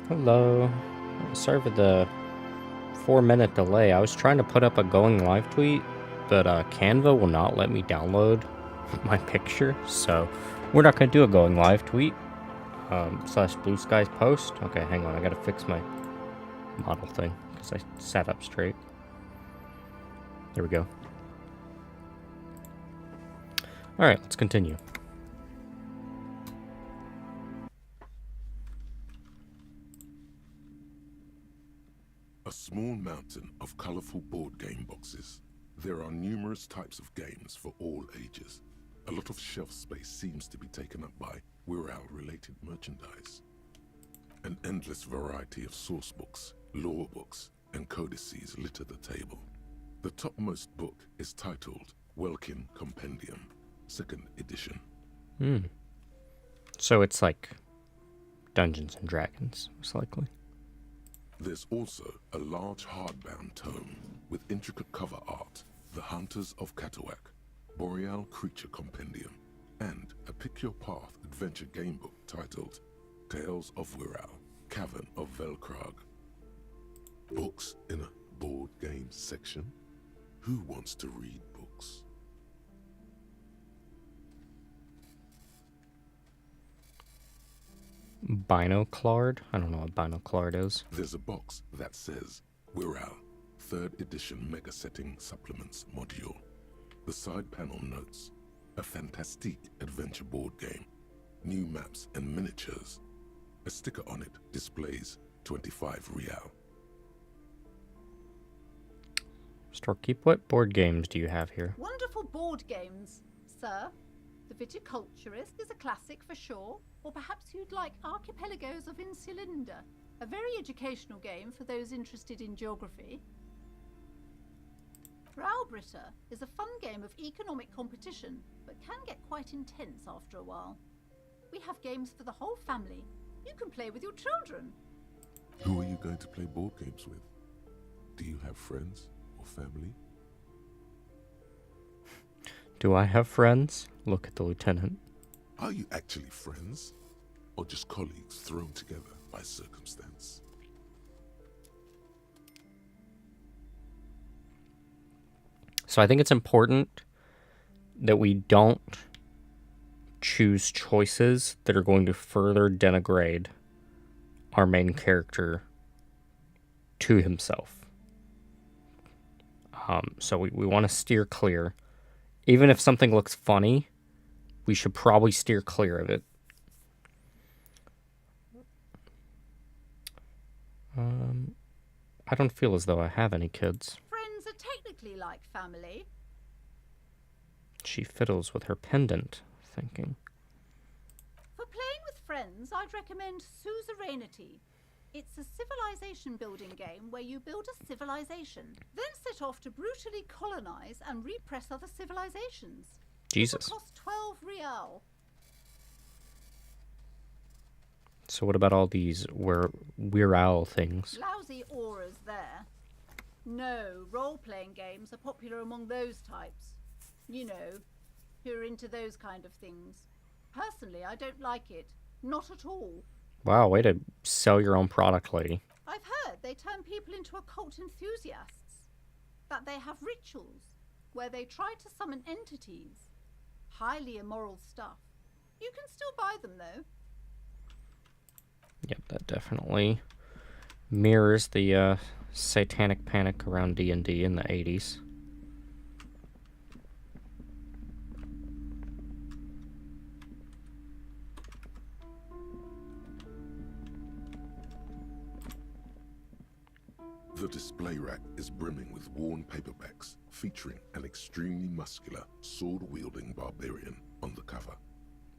Hello. Sorry for the 4-minute delay. I was trying to put up a going live tweet, but Canva will not let me download my picture, so we're not going to do a going live tweet slash blue skies post. Okay, hang on. I got to fix my model thing because I sat up straight. There we go. All right, let's continue. A small mountain of colorful board game boxes. There are numerous types of games for all ages. A lot of shelf space seems to be taken up by Wirral-related merchandise. An endless variety of source books, lore books, and codices litter the table. The topmost book is titled Welkin Compendium, 2nd edition. So it's like Dungeons and Dragons, most likely. There's also a large hardbound tome with intricate cover art, The Hunters of Catawak, Boreal Creature Compendium, and a Pick Your Path adventure game book titled Tales of Wirral, Cavern of Velkrag. Books in a board game section? Who wants to read books? Binoclard? I don't know what Binoclard is. There's a box that says Wirral, 3rd edition Mega Setting Supplements Module. The side panel notes, a fantastique adventure board game, new maps and miniatures. A sticker on it displays 25 real. Storekeep, what board games do you have here? Wonderful board games, sir. The Viticulturist is a classic for sure, or perhaps you'd like Archipelagos of Insulinda, a very educational game for those interested in geography. Browbritter is a fun game of economic competition, but can get quite intense after a while. We have games for the whole family. You can play with your children. Who are you going to play board games with? Do you have friends or family? Do I have friends? Look at the lieutenant. Are you actually friends? Or just colleagues thrown together by circumstance? So I think it's important that we don't choose choices that are going to further denigrate our main character to himself. So we want to steer clear. Even if something looks funny, we should probably steer clear of it. I don't feel as though I have any kids. Friends are technically like family. She fiddles with her pendant, thinking. For playing with friends, I'd recommend Suzerainty. It's a civilization building game where you build a civilization, then set off to brutally colonize and repress other civilizations. Jesus. It will cost 12 real. So what about all these Wirral things? Lousy auras there. No, role-playing games are popular among those types. You know, who are into those kind of things. Personally, I don't like it. Not at all. Wow, way to sell your own product, lady. I've heard they turn people into occult enthusiasts. That they have rituals where they try to summon entities. Highly immoral stuff. You can still buy them, though. Yep, that definitely mirrors the satanic panic around D&D in the 80s. The display rack is brimming with worn paperbacks featuring an extremely muscular, sword-wielding barbarian on the cover.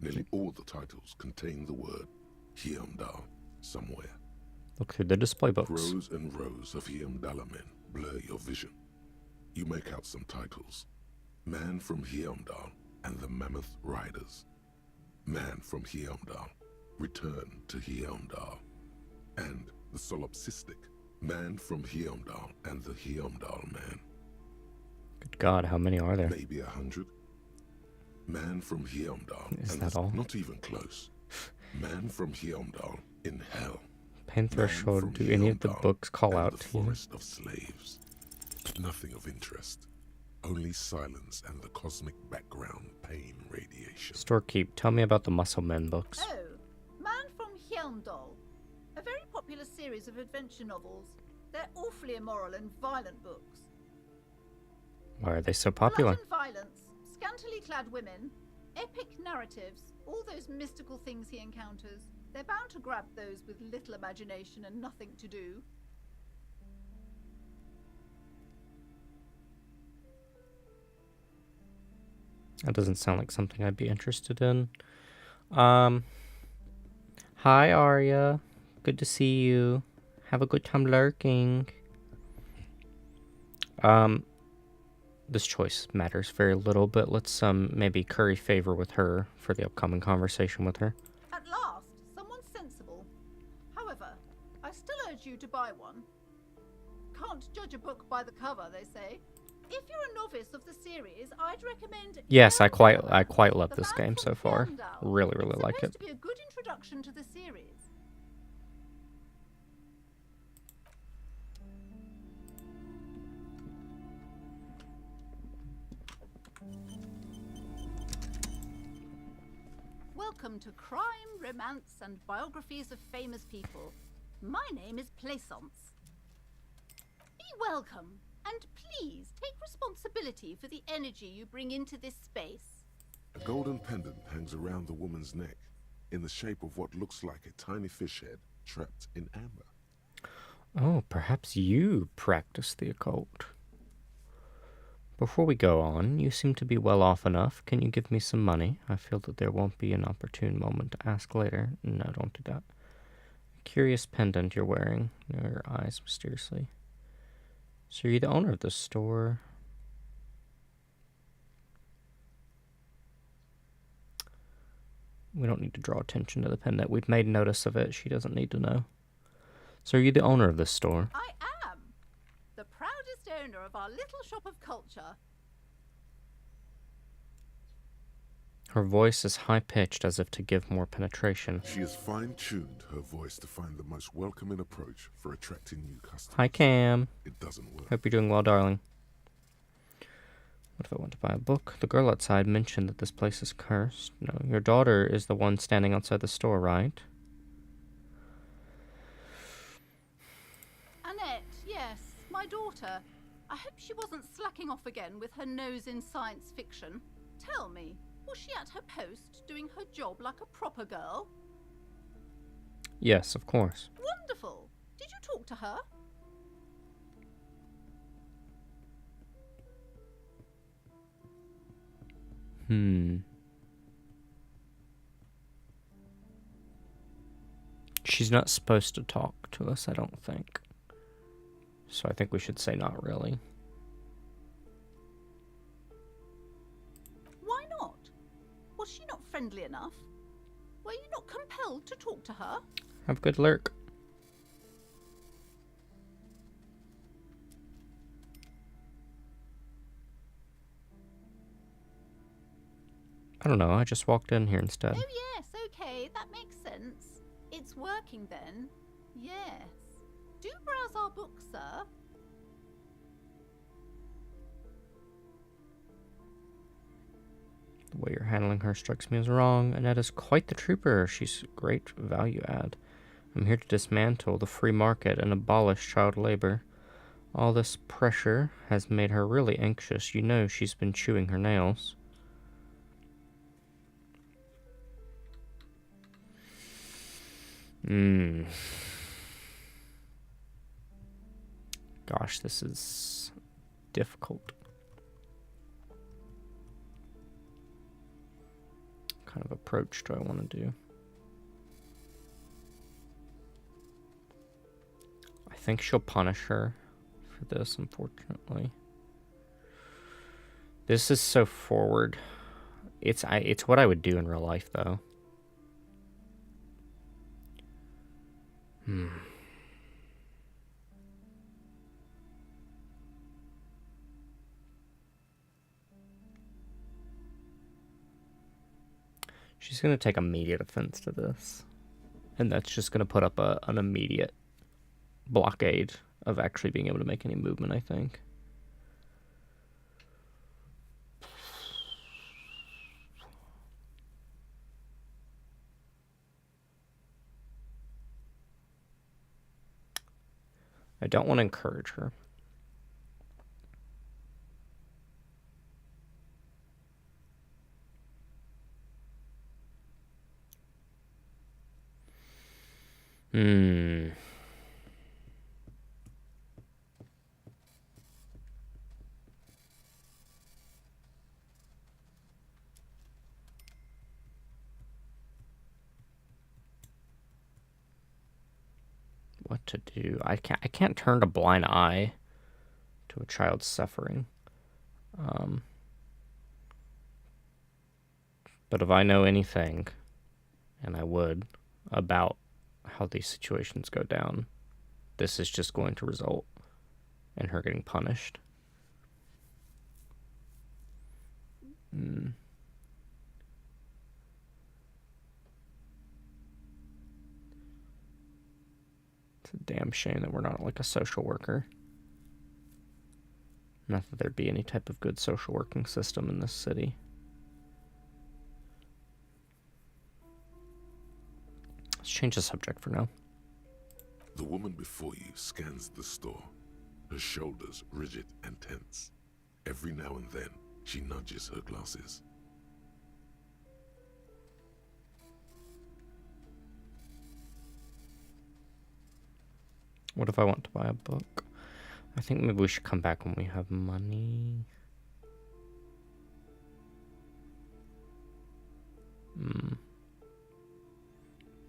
Nearly all the titles contain the word Heimdall somewhere. Look through the display books. Rows and rows of Heimdall men blur your vision. You make out some titles. Man from Heimdall and the Mammoth Riders. Man from Heimdall, Return to Heimdall. And the solipsistic Man from Heimdall and the Heimdall Man. Good God, how many are there? Maybe 100. Man from Heimdall. Is and that all? Not even close. Man from Heimdall in Hell. Pain Man threshold. from Do any of the Hyundai books call and out the to you? forest of slaves. Nothing of interest. Only silence and the cosmic background pain radiation. Storekeep, tell me about the Muscle Men books. Oh, Man from Hyundai. A very popular series of adventure novels. They're awfully immoral and violent books. Why are they so popular? Blood and violence, scantily clad women, epic narratives, all those mystical things he encounters. They're bound to grab those with little imagination and nothing to do. That doesn't sound like something I'd be interested in. Hi Arya. Good to see you. Have a good time lurking. This choice matters very little, but let's maybe curry favor with her for the upcoming conversation with her. At last, someone sensible. However, I still urge you to buy one. Can't judge a book by the cover, they say. If you're a novice of the series, I'd recommend. Yes, I quite Hyundai, love The this Man game from so far. Hyundai. Really It's like it. supposed to be a good introduction to the series. Welcome to Crime, Romance, and Biographies of Famous People. My name is Plaisance. Be welcome, and please take responsibility for the energy you bring into this space. A golden pendant hangs around the woman's neck, in the shape of what looks like a tiny fish head trapped in amber. Oh, perhaps you practice the occult. Before we go on, you seem to be well off enough. Can you give me some money? I feel that there won't be an opportune moment to ask later. No, don't do that. Curious pendant you're wearing. Your eyes mysteriously. So are you the owner of this store? We don't need to draw attention to the pendant. We've made notice of it. She doesn't need to know. So are you the owner of this store? I am the proudest owner of our little shop of culture. Her voice is high-pitched as if to give more penetration. She has fine-tuned her voice to find the most welcoming approach for attracting new customers. Hi, Cam. It doesn't work. Hope you're doing well, darling. What if I want to buy a book? The girl outside mentioned that this place is cursed. No, your daughter is the one standing outside the store, right? Annette, yes, my daughter. I hope she wasn't slacking off again with her nose in science fiction. Tell me, was she at her post doing her job like a proper girl? Yes, of course. Wonderful. Did you talk to her? She's not supposed to talk to us, I don't think. So I think we should say not really. Why not? Was she not friendly enough? Were you not compelled to talk to her? Have a good lurk. I don't know, I just walked in here instead. Oh yes, okay, that makes sense. It's working then. Yes. Do browse our books, sir. The way you're handling her strikes me as wrong. Annette is quite the trooper. She's great value add. I'm here to dismantle the free market and abolish child labor. All this pressure has made her really anxious. You know she's been chewing her nails. Gosh, this is difficult. What kind of approach do I want to do? I think she'll punish her for this, unfortunately. This is so forward. It's what I would do in real life, though. She's gonna take immediate offense to this. And that's just going to put up an immediate blockade of actually being able to make any movement, I think. I don't want to encourage her. What to do? I can't turn a blind eye to a child's suffering. But if I know anything, and I would, about how these situations go down, this is just going to result in her getting punished. It's a damn shame that we're not like a social worker. Not that there'd be any type of good social working system in this city. Let's change the subject for now. The woman before you scans the store, her shoulders rigid and tense. Every now and then, she nudges her glasses. What if I want to buy a book? I think maybe we should come back when we have money.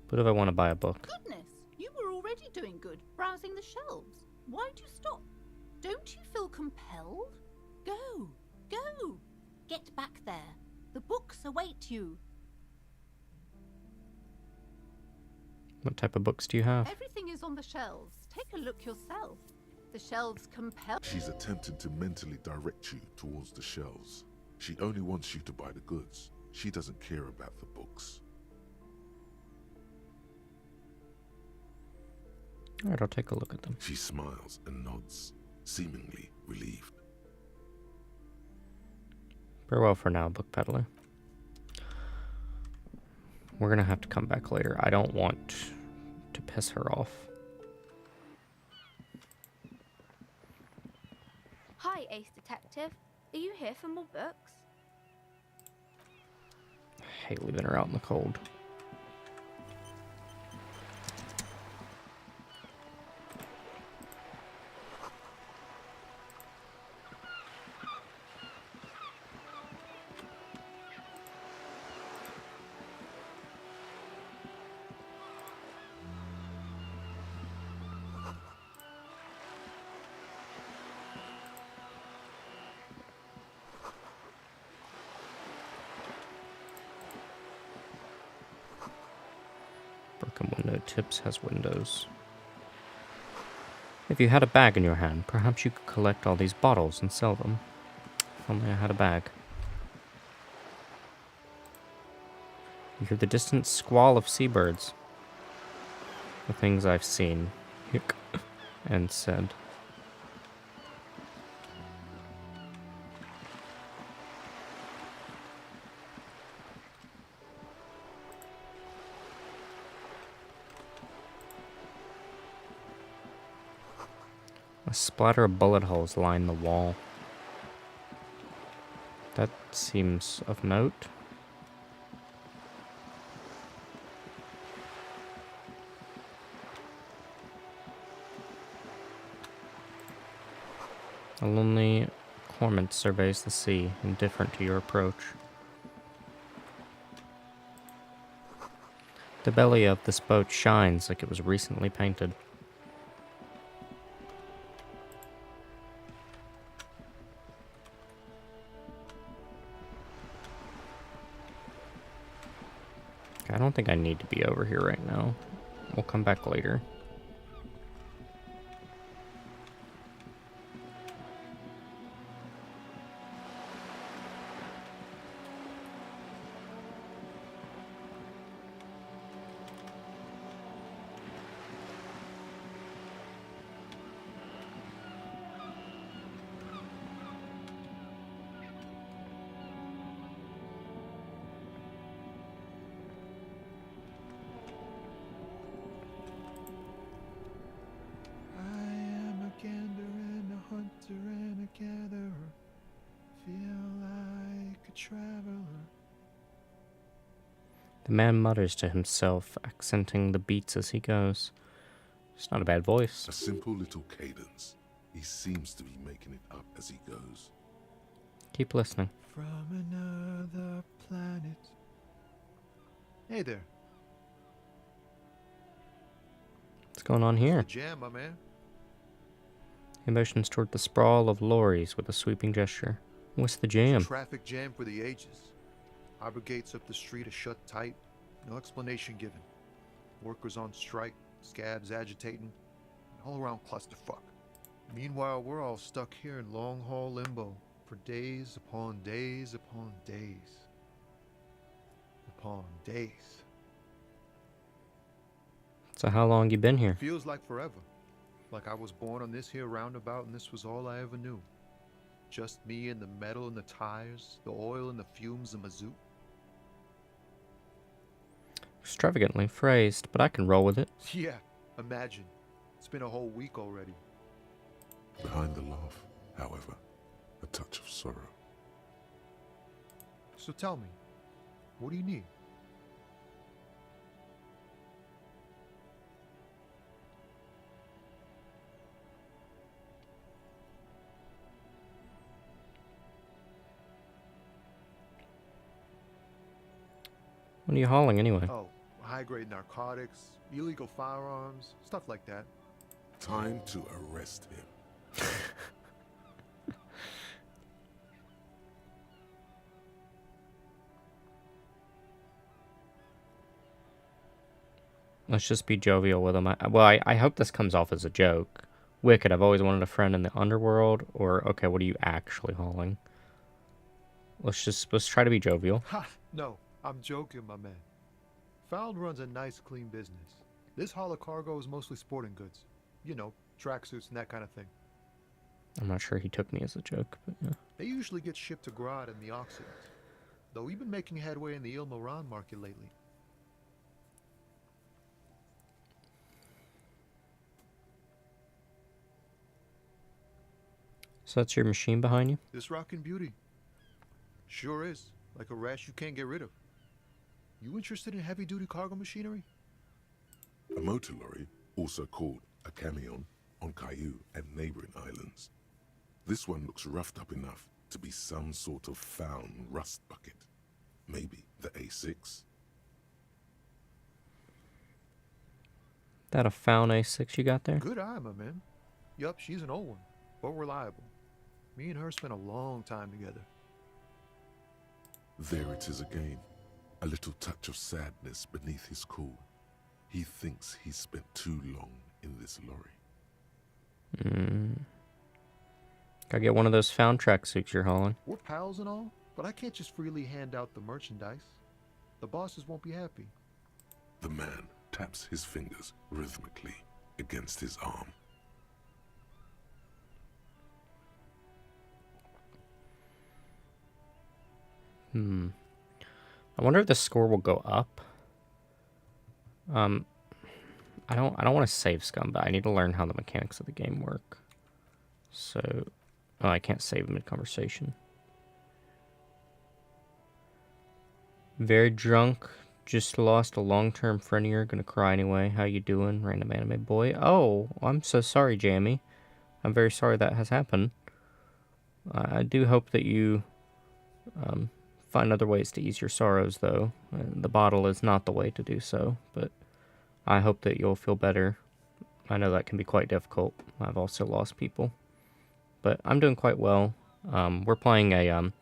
What if I want to buy a book? Goodness, you were already doing good, browsing the shelves. Why'd you stop? Don't you feel compelled? Go, go. Get back there. The books await you. What type of books do you have? Everything is on the shelves. Take a look yourself. The shelves compel... She's attempting to mentally direct you towards the shelves. She only wants you to buy the goods. She doesn't care about the books. Alright, I'll take a look at them. She smiles and nods, seemingly relieved. Farewell for now, book peddler. We're gonna have to come back later. I don't want to piss her off. Hi, Ace Detective. Are you here for more books? I hate leaving her out in the cold. Broken window tips has windows. If you had a bag in your hand, perhaps you could collect all these bottles and sell them. If only I had a bag. You hear the distant squall of seabirds. The things I've seen and said. A splatter of bullet holes line the wall. That seems of note. A lonely cormorant surveys the sea, indifferent to your approach. The belly of this boat shines like it was recently painted. I don't think I need to be over here right now. We'll come back later. traveler. The man mutters to himself, accenting the beats as he goes. It's not a bad voice. A simple little cadence. He seems to be making it up as he goes. Keep listening. From another planet. Hey there. What's going on here? The jam, my man. He motions toward the sprawl of lorries with a sweeping gesture. What's the jam? Traffic jam for the ages. Harbor gates up the street are shut tight. No explanation given. Workers on strike, scabs agitating, an all-around clusterfuck. Meanwhile, we're all stuck here in long-haul limbo for days upon days upon days. Upon days. So how long you been here? Feels like forever. Like I was born on this here roundabout and this was all I ever knew. Just me and the metal and the tires, the oil and the fumes of mazout. Extravagantly phrased, but I can roll with it. Yeah, imagine. It's been a whole week already. Behind the laugh, however, a touch of sorrow. So tell me, what do you need? What are you hauling anyway? Oh, high-grade narcotics, illegal firearms, stuff like that. Time to arrest him. Let's just be jovial with him. I hope this comes off as a joke. Wicked, I've always wanted a friend in the underworld. Or, okay, what are you actually hauling? Let's try to be jovial. Ha! No, I'm joking, my man. Found runs a nice, clean business. This haul of cargo is mostly sporting goods. You know, tracksuits and that kind of thing. I'm not sure he took me as a joke, but yeah. They usually get shipped to Grad in the Occident. Though we've been making headway in the Ilmaran market lately. So that's your machine behind you? This rockin' beauty. Sure is. Like a rash you can't get rid of. You interested in heavy-duty cargo machinery? A motor lorry, also called a camion, on Caillou and neighboring islands. This one looks roughed up enough to be some sort of found rust bucket. Maybe the A6? That a found A6 you got there? Good eye, my man. Yup, she's an old one, but reliable. Me and her spent a long time together. There it is again. A little touch of sadness beneath his cool. He thinks he's spent too long in this lorry. Gotta get one of those found tracksuits you're hauling. We're pals and all, but I can't just freely hand out the merchandise. The bosses won't be happy. The man taps his fingers rhythmically against his arm. I wonder if the score will go up. I don't want to save scum, but I need to learn how the mechanics of the game work. So, oh, I can't save mid-conversation. Very drunk. Just lost a long-term friend of yours. Gonna cry anyway. How you doing, random anime boy? Oh, I'm so sorry, Jamie. I'm very sorry that has happened. I do hope that you find other ways to ease your sorrows, though. The bottle is not the way to do so, but I hope that you'll feel better. I know that can be quite difficult. I've also lost people. But I'm doing quite well. We're playing a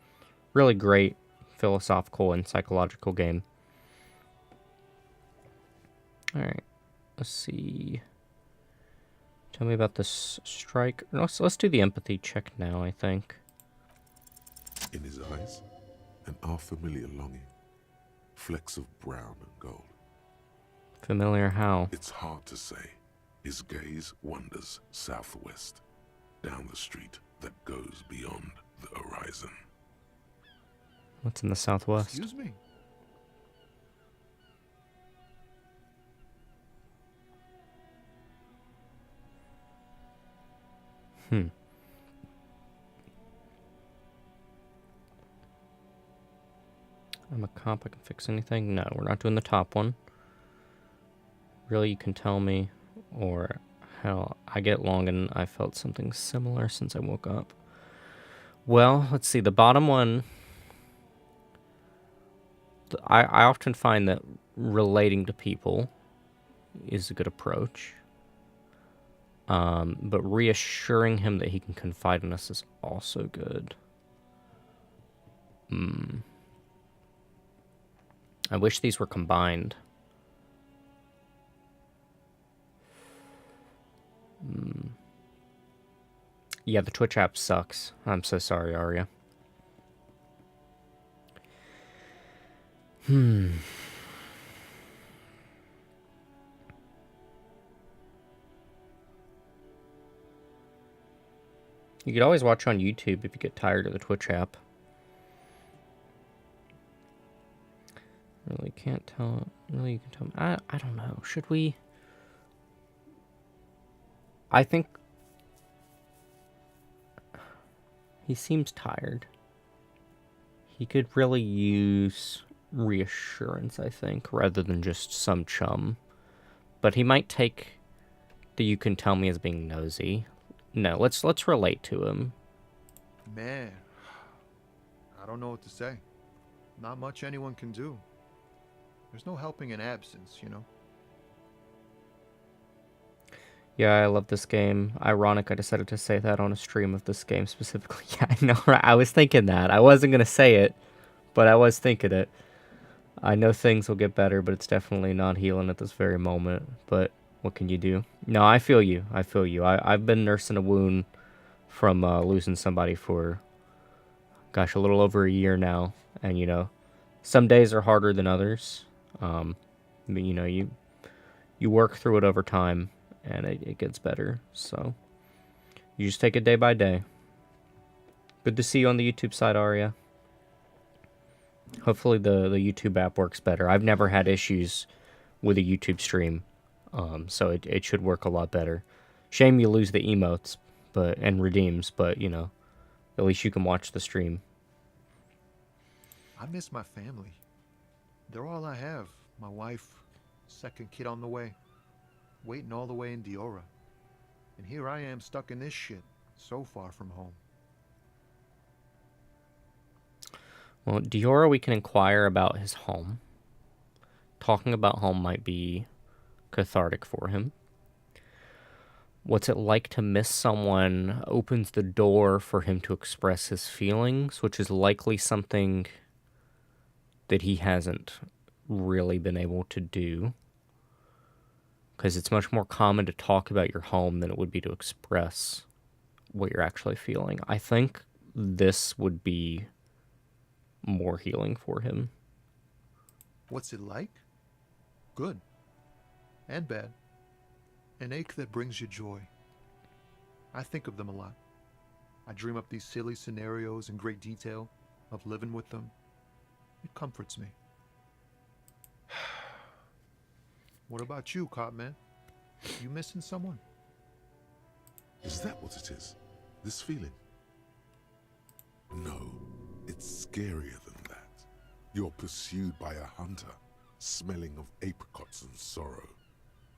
really great philosophical and psychological game. Alright, let's see. Tell me about this strike. Let's do the empathy check now, I think. In his eyes, an unfamiliar longing. Flecks of brown and gold. Familiar how? It's hard to say. His gaze wanders southwest, down the street that goes beyond the horizon. What's in the southwest? Excuse me. I'm a cop, I can fix anything. No, we're not doing the top one. Really, you can tell me, or hell, I get long and I felt something similar since I woke up. Well, let's see, the bottom one, I often find that relating to people is a good approach. But reassuring him that he can confide in us is also good. I wish these were combined. Yeah, the Twitch app sucks. I'm so sorry, Arya. You could always watch on YouTube if you get tired of the Twitch app. Really can't tell. Really, you can tell me. I don't know. Should we? I think he seems tired. He could really use reassurance, I think, rather than just some chum. But he might take the "you can tell me" as being nosy. No, let's relate to him. Man, I don't know what to say. Not much anyone can do. There's no helping in absence, you know? Yeah, I love this game. Ironic, I decided to say that on a stream of this game specifically. Yeah, I know, right? I was thinking that. I wasn't going to say it, but I was thinking it. I know things will get better, but it's definitely not healing at this very moment. But what can you do? No, I feel you. I feel you. I've been nursing a wound from losing somebody for, gosh, a little over a year now. And, you know, some days are harder than others. But, you know, you work through it over time, and it gets better. So you just take it day by day. Good to see you on the YouTube side, Arya. Hopefully the YouTube app works better. I've never had issues with a YouTube stream, so it should work a lot better. Shame you lose the emotes and redeems, but, you know, at least you can watch the stream. I miss my family. They're all I have. My wife, second kid on the way, waiting all the way in Diora. And here I am stuck in this shit, so far from home. Well, Diora, we can inquire about his home. Talking about home might be cathartic for him. What's it like to miss someone opens the door for him to express his feelings, which is likely something that he hasn't really been able to do. Because it's much more common to talk about your home than it would be to express what you're actually feeling. I think this would be more healing for him. What's it like? Good. And bad. An ache that brings you joy. I think of them a lot. I dream up these silly scenarios in great detail of living with them. It comforts me. What about you, Cop Man? You missing someone? Is that what it is? This feeling? No, it's scarier than that. You're pursued by a hunter, smelling of apricots and sorrow,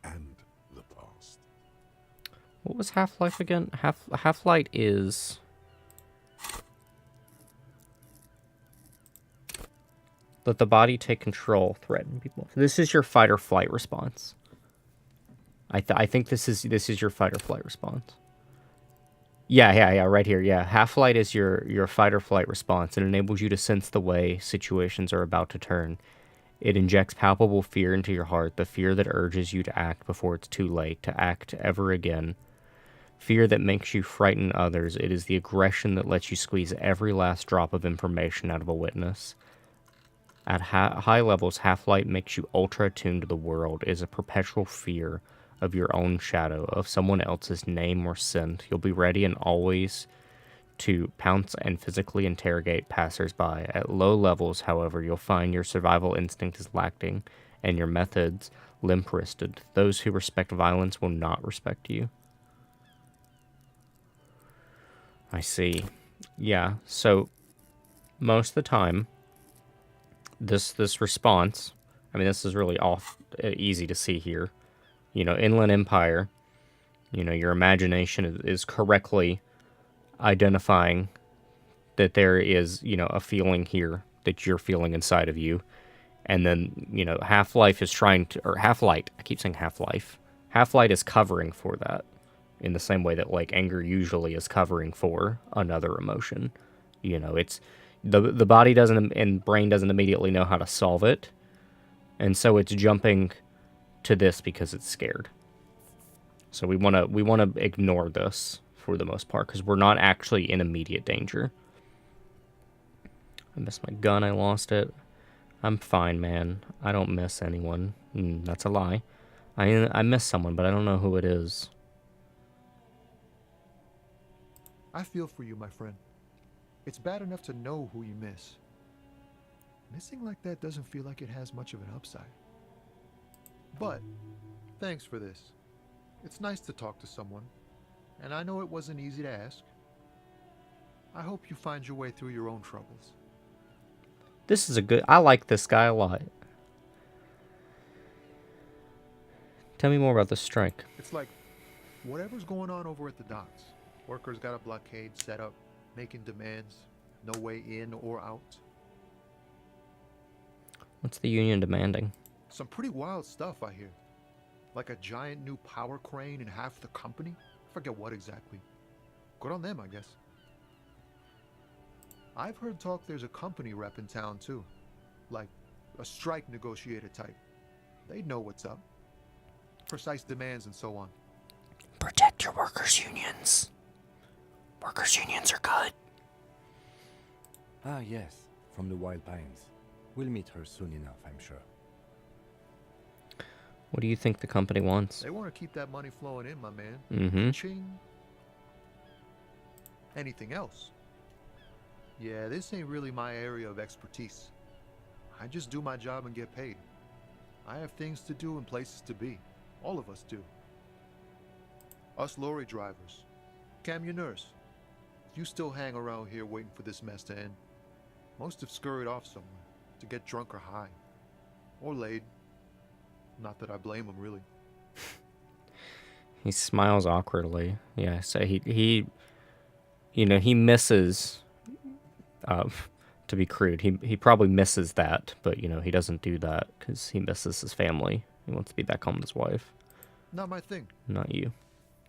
and the past. What was Half-Life again? Half-Light is... let the body take control, threaten people. This is your fight or flight response. I think this is your fight or flight response. Yeah, right here. Yeah, Half-Light is your fight or flight response. It enables you to sense the way situations are about to turn. It injects palpable fear into your heart, the fear that urges you to act before it's too late, to act ever again. Fear that makes you frighten others. It is the aggression that lets you squeeze every last drop of information out of a witness. At high levels, Half-Light makes you ultra-attuned to the world. It is a perpetual fear of your own shadow, of someone else's name or scent. You'll be ready and always to pounce and physically interrogate passersby. At low levels, however, you'll find your survival instinct is lacking, and your methods limp-wristed. Those who respect violence will not respect you. I see. Yeah, so most of the time, this response. I mean, this is really easy to see here. You know, Inland Empire. You know, your imagination is correctly identifying that there is, you know, a feeling here that you're feeling inside of you. And then, you know, Half-Life is trying to, or Half-Light, I keep saying Half-Life. Half-Light is covering for that in the same way that, like, anger usually is covering for another emotion. You know, it's, the body doesn't, and brain doesn't immediately know how to solve it. And so it's jumping to this because it's scared. So we want to ignore this for the most part because we're not actually in immediate danger. I missed my gun. I lost it. I'm fine, man. I don't miss anyone. That's a lie. I miss someone, but I don't know who it is. I feel for you, my friend. It's bad enough to know who you miss. Missing like that doesn't feel like it has much of an upside. But, thanks for this. It's nice to talk to someone, and I know it wasn't easy to ask. I hope you find your way through your own troubles. This is a good... I like this guy a lot. Tell me more about this strike. It's like, whatever's going on over at the docks. Workers got a blockade set up, making demands, no way in or out. What's the union demanding? Some pretty wild stuff, I hear. Like a giant new power crane in half the company? I forget what exactly. Good on them, I guess. I've heard talk there's a company rep in town, too. Like, a strike negotiator type. They'd know what's up. Precise demands and so on. Protect your workers' unions. Workers' unions are good. Ah, yes, from the Wild Pines. We'll meet her soon enough, I'm sure. What do you think the company wants? They want to keep that money flowing in, my man. Mm-hmm. Ching. Anything else? Yeah, this ain't really my area of expertise. I just do my job and get paid. I have things to do and places to be. All of us do. Us lorry drivers. Camionneurs. You still hang around here waiting for this mess to end. Most have scurried off somewhere to get drunk or high. Or laid. Not that I blame them, really. He smiles awkwardly. Yeah, so he you know, he misses, to be crude, he probably misses that, but, you know, he doesn't do that because he misses his family. He wants to be back home with his wife. Not my thing. Not you.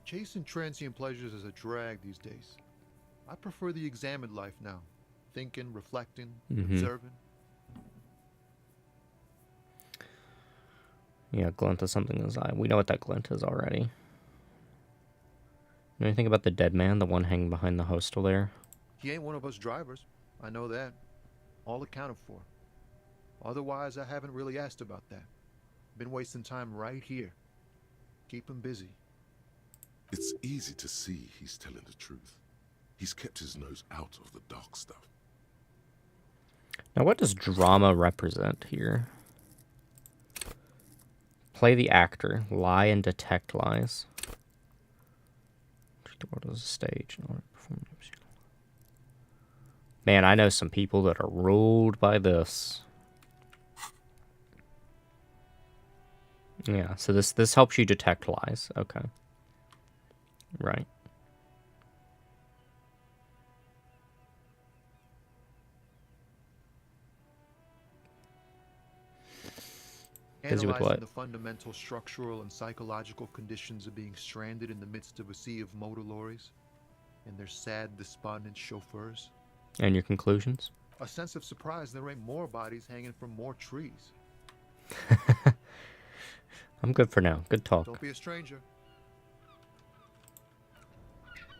Chasing transient pleasures is a drag these days. I prefer the examined life now. Thinking, reflecting, observing. Yeah, glint of something in his eye. We know what that glint is already. Know anything about the dead man, the one hanging behind the hostel there? He ain't one of us drivers. I know that. All accounted for. Otherwise, I haven't really asked about that. Been wasting time right here. Keep him busy. It's easy to see he's telling the truth. He's kept his nose out of the dark stuff. Now, what does drama represent here? Play the actor. Lie and detect lies. What is a stage? Man, I know some people that are ruled by this. Yeah, so this helps you detect lies. Okay. Right. Busy with Analyzing what? the fundamental structural and psychological conditions of being stranded in the midst of a sea of motor lorries and their sad, despondent chauffeurs. And your conclusions? A sense of surprise there ain't more bodies hanging from more trees. I'm good for now. Good talk. Don't be a stranger.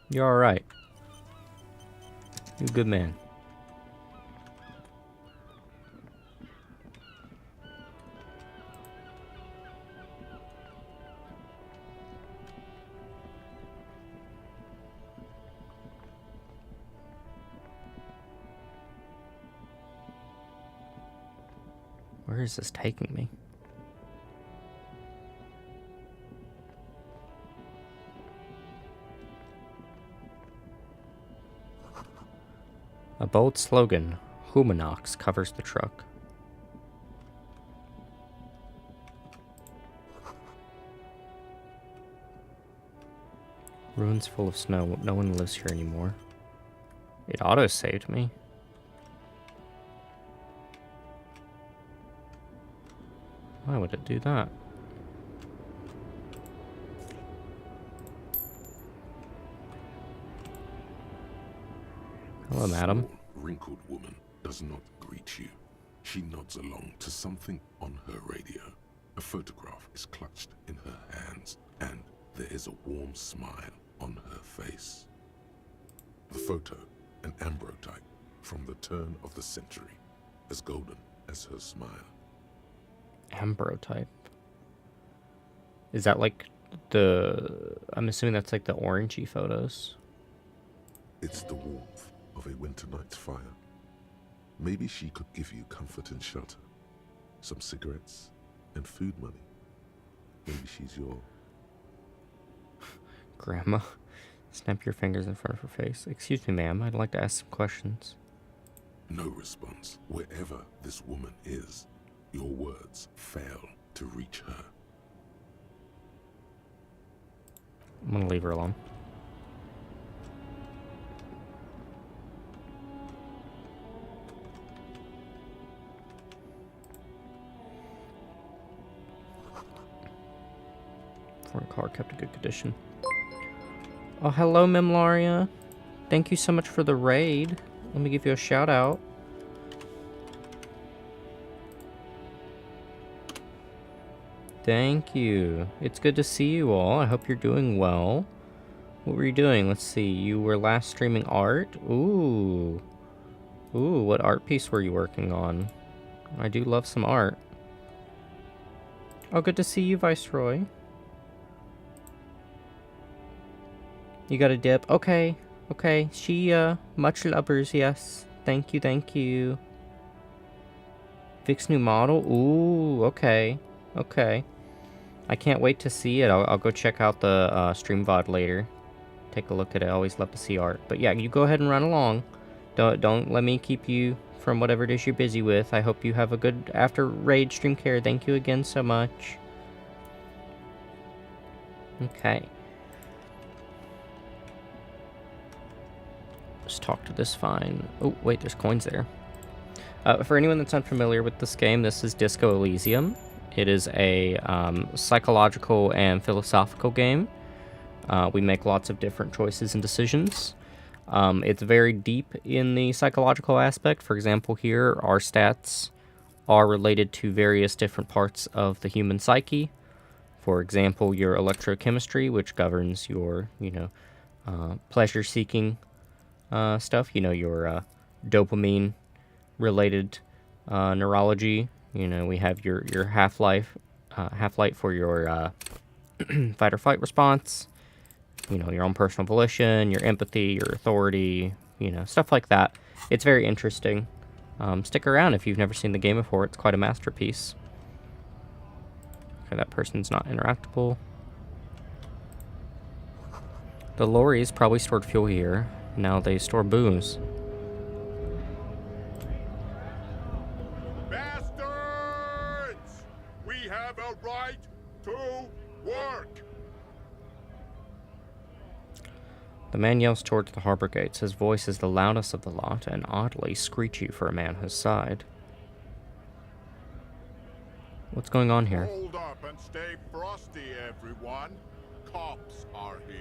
You're alright. You're a good man. Where is this taking me? A bold slogan, Humanox, covers the truck. Ruins full of snow. No one lives here anymore. It auto-saved me. Why would it do that? Hello, A madam. small, wrinkled woman does not greet you. She nods along to something on her radio. A photograph is clutched in her hands, and there is a warm smile on her face. The photo, an ambrotype from the turn of the century, as golden as her smile. Ambrotype. Is that like the... I'm assuming that's like the orangey photos. It's the warmth of a winter night's fire. Maybe she could give you comfort and shelter, some cigarettes and food money. Maybe she's your... Grandma. Snap your fingers in front of her face. Excuse me, ma'am. I'd like to ask some questions. No response. Wherever this woman is, your words fail to reach her. I'm gonna leave her alone. Foreign car kept in good condition. Oh, hello, Mimlaria. Thank you so much for the raid. Let me give you a shout out. Thank you. It's good to see you all. I hope you're doing well. What were you doing? Let's see. You were last streaming art? Ooh. Ooh, what art piece were you working on? I do love some art. Oh, good to see you, Viceroy. You got a dip? Okay. Okay. She, much lovers, yes. Thank you, thank you. Vic's new model? Ooh, okay. Okay. I can't wait to see it. I'll go check out the stream VOD later. Take a look at it. I always love to see art. But yeah, you go ahead and run along. Don't let me keep you from whatever it is you're busy with. I hope you have a good after raid stream care. Thank you again so much. Okay. Let's talk to this fine. Oh, wait, there's coins there. For anyone that's unfamiliar with this game, this is Disco Elysium. It is a psychological and philosophical game. We make lots of different choices and decisions. It's very deep in the psychological aspect. For example, here, our stats are related to various different parts of the human psyche. For example, your electrochemistry, which governs your, pleasure-seeking stuff. Your dopamine-related neurology. We have your half-life for your fight or flight response. Your own personal volition, your empathy, your authority, stuff like that. It's very interesting. Stick around if you've never seen the game before. It's quite a masterpiece. Okay, that person's not interactable. The lorries probably stored fuel here. Now they store booze. Bastards! We have a right to work! The man yells towards the harbor gates. His voice is the loudest of the lot and oddly screechy for a man his side. What's going on here? Hold up and stay frosty, everyone. Cops are here.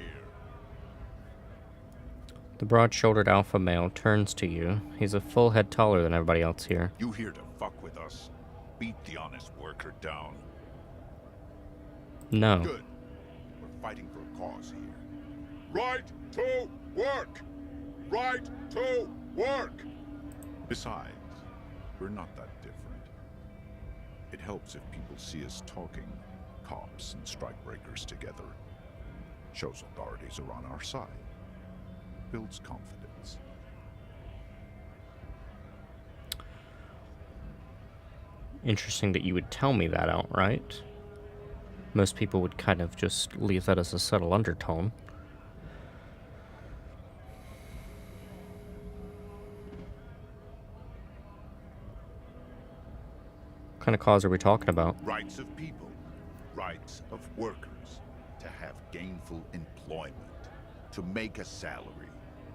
The broad-shouldered alpha male turns to you. He's a full head taller than everybody else here. You here to fuck with us? Beat the honest worker down. No. Good. We're fighting for a cause here. Right to work! Right to work! Besides, we're not that different. It helps if people see us talking, cops and strikebreakers together. Shows authorities are on our side. Builds confidence. Interesting that you would tell me that outright. Most people would kind of just leave that as a subtle undertone. What kind of cause are we talking about? Rights of people. Rights of workers. To have gainful employment. to make a salary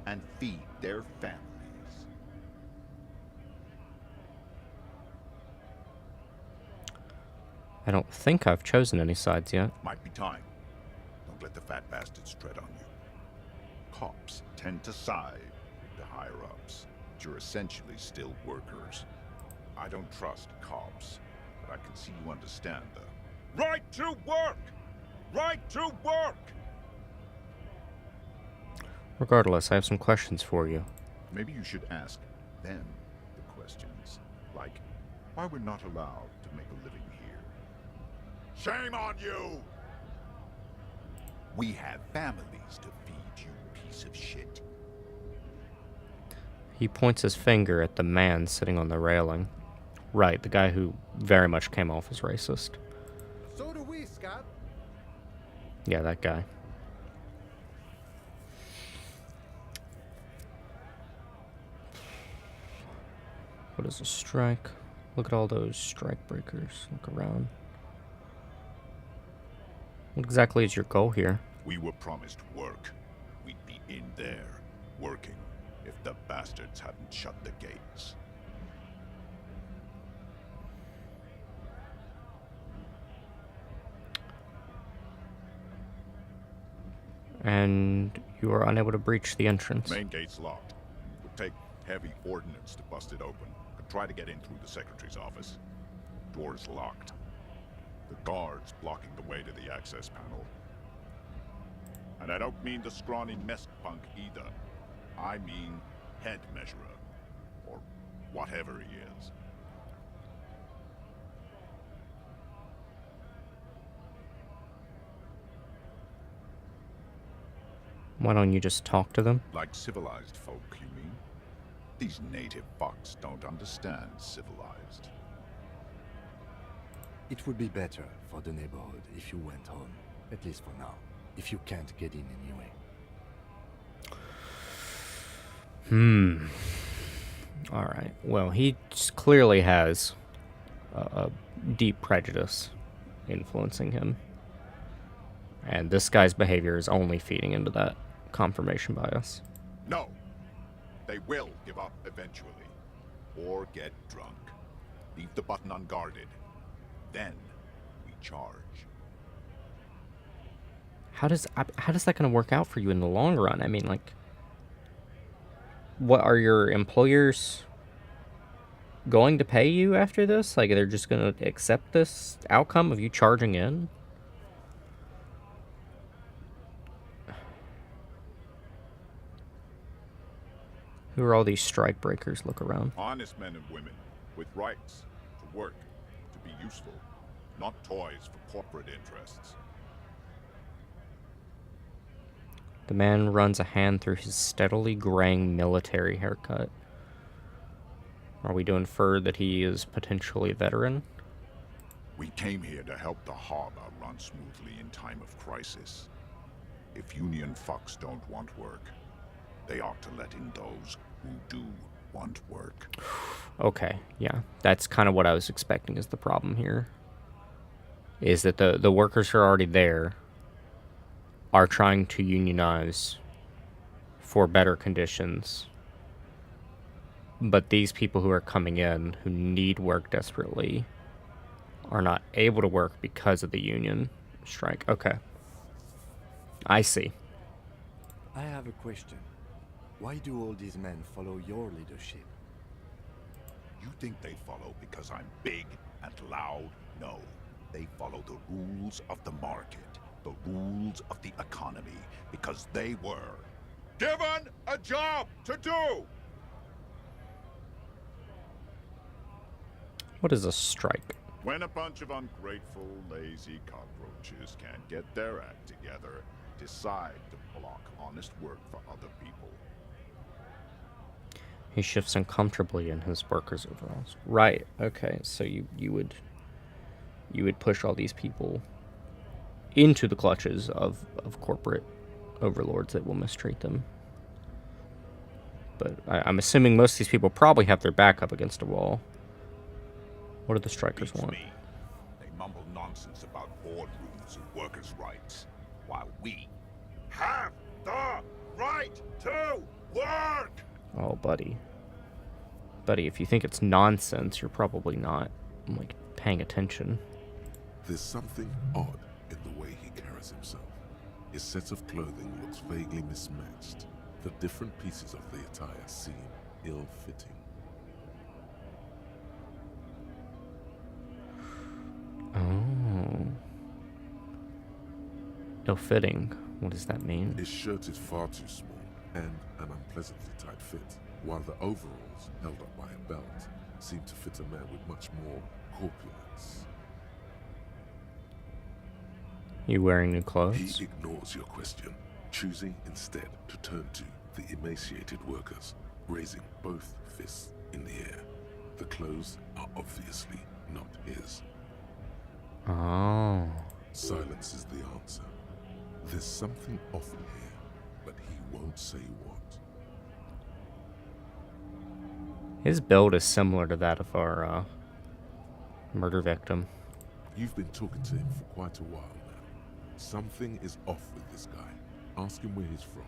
and feed their families. I don't think I've chosen any sides yet. Might be time. Don't let the fat bastards tread on you. Cops tend to side with the higher-ups, but you're essentially still workers. I don't trust cops, but I can see you understand the right to work! Right to work! Regardless, I have some questions for you. Maybe you should ask them the questions, like why we're not allowed to make a living here. Shame on you! We have families to feed, you piece of shit. He points his finger at the man sitting on the railing. Right, the guy who very much came off as racist. So do we, Scott. Yeah, that guy. What is a strike? Look at all those strike breakers. Look around. What exactly is your goal here? We were promised work. We'd be in there, working, if the bastards hadn't shut the gates. And you are unable to breach the entrance. Main gate's locked. Would take heavy ordnance to bust it open. Could try to get in through the secretary's office. Door's locked. The guard's blocking the way to the access panel. And I don't mean the scrawny mess punk either. I mean head measurer. Or whatever he is. Why don't you just talk to them? Like civilized folk, you mean? These native fucks don't understand civilized. It would be better for the neighborhood if you went home, at least for now, if you can't get in anyway. Alright, well, he clearly has a deep prejudice influencing him. And this guy's behavior is only feeding into that confirmation bias. No! They will give up eventually. Or get drunk. Leave the button unguarded. Then we charge. How does that going to work out for you in the long run? I mean, like, what are your employers going to pay you after this? Like, they're just going to accept this outcome of you charging in? Who are all these strike breakers? Look around. Honest men and women with rights to work, to be useful, not toys for corporate interests. The man runs a hand through his steadily graying military haircut. Are we to infer that he is potentially a veteran? We came here to help the harbor run smoothly in time of crisis. If Union fucks don't want work, they ought to let in those who do want work. Okay, yeah. That's kind of what I was expecting is the problem here. Is that the workers who are already there are trying to unionize for better conditions. But these people who are coming in, who need work desperately, are not able to work because of the union strike. Okay. I see. I have a question. Why do all these men follow your leadership? You think they follow because I'm big and loud? No. They follow the rules of the market, the rules of the economy, because they were given a job to do! What is a strike? When a bunch of ungrateful, lazy cockroaches can't get their act together, decide to block honest work for other people. He shifts uncomfortably in his workers' overalls. Right. Okay. So you would push all these people into the clutches of corporate overlords that will mistreat them. But I'm assuming most of these people probably have their back up against a wall. What do the strikers Beats want? me. They nonsense about boardrooms and workers' rights, while we have the right to work! Oh, buddy. Buddy, if you think it's nonsense, you're probably not, like, paying attention. There's something odd in the way he carries himself. His set of clothing looks vaguely mismatched. The different pieces of the attire seem ill-fitting. Oh. Ill-fitting. What does that mean? His shirt is far too small and an unpleasantly tight fit, while the overalls, held up by a belt, seem to fit a man with much more corpulence. You wearing new He clothes? ignores your question, choosing instead to turn to the emaciated workers, raising both fists in the air. The clothes are obviously not his. Oh. Silence is the answer. There's something off here, but he won't say what. His build is similar to that of our murder victim. You've been talking to him for quite a while now. Something is off with this guy. Ask him where he's from.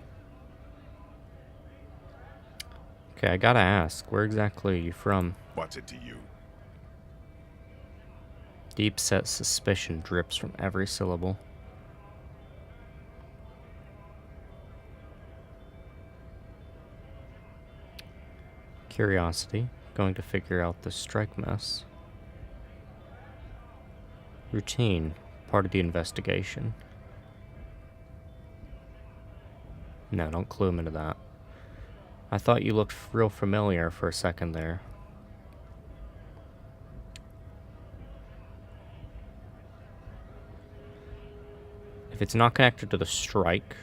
Okay, I gotta ask, where exactly are you from? What's it to you? Deep-set suspicion drips from every syllable. Curiosity, going to figure out the strike mess. Routine, part of the investigation. No, don't clue him into that. I thought you looked real familiar for a second there. If it's not connected to the strike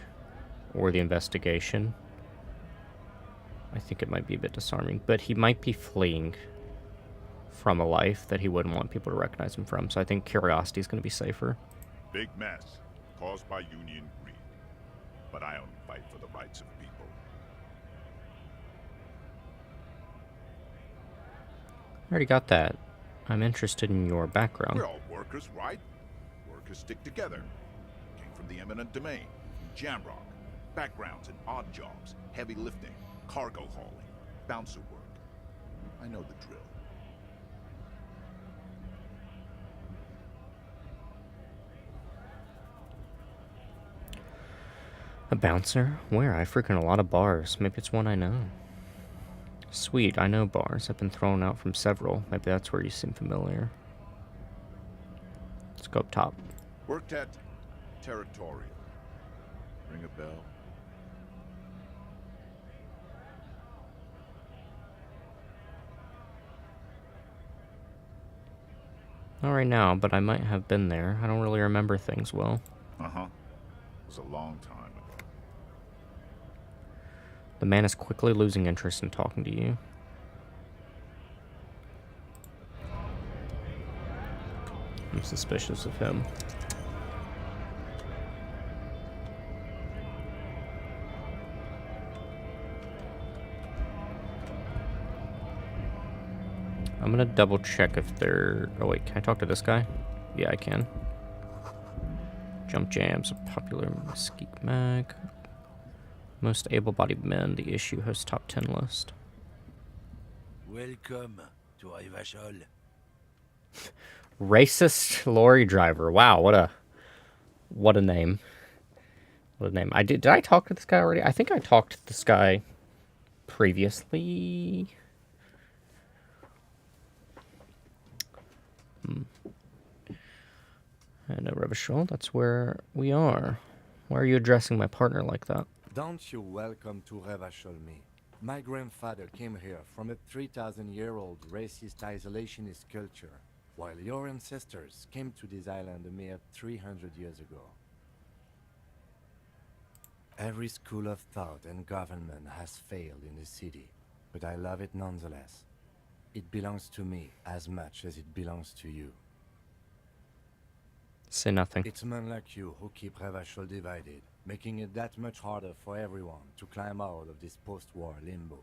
or the investigation, I think it might be a bit disarming. But he might be fleeing from a life that he wouldn't want people to recognize him from. So I think curiosity is going to be safer. Big mess caused by union greed. But I only fight for the rights of people. I already got that. I'm interested in your background. We're all workers, right? Workers stick together. Came from the eminent domain, from Jamrock. Backgrounds in odd jobs, heavy lifting, cargo hauling, bouncer work. I know the drill. A bouncer? Where? I frequent a lot of bars. Maybe it's one I know. Sweet, I know bars. I've been thrown out from several. Maybe that's where you seem familiar. Let's go up top. Worked at Territorial. Ring a bell? Not right now, but I might have been there. I don't really remember things well. Uh-huh. It was a long time ago. The man is quickly losing interest in talking to you. I'm suspicious of him. I'm gonna double check if they're... Oh wait, can I talk to this guy? Yeah, I can. Jump Jams, a popular mesquite mag. Most able-bodied men, the issue hosts top 10 list. Welcome to Rivachol. Racist lorry driver. Wow, what a name. What a name. Did I talk to this guy already? I think I talked to this guy previously. And Revachol, that's where we are. Why are you addressing my partner like that? Don't you welcome to Revachol me. My grandfather came here from a 3,000-year-old racist isolationist culture, while your ancestors came to this island a mere 300 years ago. Every school of thought and government has failed in the city, but I love it nonetheless. It belongs to me as much as it belongs to you. Say nothing. It's men like you who keep Revachol divided, making it that much harder for everyone to climb out of this post-war limbo.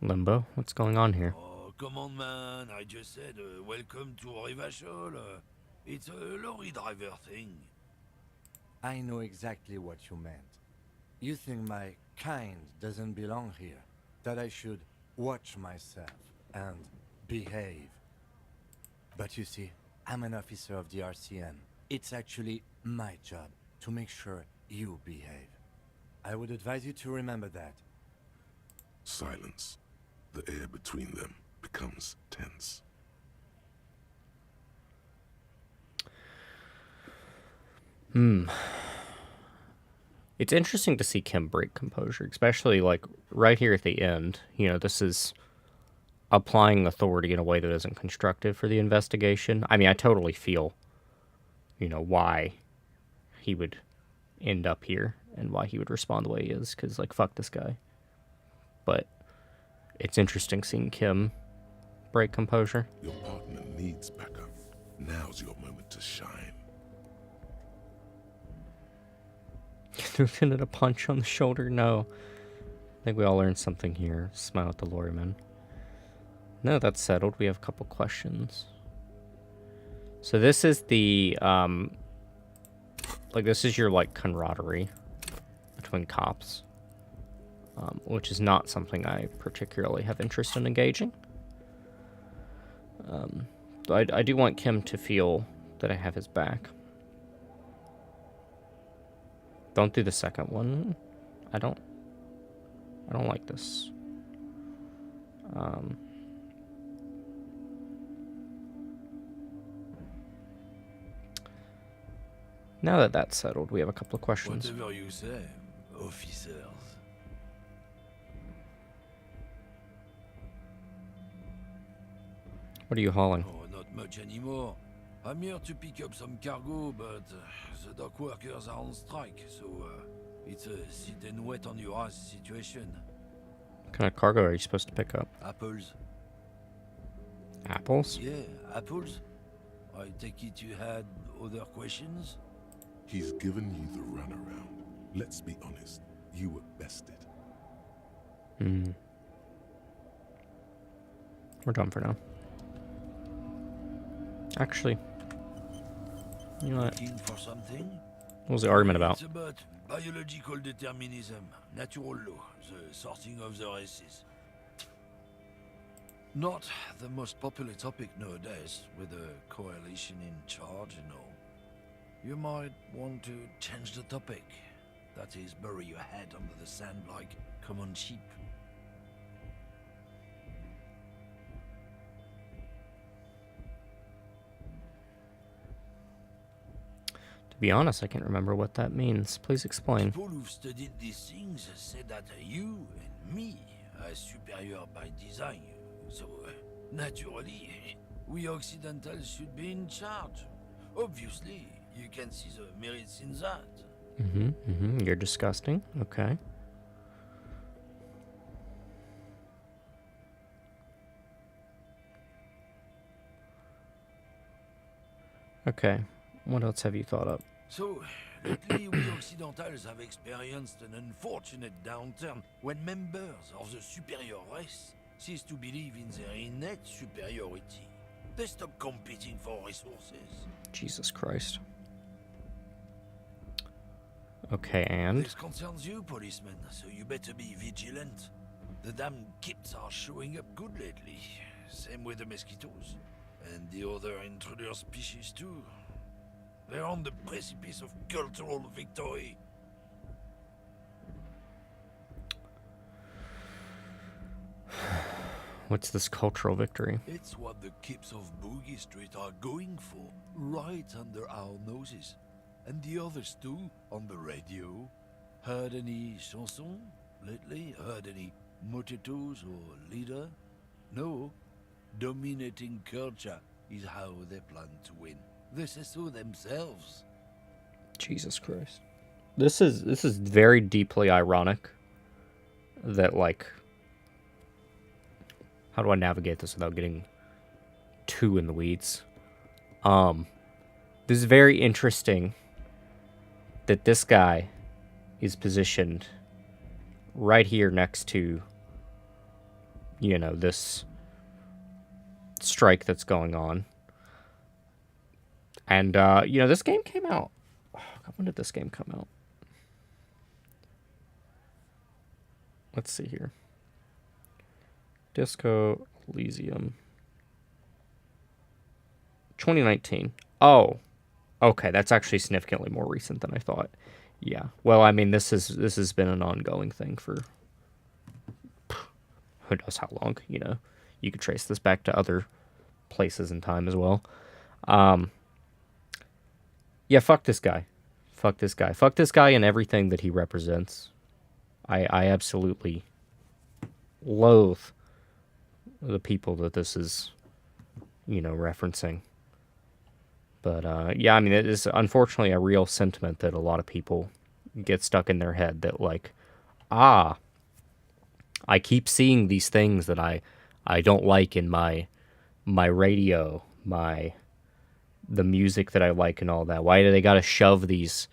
Limbo? What's going on here? Oh, come on, man. I just said, welcome to Rivachol. It's a lorry driver thing. I know exactly what you meant. You think my kind doesn't belong here, that I should watch myself and behave. But you see, I'm an officer of the RCM. It's actually my job to make sure you behave. I would advise you to remember that. Silence. The air between them becomes tense. It's interesting to see Kim break composure, especially like right here at the end. You know, this is applying authority in a way that isn't constructive for the investigation. I mean, I totally feel, you know, why he would end up here and why he would respond the way he is, because, like, fuck this guy. But it's interesting seeing Kim break composure. Your partner needs backup. Now's your moment to shine. Lieutenant, a punch on the shoulder? No. I think we all learned something here. Smile at the lawyer-man. No, that's settled. We have a couple questions. So this is the, like, this is your, like, camaraderie between cops, which is not something I particularly have interest in engaging. I do want Kim to feel that I have his back. Don't do the second one. I don't like this. Now that that's settled, we have a couple of questions. Whatever you say, officers. What are you hauling? Oh, not much anymore. I'm here to pick up some cargo, but the dock workers are on strike, so it's a sit and wait on your ass situation. What kind of cargo are you supposed to pick up? Apples? Apples? Yeah, apples. I take it you had other questions? He's given you the runaround. Let's be honest. You were bested. We're done for now. Actually, you know what? Looking for something? What was the argument about? It's about biological determinism, natural law, the sorting of the races. Not the most popular topic nowadays, with the coalition in charge and all. You might want to change the topic. That is, bury your head under the sand like common sheep. To be honest, I can't remember what that means. Please explain. People who've studied these things said that you and me are superior by design. So, naturally, we Occidentals should be in charge. Obviously, you can see the merits in that. You're disgusting. Okay. Okay. What else have you thought up? So, lately we Occidentals have experienced an unfortunate downturn when members of the superior race cease to believe in their innate superiority. They stop competing for resources. Jesus Christ. Okay, and? This concerns you, policeman, so you better be vigilant. The damn kips are showing up good lately. Same with the mosquitoes. And the other intruder species too. They're on the precipice of cultural victory. What's this cultural victory? It's what the kips of Boogie Street are going for, right under our noses. And the others too, on the radio. Heard any chansons lately? Heard any motetos or leader? No. Dominating culture is how they plan to win. They say so themselves. Jesus Christ. This is very deeply ironic that, like, how do I navigate this without getting too in the weeds? This is very interesting that this guy is positioned right here next to, you know, this strike that's going on. And, you know, this game came out, when did this game come out? Let's see here. Disco Elysium. 2019. Oh, okay. That's actually significantly more recent than I thought. Yeah. Well, I mean, this has been an ongoing thing for who knows how long. You know, you could trace this back to other places in time as well. Yeah. Fuck this guy. Fuck this guy. Fuck this guy and everything that he represents. I absolutely loathe the people that this is, you know, referencing. But, yeah, I mean, it is unfortunately a real sentiment that a lot of people get stuck in their head that, like, I keep seeing these things that I don't like in my radio, the music that I like and all that. Why do they gotta shove these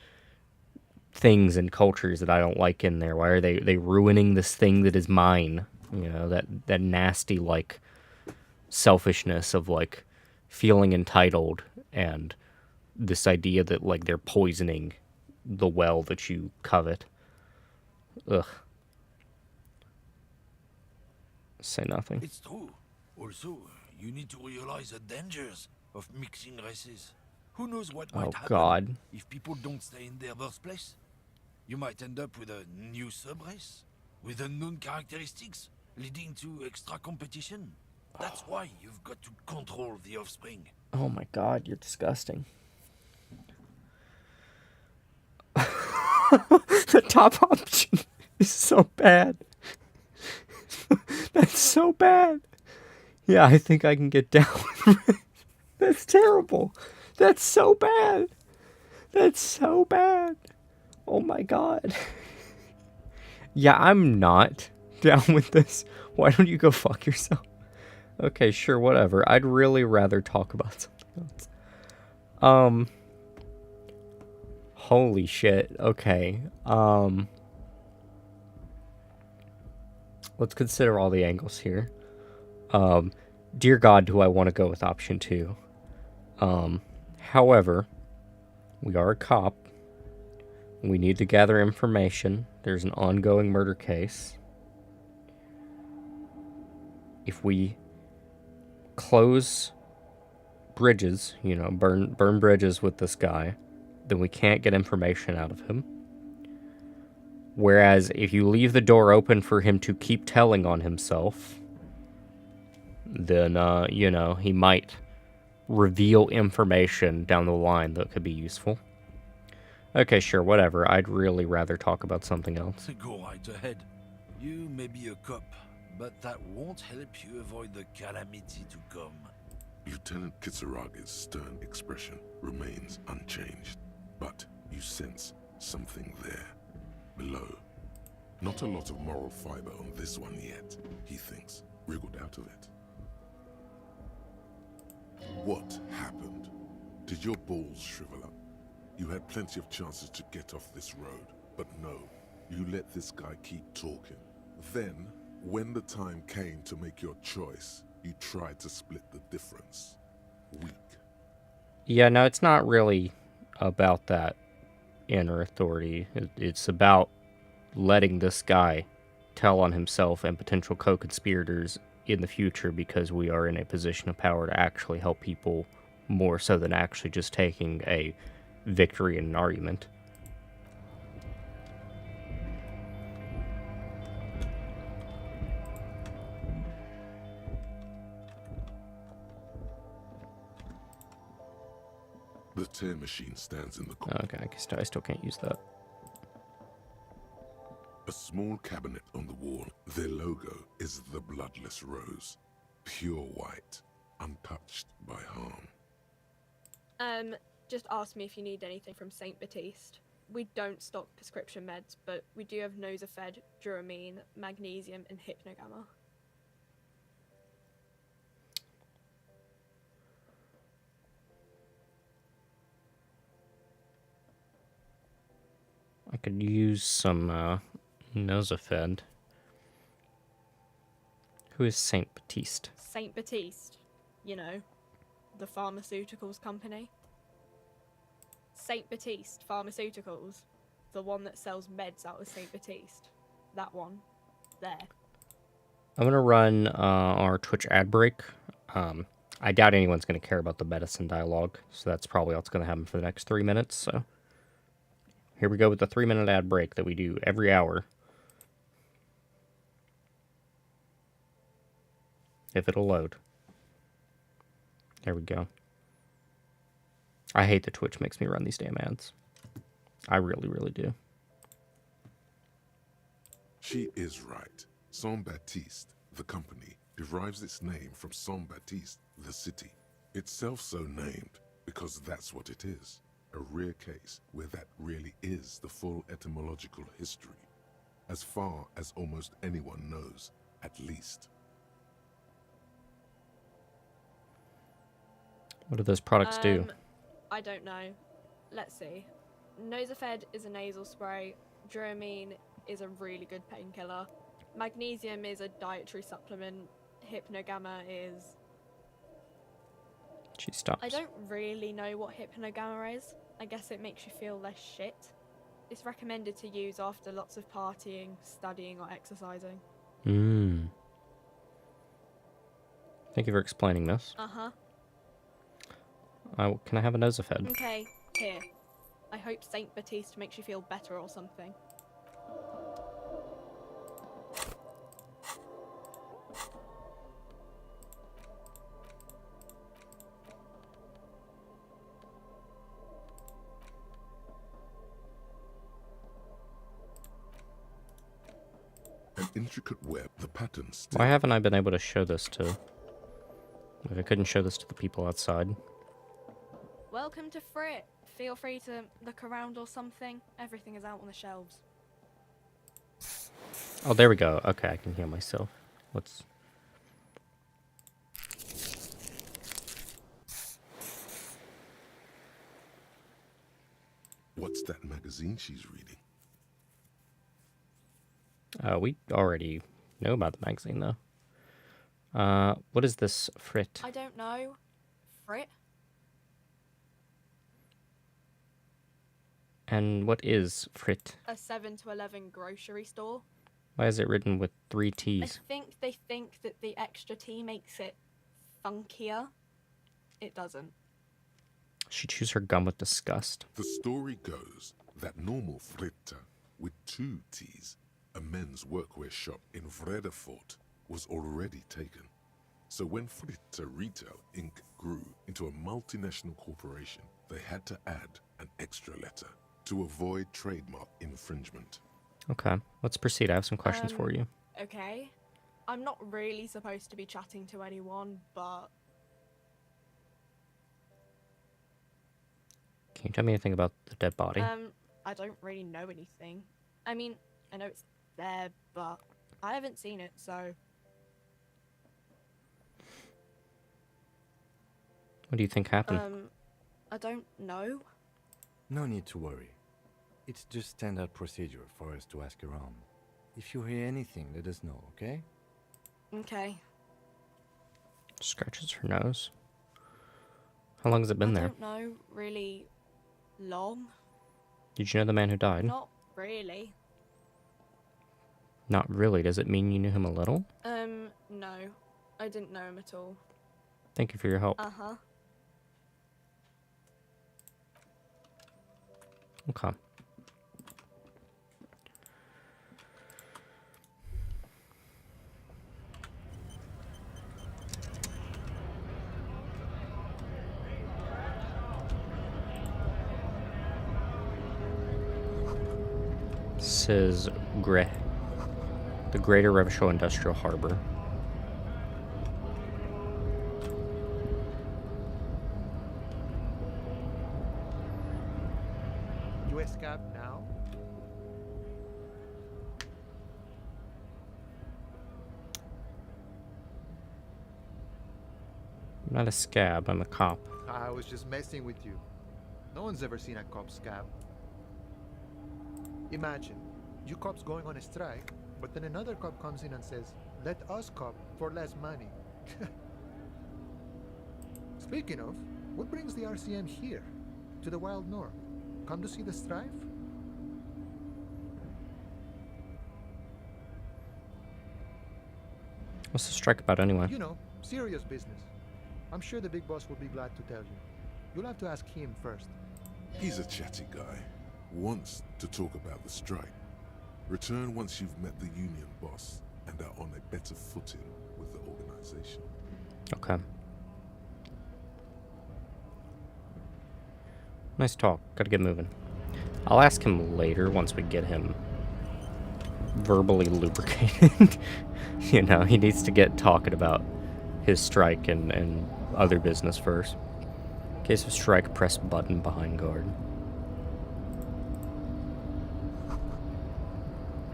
things and cultures that I don't like in there? Why are they ruining this thing that is mine? You know, that nasty, like, selfishness of, like, feeling entitled and this idea that, like, they're poisoning the well that you covet. Ugh. Say nothing. It's true. Also, you need to realize the dangers of mixing races. Who knows what might happen God. if people don't stay in their birthplace? You might end up with a new subrace, with unknown characteristics, leading to extra competition. That's why you've got to control the offspring. Oh my God, you're disgusting. The top option is so bad. That's so bad. Yeah, I think I can get down with it. That's terrible. That's so bad. That's so bad. Oh my God. Yeah, I'm not down with this. Why don't you go fuck yourself? Okay, sure, whatever. I'd really rather talk about something else. Holy shit. Okay. Let's consider all the angles here. Dear God, do I want to go with option 2? However, we are a cop. We need to gather information. There's an ongoing murder case. If we close bridges, you know, burn bridges with this guy, then we can't get information out of him. Whereas if you leave the door open for him to keep telling on himself, then, you know, he might reveal information down the line that could be useful. Okay, sure, whatever. I'd really rather talk about something else. Go right ahead. You may be a cop, but that won't help you avoid the calamity to come. Lieutenant Kisaraga's stern expression remains unchanged, but you sense something there, below. Not a lot of moral fiber on this one yet, he thinks, wriggled out of it. What happened? Did your balls shrivel up? You had plenty of chances to get off this road, but no, you let this guy keep talking. Then, when the time came to make your choice, you tried to split the difference. Weak. Yeah, no, it's not really about that inner authority. It's about letting this guy tell on himself and potential co-conspirators in the future because we are in a position of power to actually help people more so than actually just taking a victory in an argument. The tear machine stands in the corner. Okay, I still can't use that. A small cabinet on the wall. Their logo is the bloodless rose. Pure white, untouched by harm. Just ask me if you need anything from St. Baptiste. We don't stock prescription meds, but we do have Nosafed, Duramine, Magnesium, and Hypnogamma. I could use some Nosafed. Who is St. Baptiste? St. Baptiste, you know, the pharmaceuticals company. Saint Baptiste Pharmaceuticals, the one that sells meds out of Saint Baptiste. That one. There. I'm gonna run our Twitch ad break. I doubt anyone's gonna care about the medicine dialogue, so that's probably what's gonna happen for the next 3 minutes. So here we go with the 3-minute ad break that we do every hour. If it'll load. There we go. I hate that Twitch makes me run these damn ads. I really, really do. She is right. Saint Baptiste, the company, derives its name from Saint Baptiste, the city. Itself so named because that's what it is. A rare case where that really is the full etymological history. As far as almost anyone knows, at least. What do those products do? I don't know. Let's see. Nosafed is a nasal spray. Dramamine is a really good painkiller. Magnesium is a dietary supplement. Hypnogamma is... She stops. I don't really know what Hypnogamma is. I guess it makes you feel less shit. It's recommended to use after lots of partying, studying, or exercising. Thank you for explaining this. Uh-huh. Can I have a Nosafed? Okay, here. I hope Saint Baptiste makes you feel better or something. An intricate web, the patterns. Why haven't I been able to show this to... Like, I couldn't show this to the people outside. Welcome to Frit. Feel free to look around or something. Everything is out on the shelves. Oh, there we go. Okay, I can heal myself. Let's... What's that magazine she's reading? We already know about the magazine, though. What is this, Frit? I don't know. Frit? And what is Frit? A 7 to 11 grocery store. Why is it written with 3 I T's? think they think that the extra T makes it funkier. It doesn't. She chews her gum with disgust. The story goes that normal Fritta, with 2 T's, a men's workwear shop in Vredefort, was already taken. So when Fritta Retail Inc. grew into a multinational corporation, they had to add an extra letter to avoid trademark infringement. Okay, let's proceed. I have some questions for you. Okay. I'm not really supposed to be chatting to anyone, but... Can you tell me anything about the dead body? I don't really know anything. I mean, I know it's there, but I haven't seen it, so... What do you think happened? I don't know. No need to worry. It's just standard procedure for us to ask around. If you hear anything, let us know, okay? Okay. Scratches her nose. How long has it been I there? don't know, really long. Did you know the man who died? Not really. Not really. Does it mean you knew him a little? No. I didn't know him at all. Thank you for your help. Uh-huh. Okay. This is the Greater Revachol Industrial Harbor. US cab now? I'm not a scab, I'm a cop. I was just messing with you. No one's ever seen a cop scab. Imagine, you cops going on a strike, but then another cop comes in and says, let us cop for less money. Speaking of, what brings the RCM here? To the Wild North? Come to see the strife? What's the strike about anyway? You know, serious business. I'm sure the big boss will be glad to tell you. You'll have to ask him first. He's a chatty guy. Wants to talk about the strike. Return once you've met the union boss and are on a better footing with the organization. Okay. Nice talk. Gotta get moving. I'll ask him later once we get him verbally lubricated. You know, he needs to get talking about his strike and other business first. In case of strike, press button behind guard.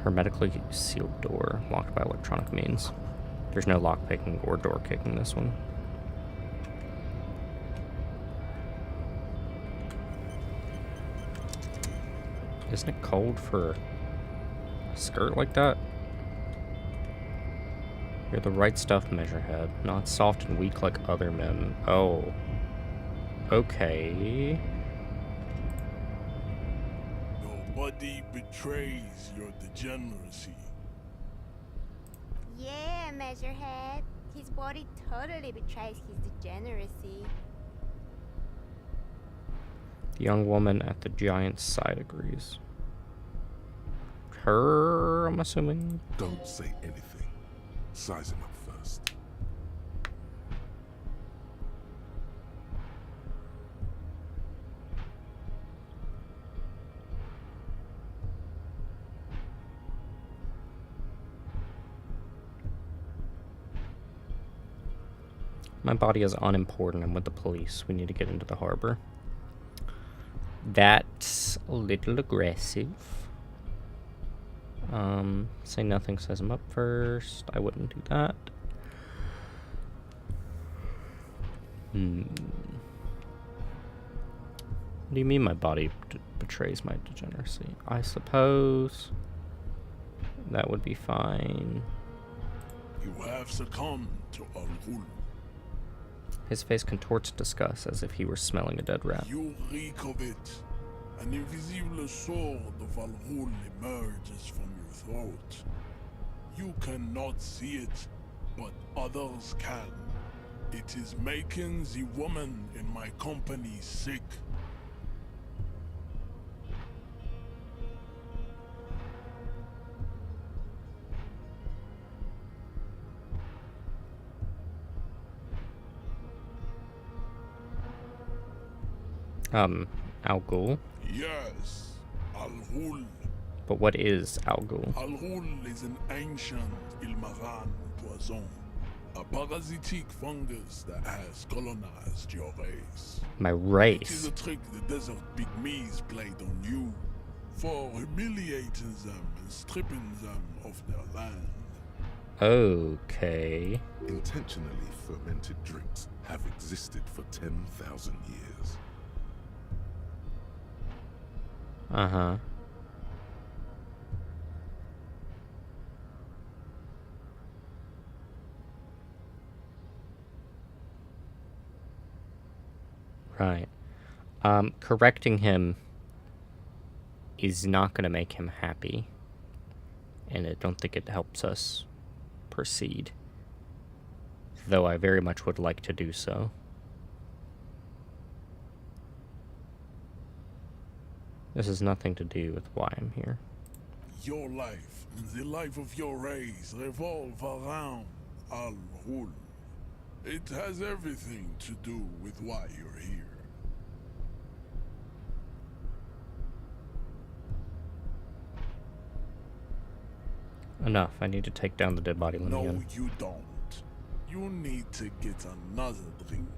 Hermetically sealed door, locked by electronic means. There's no lock picking or door kicking this one. Isn't it cold for a skirt like that? You're the right stuff, Measurehead. Not soft and weak like other men. Oh. Okay. Nobody betrays your degeneracy. Yeah, Measurehead. His body totally betrays his degeneracy. The young woman at the giant's side agrees. Her, I'm assuming? Don't say anything. Size him up first. My body is unimportant. I'm with the police. We need to get into the harbor. That's a little aggressive. Say nothing, size him up first. I wouldn't do that. What do you mean my body betrays my degeneracy? I suppose that would be fine. You have succumbed to Al-Ghul. His face contorts in disgust as if he were smelling a dead rat. You reek of it. An invisible sword of Al-Ghul emerges from your throat. You cannot see it, but others can. It is making the woman in my company sick. Al Ghul? Yes, Al-Ghul. But what is Al Ghul? Al-Ghul is an ancient Ilmaran poison, a parasitic fungus that has colonized your race. My It is race? a trick the desert pygmies played on you for humiliating them and stripping them of their land. Okay. Intentionally fermented drinks have existed for 10,000 years. Uh-huh. Right. Correcting him is not going to make him happy. And I don't think it helps us proceed. Though I very much would like to do so. This has nothing to do with why I'm here. Your life and the life of your race revolve around Al-Ghul. It has everything to do with why you're here. Enough. I need to take down the dead body No, again. you don't. You need to get another drink.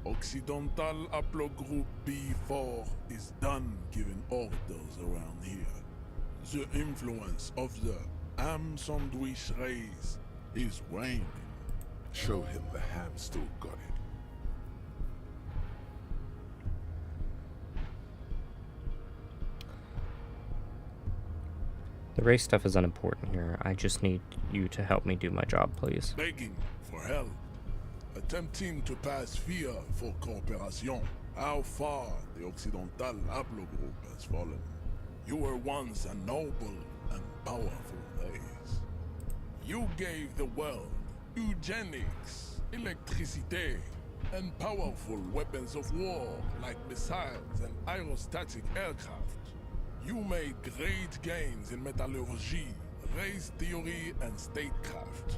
Occidental Haplogroup B4 is done giving orders around here. The influence of the ham sandwich race is waning. Show him the ham still got it. The race stuff is unimportant here. I just need you to help me do my job, please. Begging for help. Attempting to pass fear for cooperation. how far the Occidental Haplogroup has fallen. You were once a noble and powerful race. You gave the world eugenics, electricity, and powerful weapons of war like missiles and aerostatic aircraft. You made great gains in metallurgy, race theory, and statecraft.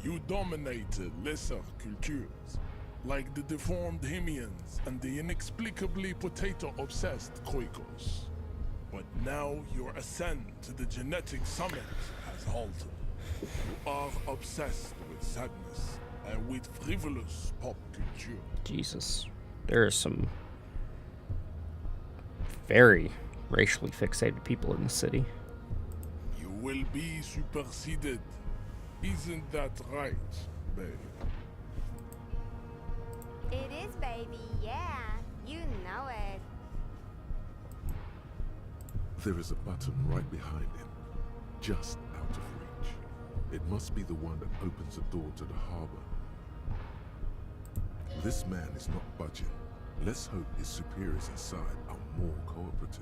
You dominated lesser cultures, like the deformed Hemians and the inexplicably potato-obsessed Quakers. But now your ascent to the genetic summit has halted. You are obsessed with sadness and with frivolous pop culture. Jesus. There are some very racially fixated people in the city. You will be superseded. Isn't that right, babe? It is, baby, yeah. You know it. There is a button right behind him, just out of reach. It must be the one that opens the door to the harbor. This man is not budging. Let's hope his superiors inside are more cooperative.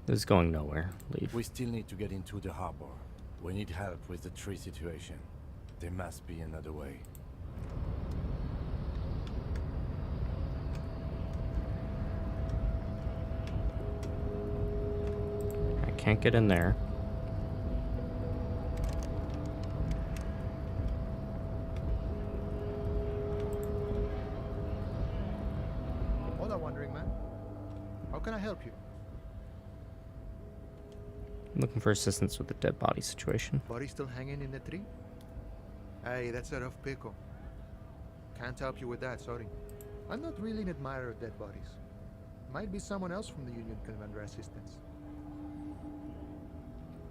This is going nowhere. Leave. We still need to get into the harbor. We need help with the tree situation. There must be another way. I can't get in there. Hola, wandering man. How can I help you? I'm looking for assistance with the dead body situation. Body still hanging in the tree? Hey, that's a rough pickle. Can't help you with that, sorry. I'm not really an admirer of dead bodies. Might be someone else from the Union can render assistance.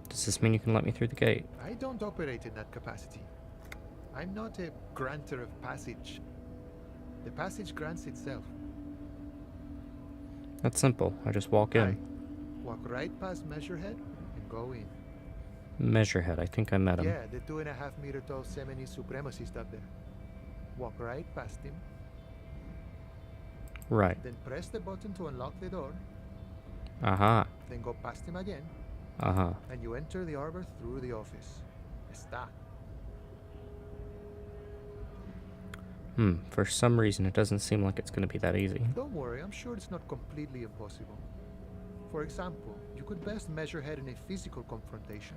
Does this mean you can let me through the gate? I don't operate in that capacity. I'm not a granter of passage. The passage grants itself. That's simple. I just walk in. Aye. Walk right past Measurehead and go in. Measurehead. I think I met him. Yeah, the 2.5 meter tall Semini supremacist up there. Walk right past him, Right. then press the button to unlock the door, Aha. then go past him again, Uh-huh. and you enter the arbor through the office. Está. For some reason, it doesn't seem like it's going to be that easy. Don't worry, I'm sure it's not completely impossible. For example, you could best Measurehead in a physical confrontation,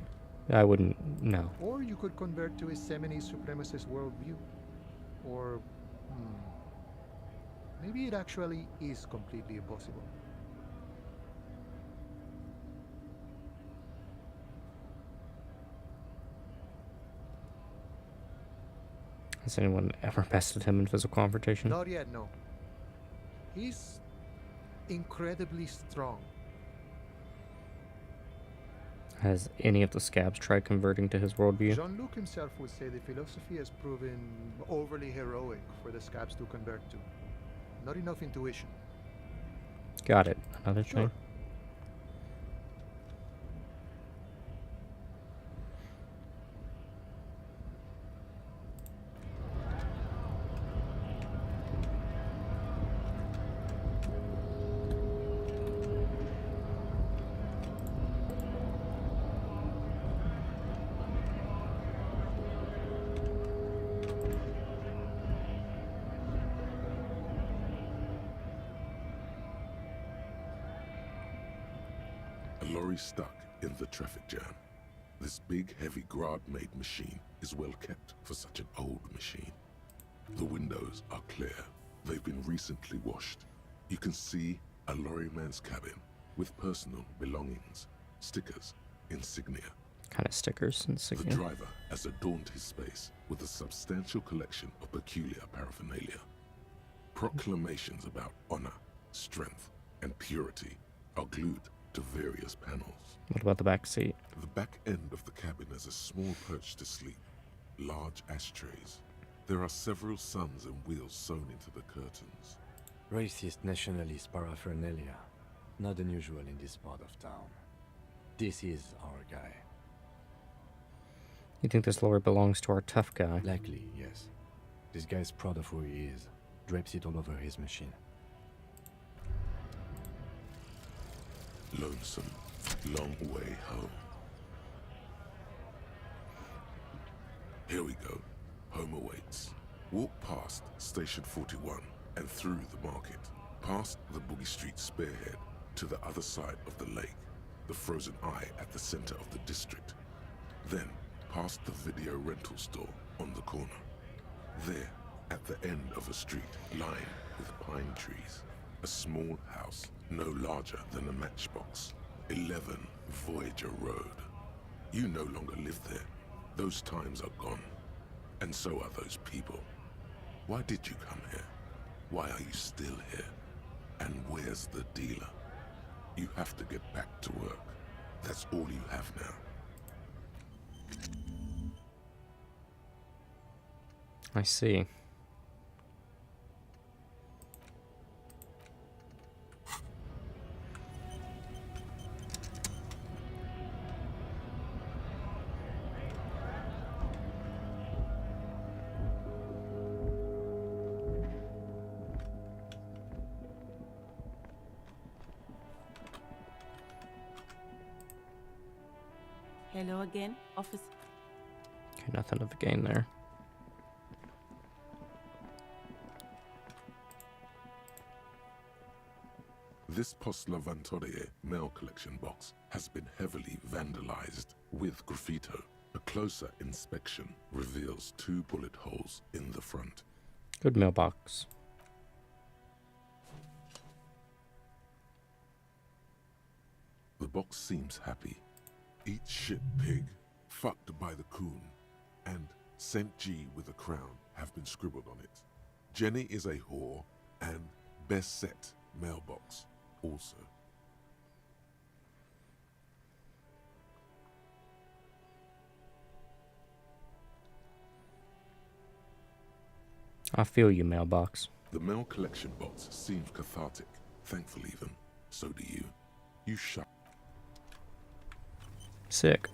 I wouldn't... No. or you could convert to a Semini supremacist worldview. Or, maybe it actually is completely impossible. Has anyone ever bested him in physical confrontation? Not yet, no. He's incredibly strong. Has any of the scabs tried converting to his worldview? Jean-Luc himself would say the philosophy has proven overly heroic for the scabs to convert to. Not enough intuition. Got it. Another Sure. thing? A lorry stuck in the traffic jam. This big, heavy Grad-made machine is well kept for such an old machine. The windows are clear. They've been recently washed. You can see a lorryman's cabin with personal belongings, stickers, insignia. Kind of stickers and The insignia. driver has adorned his space with a substantial collection of peculiar paraphernalia. Proclamations about honor, strength, and purity are glued to various panels. What about the back seat? The back end of the cabin has a small perch to sleep. large ashtrays. There are several suns and wheels sewn into the curtains. Racist nationalist paraphernalia. Not unusual in this part of town. This is our guy. You think this lore belongs to our tough guy? Likely, yes. This guy's proud of who he is. Drapes it all over his machine. Lonesome, long way home. Here we go. Home awaits. Walk past Station 41 and through the market, past the Boogie Street spearhead to the other side of the lake, the frozen eye at the center of the district. Then, past the video rental store on the corner. There, at the end of a street lined with pine trees, a small house no larger than a matchbox. 11 Voyager Road. You no longer live there. Those times are gone. And so are those people. Why did you come here? Why are you still here? And where's the dealer? You have to get back to work. That's all you have now. I see. Hello again, officer. Okay, nothing of a gain there. This Post Lavantorie mail collection box has been heavily vandalized with graffito. A closer inspection reveals 2 bullet holes in the front. Good mailbox. The box seems happy. Eat shit pig, fucked by the coon, and St. G with a crown have been scribbled on it. Jenny is a whore, and best set mailbox also. I feel you, mailbox. The mail collection box seems cathartic, thankful even. So do you. You shut. Sick.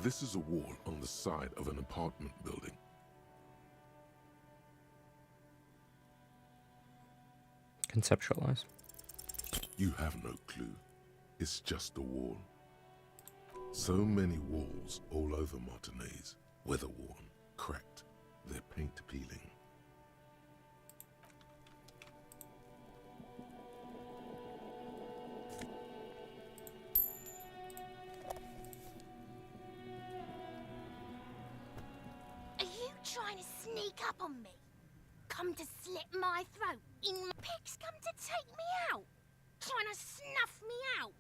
This is a wall on the side of an apartment building. Conceptualize. You have no clue. It's just a wall. So many walls all over Martinez, weather-worn, cracked, their paint peeling. Are you trying to sneak up on me? Come to slit my throat? Pigs come to take me out? Trying to snuff me out?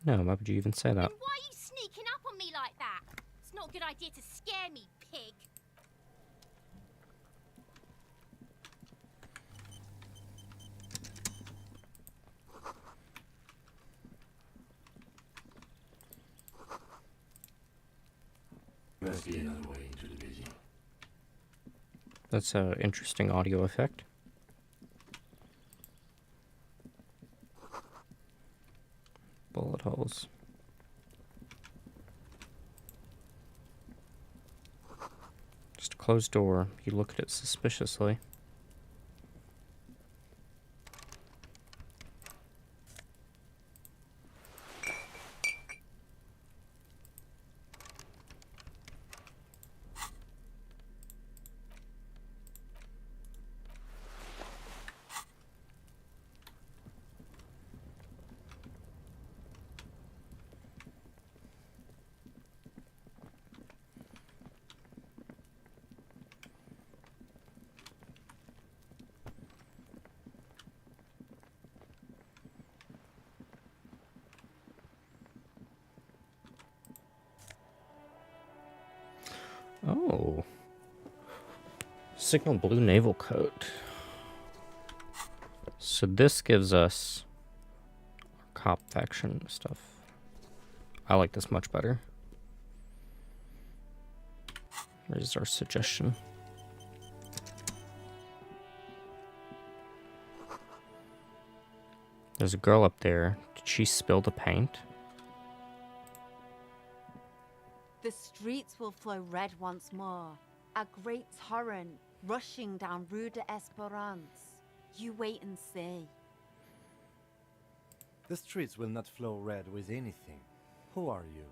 No, why would you even say that? Then why are you sneaking up on me like that? It's not a good idea to scare me, pig. Must be another way into the Elysium. That's an interesting audio effect. Bullet holes. Just a closed door. You look at it suspiciously. Oh. Signal blue naval coat. So this gives us cop faction stuff. I like this much better. Here's our suggestion. There's a girl up there. Did she spill the paint? The streets will flow red once more. A great torrent rushing down Rue de Esperance. You wait and see. The streets will not flow red with anything. Who are you?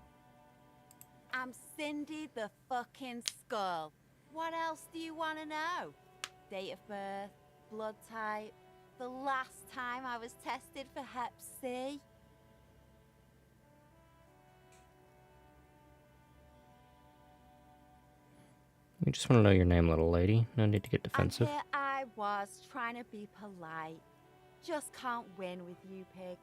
I'm Cindy the fucking Skull. What else do you want to know? Date of birth, blood type, the last time I was tested for Hep C. We just want to know your name, little lady. No need to get defensive. And here I was trying to be polite. Just can't win with you pigs.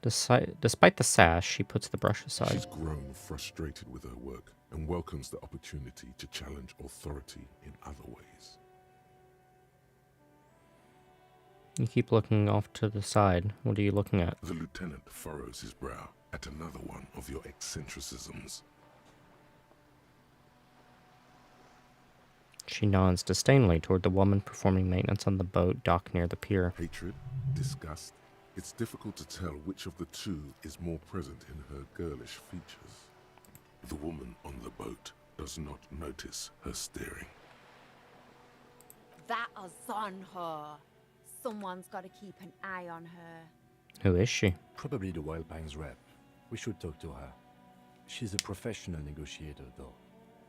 Despite the sass, she puts the brush aside. She's grown frustrated with her work and welcomes the opportunity to challenge authority in other ways. You keep looking off to the side. What are you looking at? The lieutenant furrows his brow at another one of your eccentricisms. She nods disdainfully toward the woman performing maintenance on the boat docked near the pier. Hatred? Disgust? It's difficult to tell which of the two is more present in her girlish features. The woman on the boat does not notice her staring. That is on her. Someone's got to keep an eye on her. Who is she? Probably the Wild Pines rep. We should talk to her. She's a professional negotiator, though.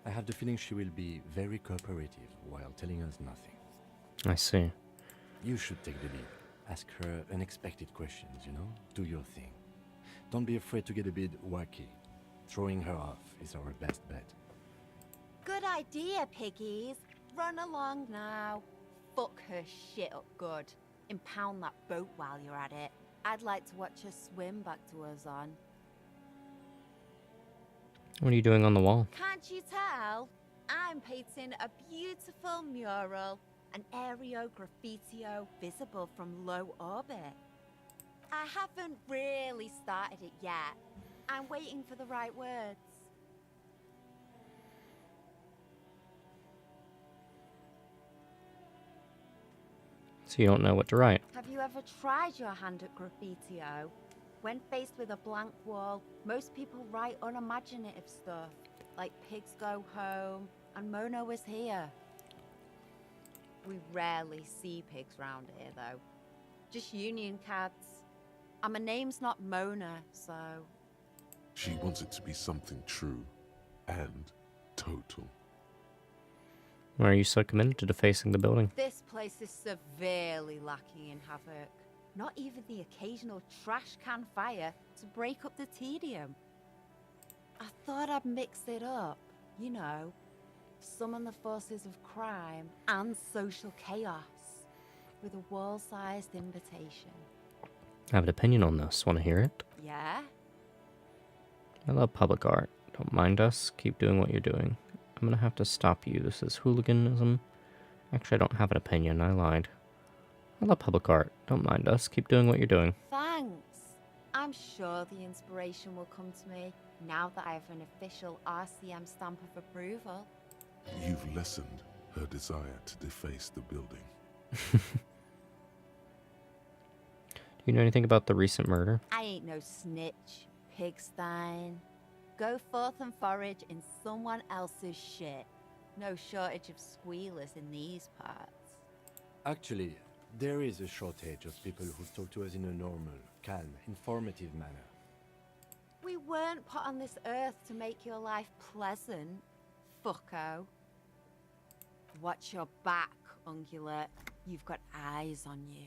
I have the feeling she will be very cooperative while telling us nothing. I see. You should take the lead. Ask her unexpected questions, you know? Do your thing. Don't be afraid to get a bit wacky. Throwing her off is our best bet. Good idea, piggies. Run along now. Fuck her shit up good. Impound that boat while you're at it. I'd like to watch her swim back to her zon. What are you doing on the wall? Can't you tell? I'm painting a beautiful mural, an aereo graffitio visible from low orbit. I haven't really started it yet. I'm waiting for the right words. So you don't know what to write. Have you ever tried your hand at graffitio? When faced with a blank wall, most people write unimaginative stuff, like pigs go home and Mona was here. We rarely see pigs round here, though. Just union cats. And my name's not Mona, so... She wants it to be something true and total. Why are you so committed to defacing the building? This place is severely lacking in havoc. Not even the occasional trash can fire to break up the tedium. I thought I'd mix it up, you know, summon the forces of crime and social chaos with a wall-sized invitation. I have an opinion on this. Want to hear it? Yeah? I love public art. Don't mind us. Keep doing what you're doing. I'm gonna have to stop you. This is hooliganism. Actually, I don't have an opinion. I lied. I love public art. Don't mind us. Keep doing what you're doing. Thanks. I'm sure the inspiration will come to me now that I have an official RCM stamp of approval. You've lessened her desire to deface the building. Do you know anything about the recent murder? I ain't no snitch, pigstein. Go forth and forage in someone else's shit. No shortage of squealers in these parts. Actually, there is a shortage of people who talk to us in a normal, calm, informative manner. We weren't put on this earth to make your life pleasant, fucko. Watch your back, ungulate. You've got eyes on you.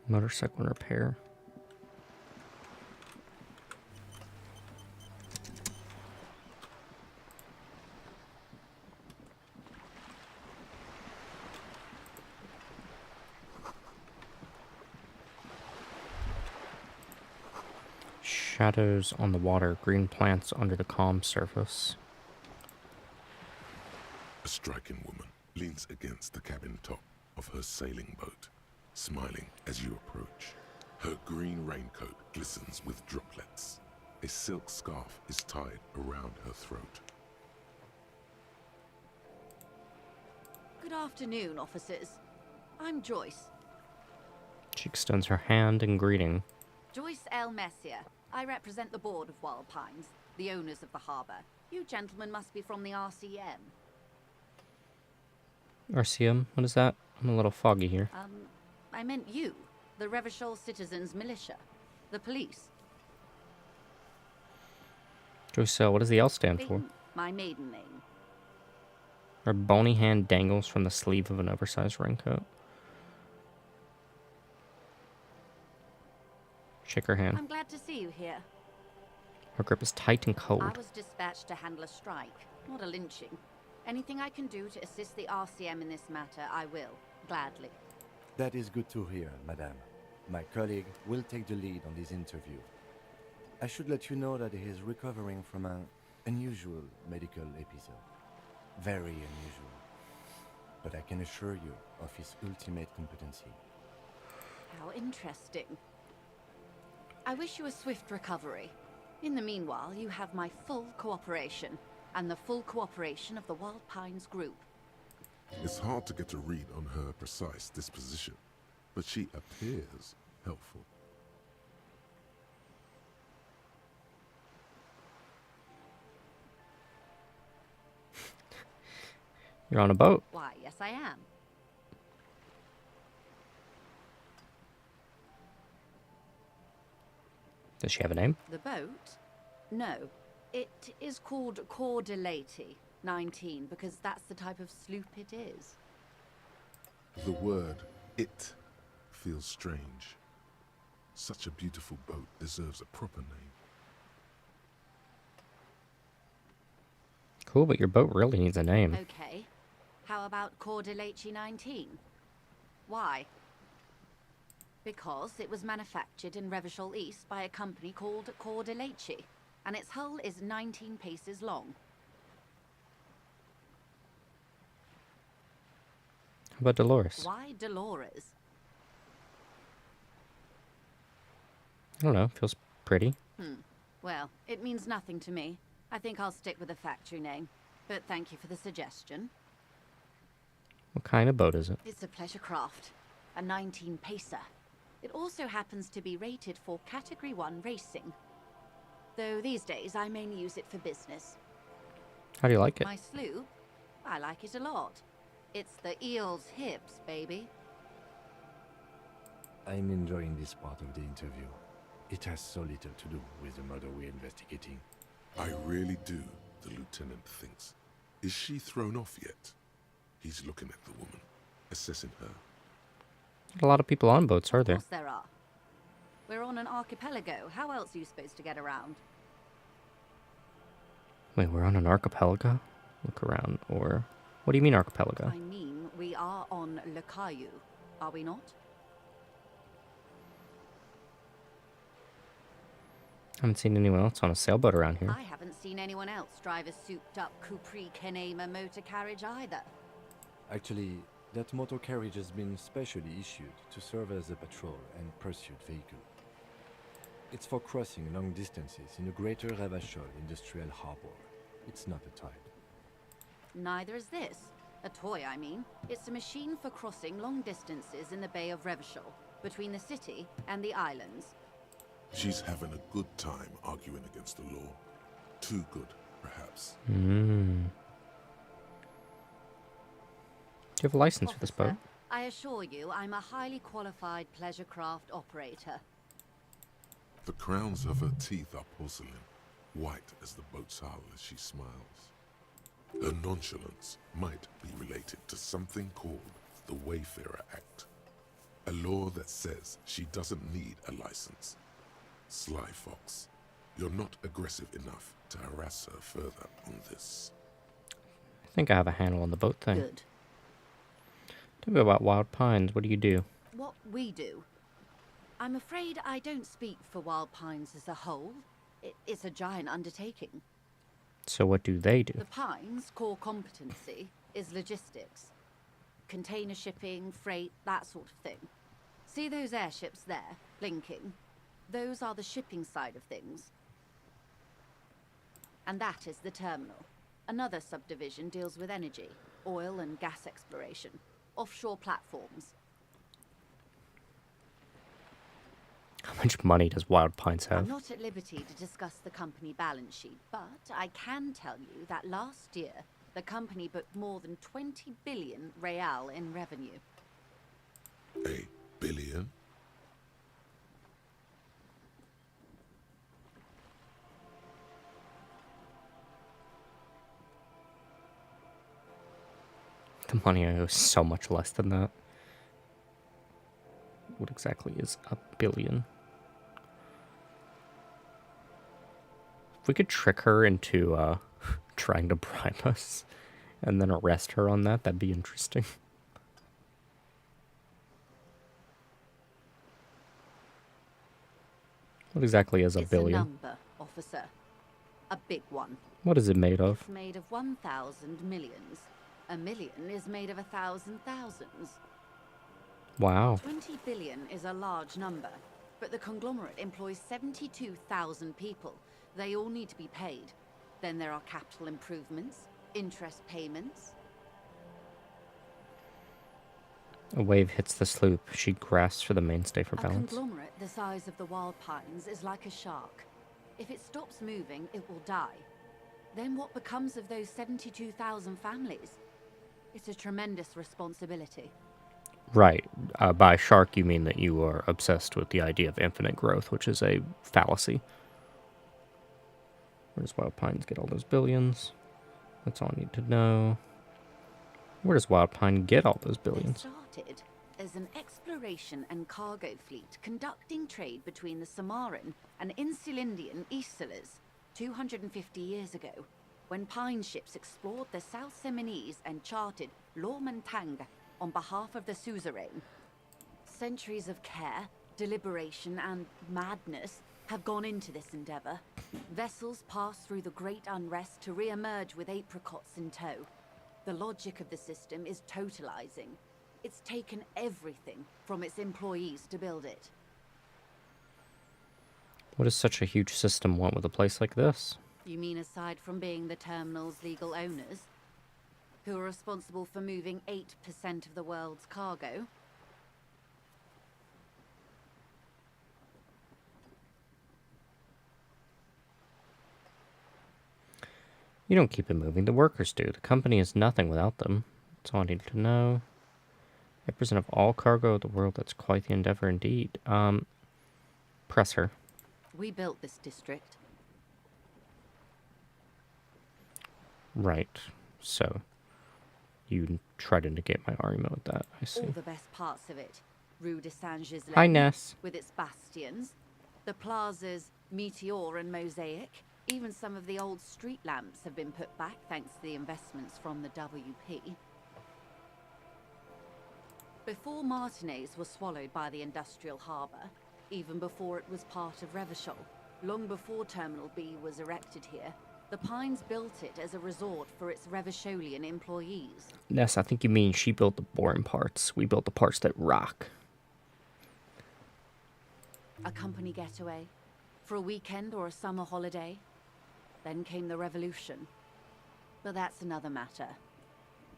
Motorcycle repair. Shadows on the water, green plants under the calm surface. A striking woman leans against the cabin top of her sailing boat, smiling as you approach. Her green raincoat glistens with droplets. A silk scarf is tied around her throat. Good afternoon, officers. I'm Joyce. She extends her hand in greeting. Joyce L. Messier. I represent the board of Wild Pines, the owners of the harbour. You gentlemen must be from the RCM. RCM? What is that? I'm a little foggy here. I meant you, the Revachol Citizens Militia, the police. Joyce, what does the L stand for? My maiden name. Her bony hand dangles from the sleeve of an oversized raincoat. Shake her hand. I'm glad to see you here. Her grip is tight and cold. I was dispatched to handle a strike, not a lynching. Anything I can do to assist the RCM in this matter, I will, gladly. That is good to hear, madame. My colleague will take the lead on this interview. I should let you know that he is recovering from an unusual medical episode. Very unusual. But I can assure you of his ultimate competency. How interesting. I wish you a swift recovery. In the meanwhile, you have my full cooperation, and the full cooperation of the Wild Pines group. It's hard to get a read on her precise disposition, but she appears helpful. You're on a boat. Why, yes I am. Does she have a name? The boat? No. It is called Cordelati 19 because that's the type of sloop it is. The word "it" feels strange. Such a beautiful boat deserves a proper name. Cool, but your boat really needs a name. Okay. How about Cordelati 19? Why? Because it was manufactured in Revachol East by a company called Cordelati, and its hull is 19 paces long. How about Dolores? Why Dolores? I don't know. Feels pretty. Well, it means nothing to me. I think I'll stick with the factory name. But thank you for the suggestion. What kind of boat is it? It's a pleasure craft, a 19 pacer. It also happens to be rated for Category 1 racing. Though these days I mainly use it for business. How do you like it? My sloop? I like it a lot. It's the eel's hips, baby. I'm enjoying this part of the interview. It has so little to do with the murder we're investigating. I really do, the lieutenant thinks. Is she thrown off yet? He's looking at the woman, assessing her. Not a lot of people on boats, are there? Of course there are. We're on an archipelago. How else are you supposed to get around? Wait, we're on an archipelago? Look around, or... What do you mean archipelago? I mean, we are on Le Caillou, are we not? Haven't seen anyone else on a sailboat around here. I haven't seen anyone else drive a souped-up Capri Kenema motor carriage either. Actually, that motor carriage has been specially issued to serve as a patrol and pursuit vehicle. It's for crossing long distances in the greater Revachol industrial harbor. It's not a toy. Neither is this. A toy, I mean. It's a machine for crossing long distances in the Bay of Revachol, between the city and the islands. She's having a good time arguing against the law. Too good, perhaps. Do you have a license for this boat? Officer, I assure you, I'm a highly qualified pleasure craft operator. The crowns of her teeth are porcelain, white as the boat's hull as she smiles. Her nonchalance might be related to something called the Wayfarer Act, a law that says she doesn't need a license. Sly Fox, you're not aggressive enough to harass her further on this. I think I have a handle on the boat thing. Good. Tell me about Wild Pines. What do you do? What we do? I'm afraid I don't speak for Wild Pines as a whole. It's a giant undertaking. So what do they do? The Pines' core competency is logistics. Container shipping, freight, that sort of thing. See those airships there, blinking? Those are the shipping side of things. And that is the terminal. Another subdivision deals with energy, oil and gas exploration, offshore platforms. How much money does Wild Pines I'm have? not at liberty to discuss the company balance sheet, but I can tell you that last year, the company booked more than 20 billion real in revenue. A billion? The money I owe is so much less than that. What exactly is a billion? If we could trick her into trying to bribe us and then arrest her on that, that'd be interesting. What exactly is a billion? It's a number, officer. A big one. What is it made of? It's made of 1,000 millions. A million is made of 1,000 thousands. Wow. 20 billion is a large number, but the conglomerate employs 72,000 people. They all need to be paid. Then there are capital improvements, interest payments. A wave hits the sloop. She grasps for the mainstay for A balance. conglomerate the size of the Wild Pines is like a shark. If it stops moving, it will die. Then what becomes of those 72,000 families? It's a tremendous responsibility. Right. By shark, you mean that you are obsessed with the idea of infinite growth, which is a fallacy. Where does Wild Pines get all those billions? That's all I need to know. Where does Wild Pine get all those billions? It started as an exploration and cargo fleet conducting trade between the Samaran and Insulindian Isolas 250 years ago, when Pine ships explored the South Seminese and charted Lormantang on behalf of the suzerain. Centuries of care, deliberation, and madness have gone into this endeavor. Vessels pass through the Great Unrest to re-emerge with apricots in tow. The logic of the system is totalizing. It's taken everything from its employees to build it. What does such a huge system want with a place like this? You mean aside from being the terminal's legal owners, who are responsible for moving 8% of the world's cargo? You don't keep it moving. The workers do. The company is nothing without them. That's all I need to know. 8% of all cargo of the world. That's quite the endeavor indeed. Press her. We built this district. Right. So, you try to negate my argument with that. I see. All the best parts of it. Rue de Saint-Gislain, Hi, Ness. with its bastions. The plazas Meteor and Mosaic. Even some of the old street lamps have been put back thanks to the investments from the WP. Before Martinez was swallowed by the industrial harbour, even before it was part of Revachol, long before Terminal B was erected here, the Pines built it as a resort for its Revacholian employees. Ness, I think you mean she built the boring parts. We built the parts that rock. A company getaway, for a weekend or a summer holiday. Then came the revolution. But that's another matter.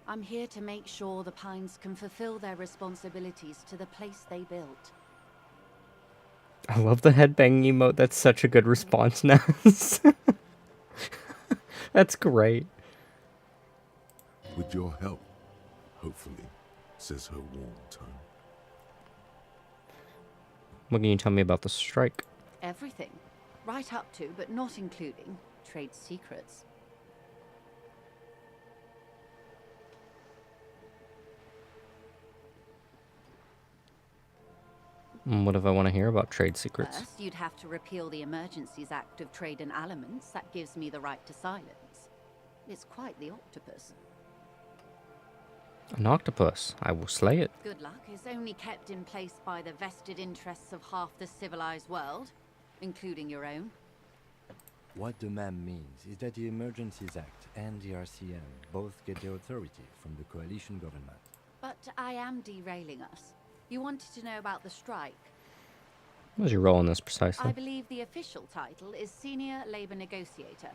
I'm here to make sure the Pines can fulfill their responsibilities to the place they built. I love the headbanging emote. That's such a good response, Ness. That's great. With your help, hopefully, says her warm tone. What can you tell me about the strike? Everything. Right up to, but not including, trade secrets. What if I want to hear about trade secrets? First, you'd have to repeal the Emergencies Act of Trade in Aliments. That gives me the right to silence. It's quite the octopus. An octopus. I will slay it. Good luck is only kept in place by the vested interests of half the civilized world, including your own. What the ma'am means is that the Emergencies Act and the RCM both get their authority from the coalition government. But I am derailing us. You wanted to know about the strike. What was your role in this precisely? I believe the official title is Senior Labor Negotiator.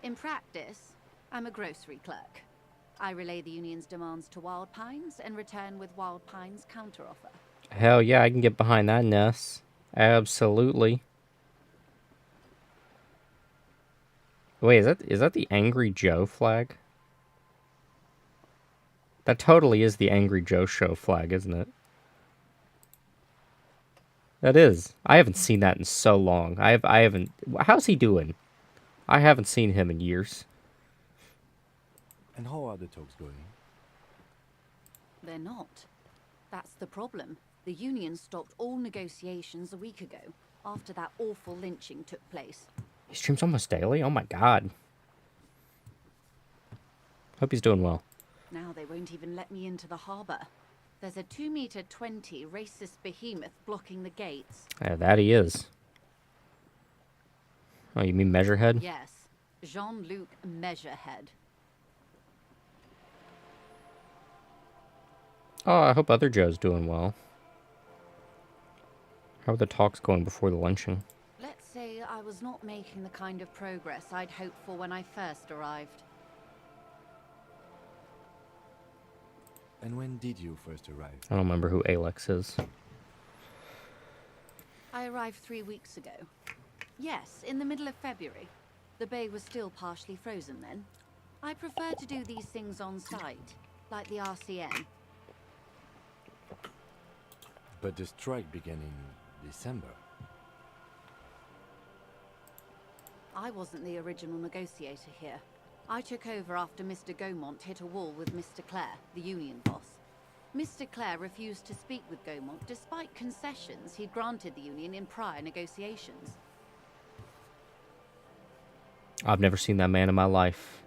In practice, I'm a grocery clerk. I relay the union's demands to Wild Pines and return with Wild Pines' counteroffer. Hell yeah, I can get behind that, Ness. Absolutely. Wait, is that the Angry Joe flag? That totally is the Angry Joe show flag, isn't it? That is. I haven't seen that in so long. I haven't. How's he doing? I haven't seen him in years. And how are the talks going? They're not. That's the problem. The union stopped all negotiations a week ago, after that awful lynching took place. He streams almost daily? Oh my god. Hope he's doing well. Now they won't even let me into the harbor. There's a 2-meter 20 racist behemoth blocking the gates. Yeah, that he is. Oh, you mean Measurehead? Yes, Jean-Luc Measurehead. Oh, I hope other Joe's doing well. How are the talks going before the lynching? Let's say I was not making the kind of progress I'd hoped for when I first arrived. And when did you first arrive? I don't remember who Alex is. I arrived 3 weeks ago. Yes, in the middle of February. The bay was still partially frozen then. I prefer to do these things on site, like the RCM. But the strike began in December. I wasn't the original negotiator here. I took over after Mr. Gaumont hit a wall with Mr. Clare, the union boss. Mr. Clare refused to speak with Gaumont despite concessions he'd granted the union in prior negotiations. I've never seen that man in my life.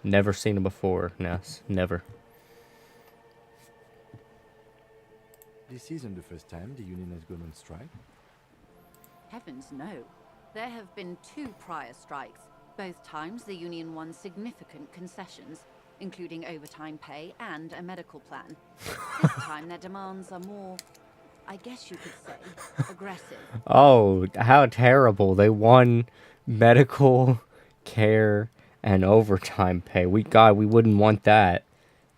Never seen him before, Ness. Never. This isn't the first time the union has gone on strike. Heavens no. There have been 2 prior strikes. Both times the union won significant concessions, including overtime pay and a medical plan. This time their demands are more, I guess you could say, aggressive. Oh, how terrible. They won medical care and overtime pay. We wouldn't want that.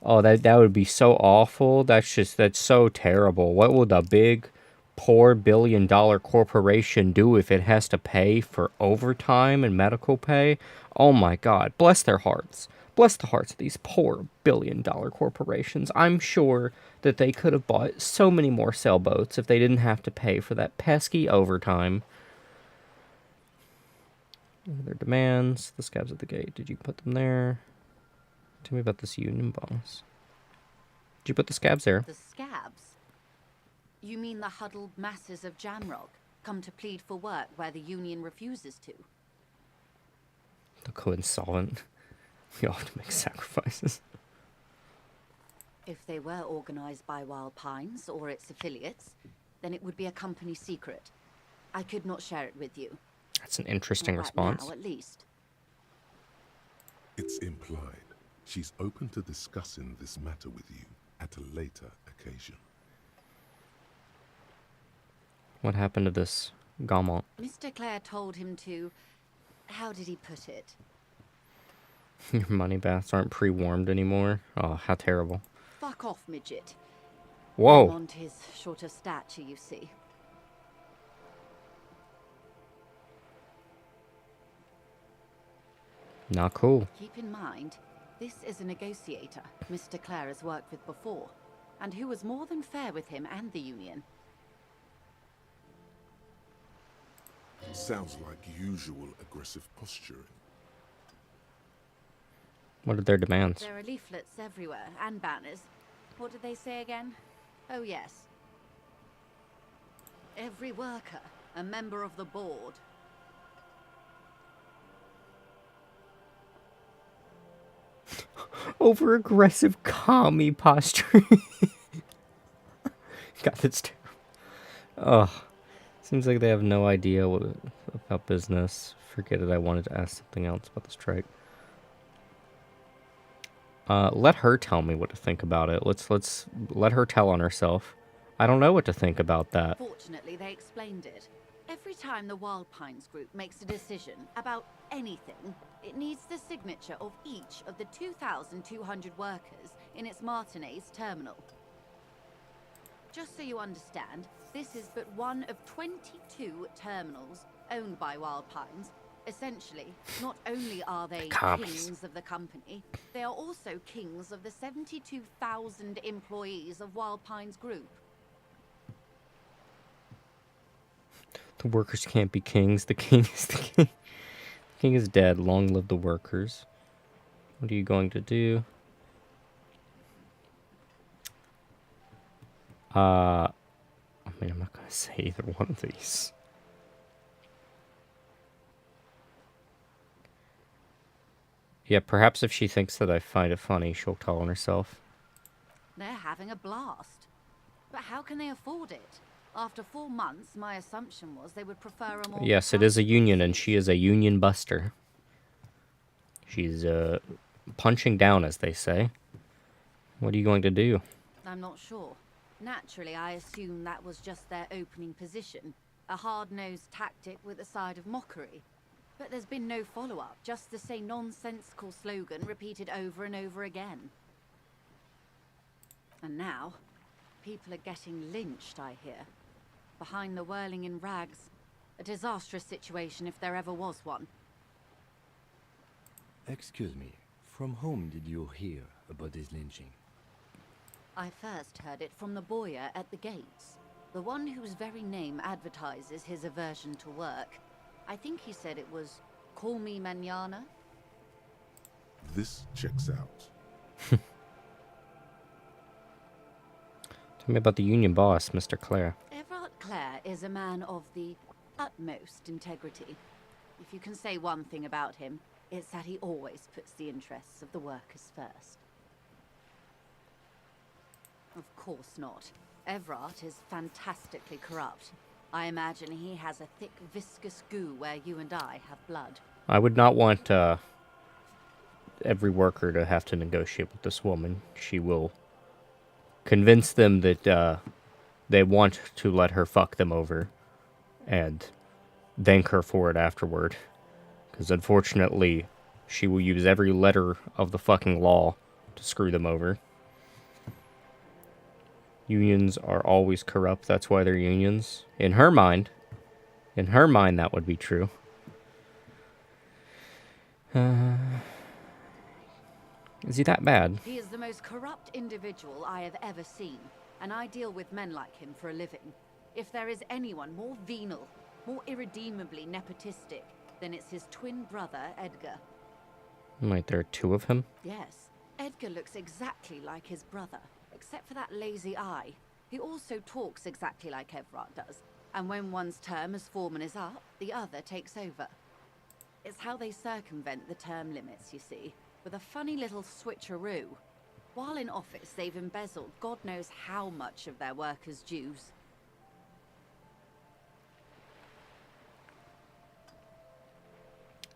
Oh, that would be so awful. That's so terrible. What will the big, poor billion-dollar corporation do if it has to pay for overtime and medical pay? Oh my god. Bless their hearts. Bless the hearts of these poor billion-dollar corporations. I'm sure that they could have bought so many more sailboats if they didn't have to pay for that pesky overtime. Their demands. The scabs at the gate. Did you put them there? Tell me about this union boss. Did you put the scabs there? The scabs? You mean the huddled masses of Jamrock, come to plead for work where the union refuses to? They'll go insolvent. You'll have to make sacrifices. If they were organized by Wild Pines or its affiliates, then it would be a company secret. I could not share it with you. That's an interesting Not response. now, at least. It's implied she's open to discussing this matter with you at a later occasion. What happened to this Gaumont? Mr. Clare told him to... How did he put it? Your money baths aren't pre-warmed anymore? Oh, how terrible. Fuck off, midget. Whoa. Mont is short of stature, you see. Not cool. Keep in mind, this is a negotiator Mr. Clare has worked with before, and who was more than fair with him and the union. Sounds like usual aggressive posturing. What are their demands? There are leaflets everywhere, and banners. What did they say again? Oh, yes. Every worker, a member of the board. over-aggressive commie posture. God, that's terrible. Oh, seems like they have no idea about business. Forget it, I wanted to ask something else about the strike. Let her tell me what to think about it. Let's let her tell on herself. I don't know what to think about that. Fortunately, they explained it. Every time the Wild Pines group makes a decision about anything, it needs the signature of each of the 2,200 workers in its Martinez terminal. Just so you understand, this is but one of 22 terminals owned by Wild Pines. Essentially, not only are they kings of the company, they are also kings of the 72,000 employees of Wild Pines Group. The workers can't be kings. The king is the king. The king is dead. Long live the workers. What are you going to do? I mean, I'm not going to say either one of these. Yeah, perhaps if she thinks that I find it funny, she'll tell on herself. They're having a blast. But how can they afford it? After 4 months, my assumption was they would prefer a more... Yes, it is a union, and she is a union buster. She's, punching down, as they say. What are you going to do? I'm not sure. Naturally, I assume that was just their opening position. A hard-nosed tactic with a side of mockery. But there's been no follow-up, just the same nonsensical slogan repeated over and over again. And now, people are getting lynched, I hear. Behind the whirling in rags. A disastrous situation if there ever was one. Excuse me, from whom did you hear about this lynching? I first heard it from the bowyer at the gates. The one whose very name advertises his aversion to work. I think he said it was, "Call me mañana." This checks out. Tell me about the union boss, Mr. Clare. Everard Clare is a man of the utmost integrity. If you can say one thing about him, it's that he always puts the interests of the workers first. Of course not. Everard is fantastically corrupt. I imagine he has a thick, viscous goo where you and I have blood. I would not want every worker to have to negotiate with this woman. She will convince them that they want to let her fuck them over and thank her for it afterward. Because unfortunately, she will use every letter of the fucking law to screw them over. Unions are always corrupt. That's why they're unions. In her mind, that would be true. Is he that bad? He is the most corrupt individual I have ever seen, and I deal with men like him for a living. If there is anyone more venal, more irredeemably nepotistic, then it's his twin brother, Edgar. Wait, there are two of him? Yes, Edgar looks exactly like his brother, except for that lazy eye. He also talks exactly like Everard does, and when one's term as foreman is up, the other takes over. It's how they circumvent the term limits, you see, with a funny little switcheroo. While in office, they've embezzled God knows how much of their workers' dues.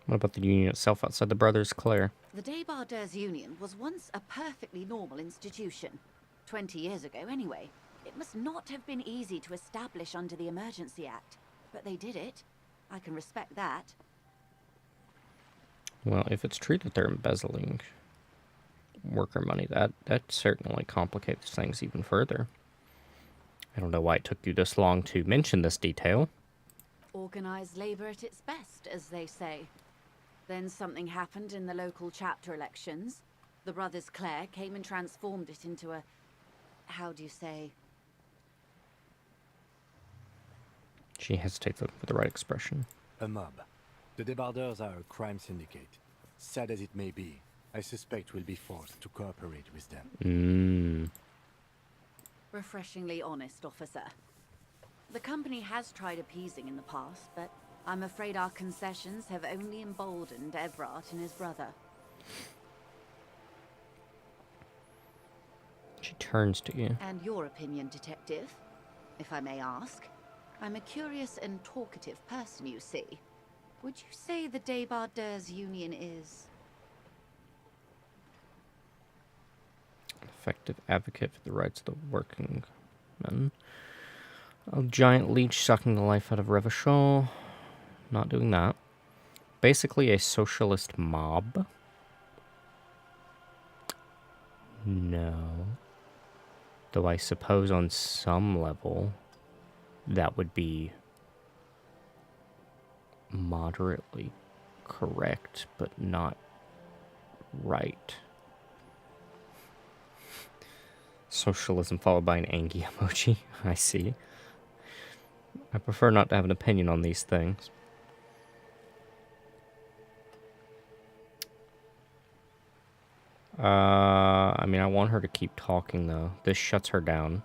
What about the union itself outside the Brothers Clare? The Debardeurs Union was once a perfectly normal institution. 20 years ago, anyway. It must not have been easy to establish under the Emergency Act, but they did it. I can respect that. Well, if it's true that they're embezzling worker money, that certainly complicates things even further. I don't know why it took you this long to mention this detail. Organized labor at its best, as they say. Then something happened in the local chapter elections. The Brothers Clare came and transformed it into a... how do you say? She hesitates looking for the right expression. A mob. The Debardeurs are a crime syndicate. Sad as it may be, I suspect we'll be forced to cooperate with them. Refreshingly honest, officer. The company has tried appeasing in the past, but I'm afraid our concessions have only emboldened Everard and his brother. She turns to you. And your opinion, Detective, if I may ask? I'm a curious and talkative person, you see. Would you say the Debardeurs Union is... Effective advocate for the rights of the working men. A giant leech sucking the life out of Revachol. Not doing that. Basically a socialist mob. No. Though I suppose on some level that would be moderately correct, but not right. Socialism followed by an Angie emoji. I see. I prefer not to have an opinion on these things. I mean, I want her to keep talking, though. This shuts her down.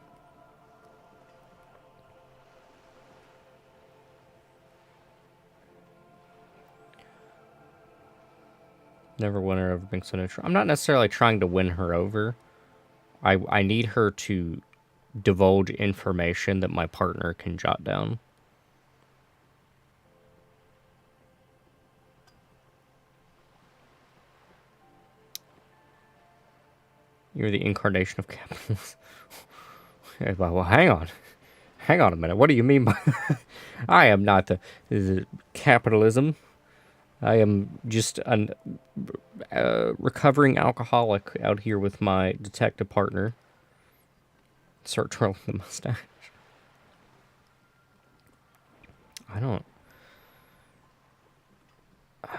Never win her over being so neutral. I'm not necessarily trying to win her over. I need her to divulge information that my partner can jot down. You're the incarnation of capitalism. Well, hang on. Hang on a minute. What do you mean by... I am not the capitalism. I am just a recovering alcoholic out here with my detective partner. Start twirling the mustache. I don't... I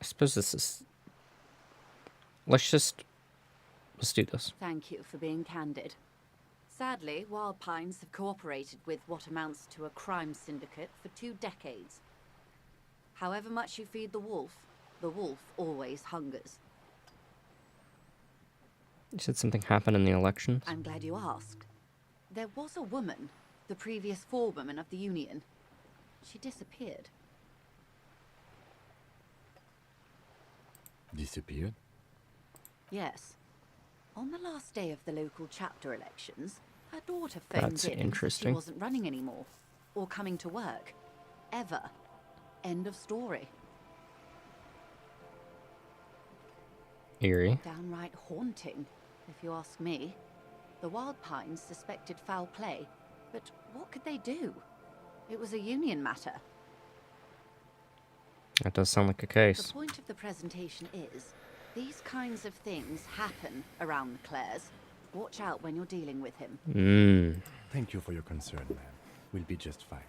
suppose this is... Let's do this. Thank you for being candid. Sadly, Wild Pines have cooperated with what amounts to a crime syndicate for 2 decades. However much you feed the wolf always hungers. You said something happened in the elections? I'm glad you asked. There was a woman, the previous forewoman of the Union. She disappeared. Disappeared? Yes. On the last day of the local chapter elections, her daughter phoned That's in and said she interesting. wasn't running anymore, or coming to work. Ever. End of story. Eerie. Downright haunting, if you ask me. The Wild Pines suspected foul play, but what could they do? It was a union matter. That does sound like a The case. point of the presentation is, these kinds of things happen around the Clares. Watch out when you're dealing with him. Thank you for your concern, ma'am. We'll be just fine.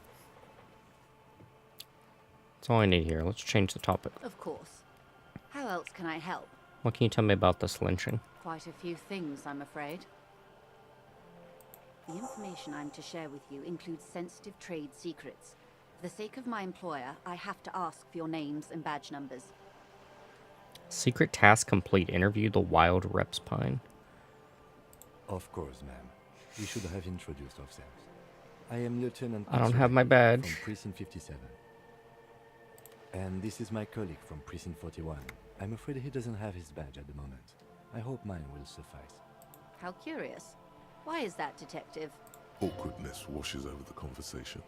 That's all I need here. Let's change the topic. Of course. How else can I help? What can you tell me about this lynching? Quite a few things, I'm afraid. The information I'm to share with you includes sensitive trade secrets. For the sake of my employer, I have to ask for your names and badge numbers. Secret task complete. Interview the wild reps pine. Of course, ma'am. We should have introduced ourselves. I am Lieutenant... I don't have my Pixel badge. From Precinct 57. And this is my colleague from Precinct 41. I'm afraid he doesn't have his badge at the moment. I hope mine will suffice. How curious. Why is that, Detective? Awkwardness washes over the conversation.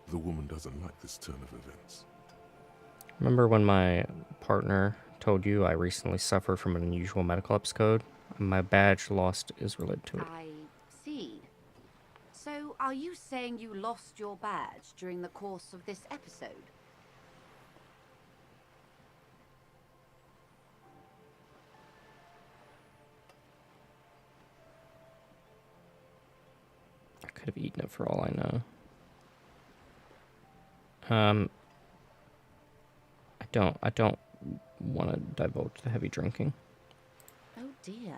The woman doesn't like this turn of events. Remember when my partner told you I recently suffered from an unusual medical episode? My badge lost is related to it. I see. So, are you saying you lost your badge during the course of this episode? I could have eaten it for all I know. I don't want to divulge the heavy drinking. Oh dear.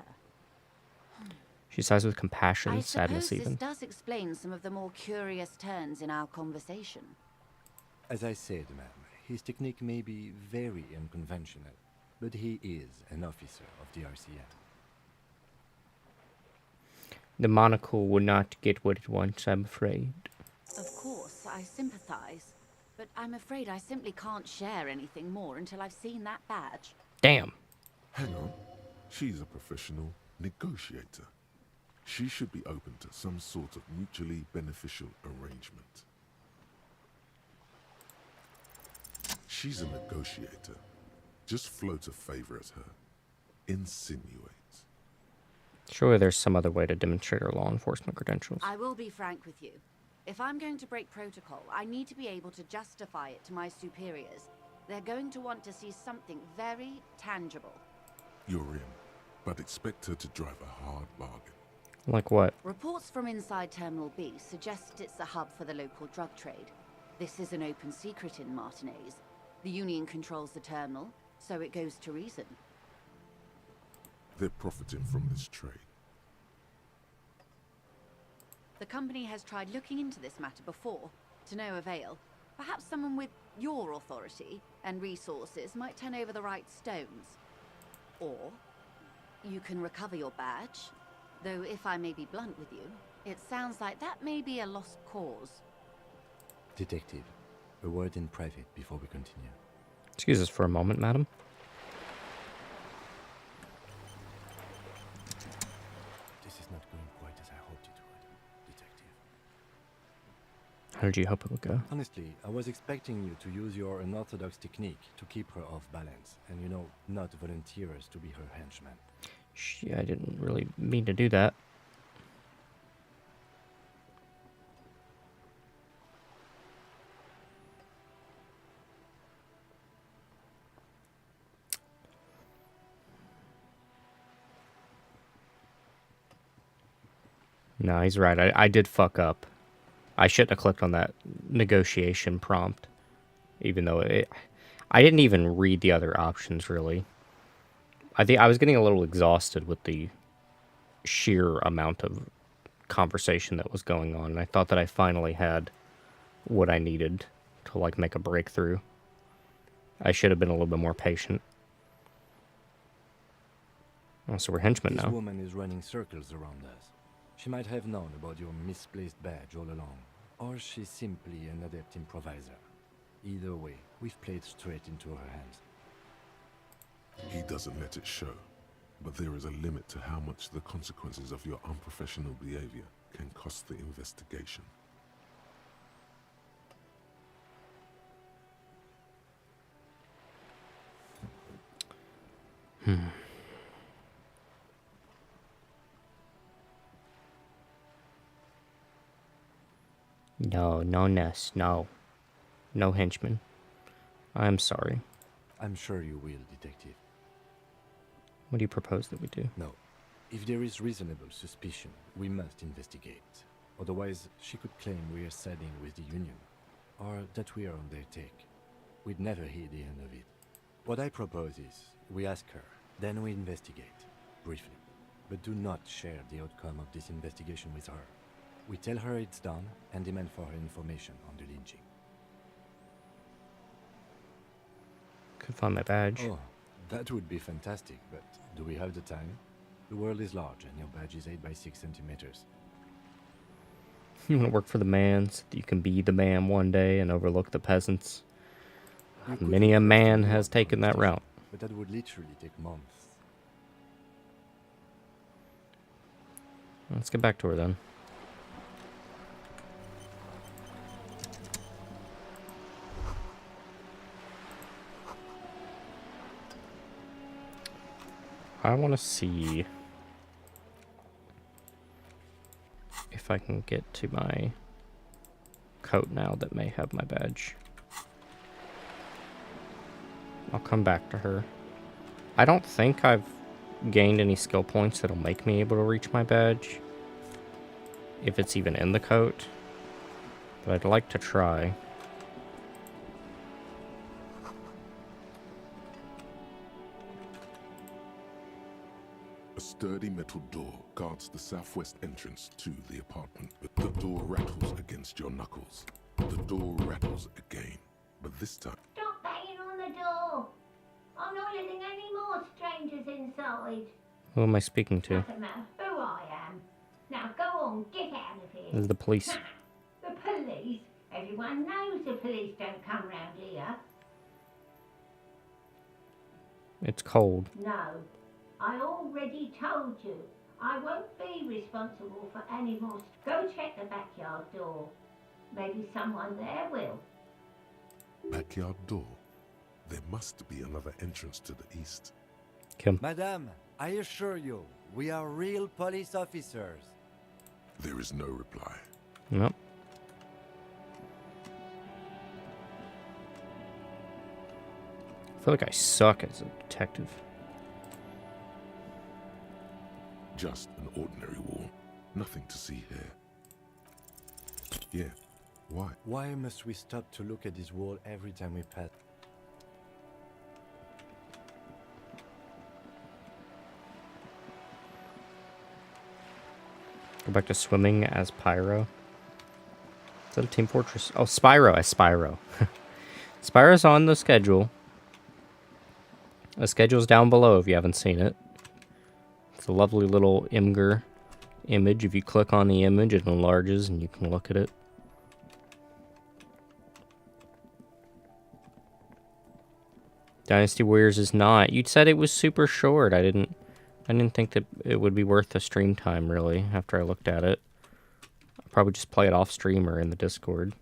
She sighs with compassion, I sadness suppose even. this does explain some of the more curious turns in our conversation. As I said, ma'am, his technique may be very unconventional, but he is an officer of the RCM. The monocle will not get what it wants, I'm afraid. Of course, I sympathize, but I'm afraid I simply can't share anything more until I've seen that badge. Damn. Hang on. She's a professional negotiator. She should be open to some sort of mutually beneficial arrangement. She's a negotiator. Just float a favor at her. Insinuate. Surely there's some other way to demonstrate our law enforcement credentials. I will be frank with you. If I'm going to break protocol, I need to be able to justify it to my superiors. They're going to want to see something very tangible. You're in, but expect her to drive a hard bargain. Like what? Reports from inside Terminal B suggest it's a hub for the local drug trade. This is an open secret in Martinez. The Union controls the terminal, so it goes to reason. They're profiting from this trade. The company has tried looking into this matter before, to no avail. Perhaps someone with your authority and resources might turn over the right stones. Or you can recover your badge. Though if I may be blunt with you, it sounds like that may be a lost cause. Detective, a word in private before we continue. Excuse us for a moment, madam. This is not going quite as I hoped it would, Detective. How did you hope it would go? Honestly, I was expecting you to use your unorthodox technique to keep her off balance, and not volunteer us to be her henchman. Yeah, I didn't really mean to do that. No, he's right. I did fuck up. I shouldn't have clicked on that negotiation prompt. Even though I didn't even read the other options, really. I think I was getting a little exhausted with the sheer amount of conversation that was going on. And I thought that I finally had what I needed to, like, make a breakthrough. I should have been a little bit more patient. Oh, so we're henchmen now. This woman is running circles around us. She might have known about your misplaced badge all along, or she's simply an adept improviser. Either way, we've played straight into her hands. He doesn't let it show, but there is a limit to how much the consequences of your unprofessional behavior can cost the investigation. No, Ness, no. No henchman. I'm sorry. I'm sure you will, Detective. What do you propose that we do? No. If there is reasonable suspicion, we must investigate. Otherwise, she could claim we are siding with the Union, or that we are on their take. We'd never hear the end of it. What I propose is, we ask her, then we investigate, briefly. But do not share the outcome of this investigation with her. We tell her it's done, and demand for her information on the lynching. Could find my badge. Oh, that would be fantastic, but do we have the time? The world is large, and your badge is 8 by 6 centimeters. You want to work for the man so that you can be the man one day and overlook the peasants? Many a man has taken that route. But that would literally take months. Let's get back to her then. I want to see if I can get to my coat now that may have my badge. I'll come back to her. I don't think I've gained any skill points that'll make me able to reach my badge, if it's even in the coat, but I'd like to try. A sturdy metal door guards the southwest entrance to the apartment, but the door rattles against your knuckles. The door rattles again, but this time... Stop banging on the door! I'm not letting any more strangers inside. Who am I speaking to? Doesn't matter who I am. Now go on, get out of here. This is the police. The police? Everyone knows the police don't come round here. It's cold. No, I already told you. I won't be responsible for any more. Go check the backyard door. Maybe someone there will. Backyard door. There must be another entrance to the east. Kim. Madame, I assure you, we are real police officers. There is no reply. Nope. I feel like I suck as a detective. Just an ordinary wall. Nothing to see here. Yeah. Why? Why must we stop to look at this wall every time we pass? Go back to swimming as Pyro. Is that a Team Fortress? Oh, Spyro as Spyro. Spyro's on the schedule. The schedule's down below if you haven't seen it. It's a lovely little Imgur image. If you click on the image, it enlarges and you can look at it. Dynasty Warriors is not. You said it was super short. I didn't think that it would be worth the stream time, really, after I looked at it. I'll probably just play it off stream or in the Discord.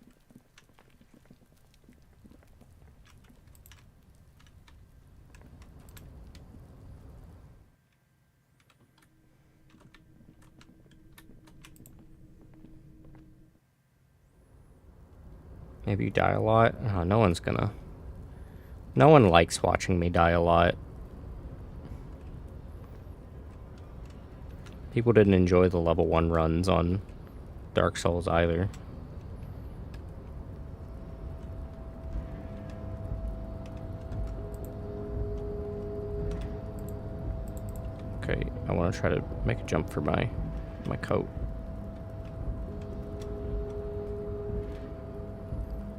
Maybe you die a lot? Oh, no one's gonna... No one likes watching me die a lot. People didn't enjoy the level 1 runs on Dark Souls either. Okay, I want to try to make a jump for my coat.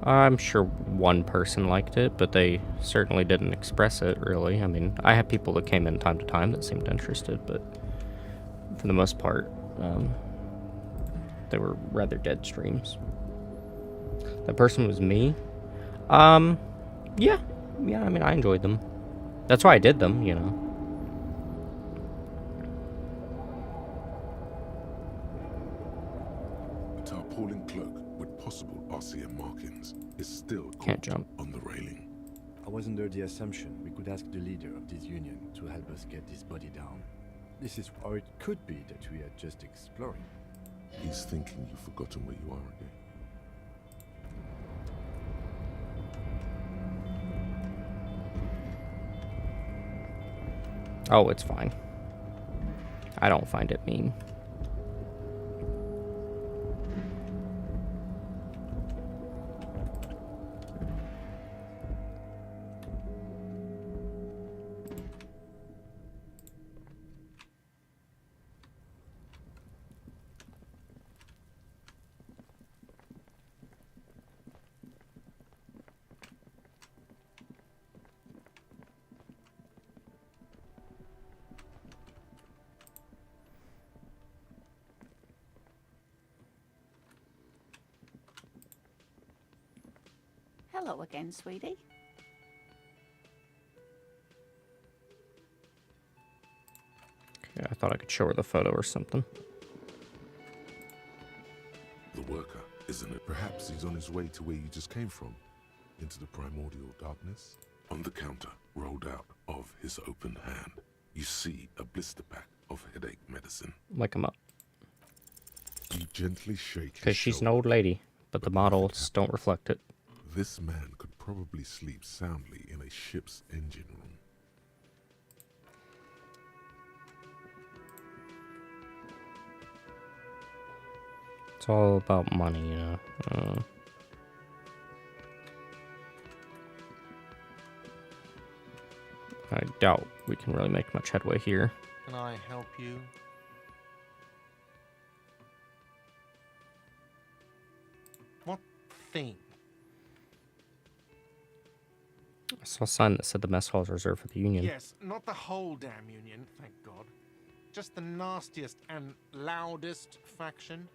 I'm sure one person liked it, but they certainly didn't express it, really. I mean, I had people that came in time to time that seemed interested, but for the most part, they were rather dead streams. That person was me. Yeah, I mean, I enjoyed them. That's why I did them, you know. A tarpaulin cloak with possible RCM markings is still Can't caught jump. on the railing. I was under the assumption we could ask the leader of this union to help us get this body down. This is how it could be that we are just exploring. He's thinking you've forgotten where you are again. Oh, it's fine. I don't find it mean. Hello again, sweetie. Okay, I thought I could show her the photo or something. The worker, isn't it? Perhaps he's on his way to where you just came from, into the primordial darkness. On the counter, rolled out of his open hand, you see a blister pack of headache medicine. Wake him up. You gently shake his Because she's an shoulder. old lady, but the But models nothing don't reflect it. This man could probably sleep soundly in a ship's engine room. It's all about money, you know. I doubt we can really make much headway here. Can I help you? What thing? I saw a sign that said the mess hall is reserved for the Union. Yes, not the whole damn union, thank God. Just the nastiest and loudest faction.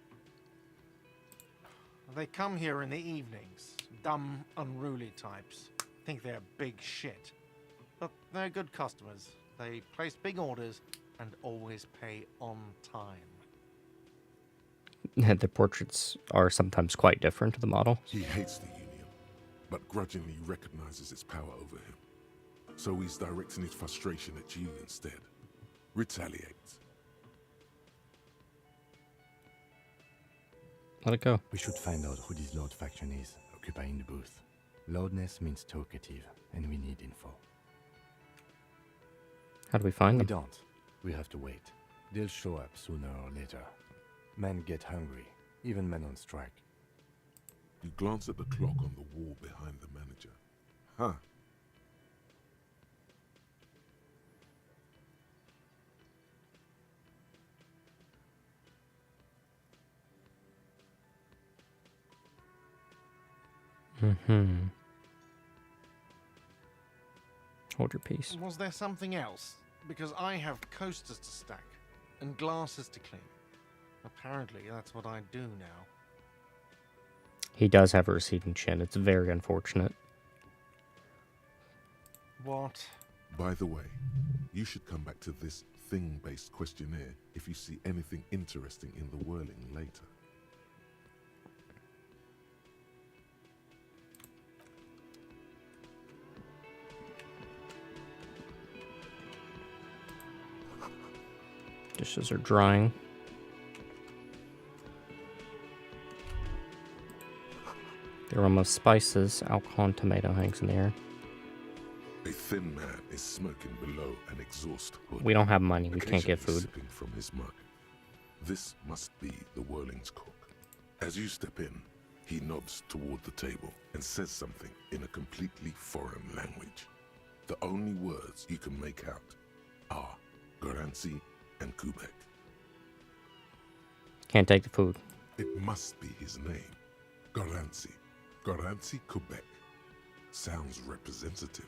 They come here in the evenings. Dumb, unruly types. Think they're big shit. But they're good customers. They place big orders and always pay on time. The portraits are sometimes quite different to the model. He hates the Union, but grudgingly recognizes its power over him. So he's directing his frustration at you instead. Retaliate. Let it go. We should find out who this Lord faction is, occupying the booth. Loudness means talkative, and we need info. How do we find We them? don't. We have to wait. They'll show up sooner or later. Men get hungry, even men on strike. You glance at the clock on the wall behind the manager. Huh. Mm-hmm. Hold your peace. Was there something else? Because I have coasters to stack and glasses to clean. Apparently, that's what I do now. He does have a receding chin. It's very unfortunate. What? By the way, you should come back to this thing-based questionnaire if you see anything interesting in the whirling later. Dishes are drying. The aroma of spices, alcohol, and tomato hangs in the air. A thin man is smoking below an exhaust hood. We don't have money. We can't get occasionally food. sipping from his mug. This must be the Whirling's cook. As you step in, he nods toward the table and says something in a completely foreign language. The only words you can make out are Garancy and Kubek. Can't take the food. It must be his name. Garancy. Garancy Kubek. Sounds representative.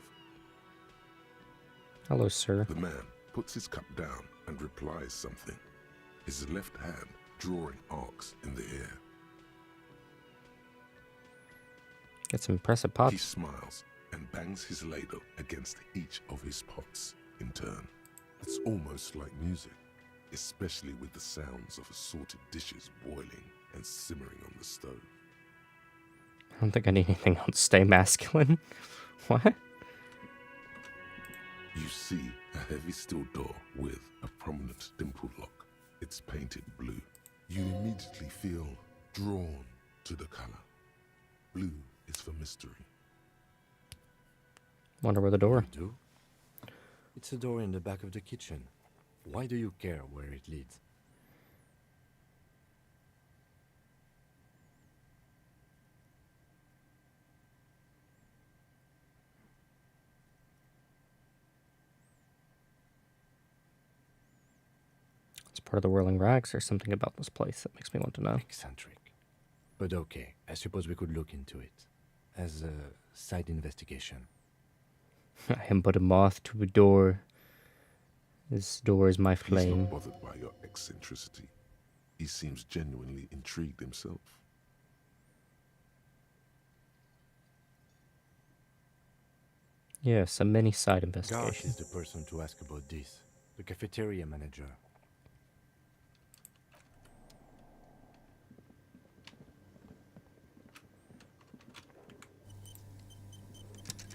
Hello, sir. The man puts his cup down and replies something, his left hand drawing arcs in the air. Get some impressive He pots. smiles and bangs his ladle against each of his pots in turn. It's almost like music, especially with the sounds of assorted dishes boiling and simmering on the stove. I don't think I need anything else. Stay masculine. What? You see a heavy steel door with a prominent dimple lock. It's painted blue. You immediately feel drawn to the color. Blue is for mystery. Wonder where the door. You do? It's a door in the back of the kitchen. Why do you care where it leads? It's part of the Whirling Rags. There's something about this place that makes me want to know. Eccentric. But okay, I suppose we could look into it. As a side investigation. I am but a moth to a door. This door is my He's flame. not bothered by your eccentricity. He seems genuinely intrigued himself. Yes, a mini side Garth investigation. is the person to ask about this. The cafeteria manager.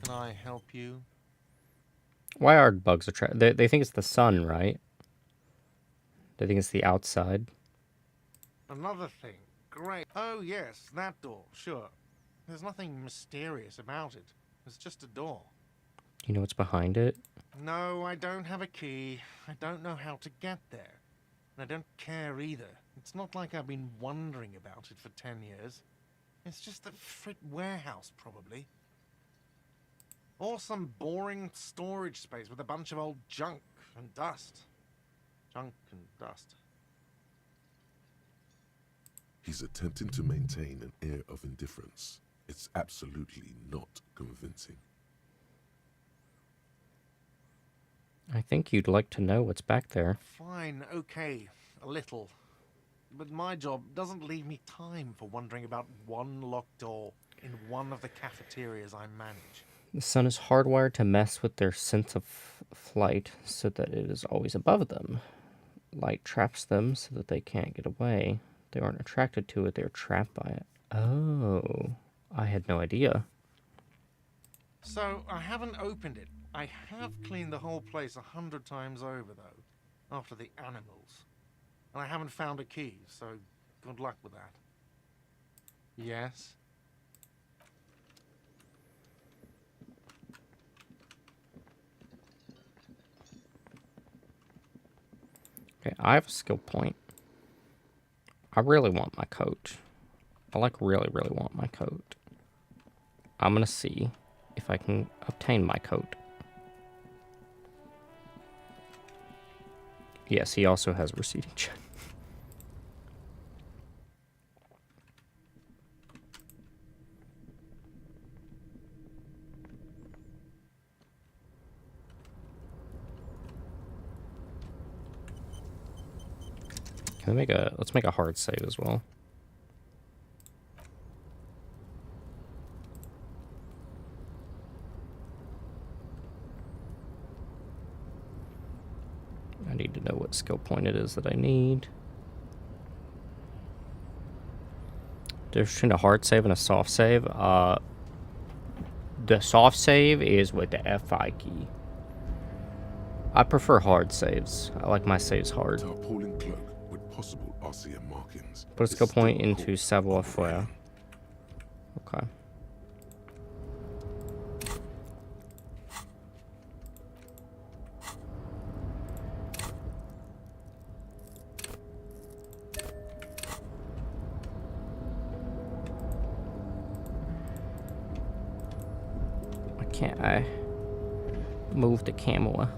Can I help you? Why are bugs attracted? They think it's the sun, right? They think it's the outside. Another thing. Great. Oh, yes, that door. Sure. There's nothing mysterious about it. It's just a door. You know what's behind it? No, I don't have a key. I don't know how to get there. And I don't care either. It's not like I've been wondering about it for 10 years. It's just a frit warehouse, probably. Or some boring storage space with a bunch of old junk and dust. Junk and dust. He's attempting to maintain an air of indifference. It's absolutely not convincing. I think you'd like to know what's back there. Fine, okay, a little. But my job doesn't leave me time for wondering about one locked door in one of the cafeterias I manage. The sun is hardwired to mess with their sense of flight so that it is always above them. Light traps them so that they can't get away. They aren't attracted to it, they're trapped by it. Oh, I had no idea. So, I haven't opened it. I have cleaned the whole place 100 times over, though, after the animals. And I haven't found a key, so good luck with that. Yes? Okay, I have a skill point. I really want my coat. I like really want my coat. I'm gonna see if I can obtain my coat. Yes, he also has receding check. Can we let's make a hard save as well. I need to know what skill point it is that I need. Difference between a hard save and a soft save. The soft save is with the F5 key. I prefer hard saves. I like my saves hard. Tarpaulin cloak with possible RCM markings. Put a skill point into savoir-faire. Okay. Why can't I move the camera?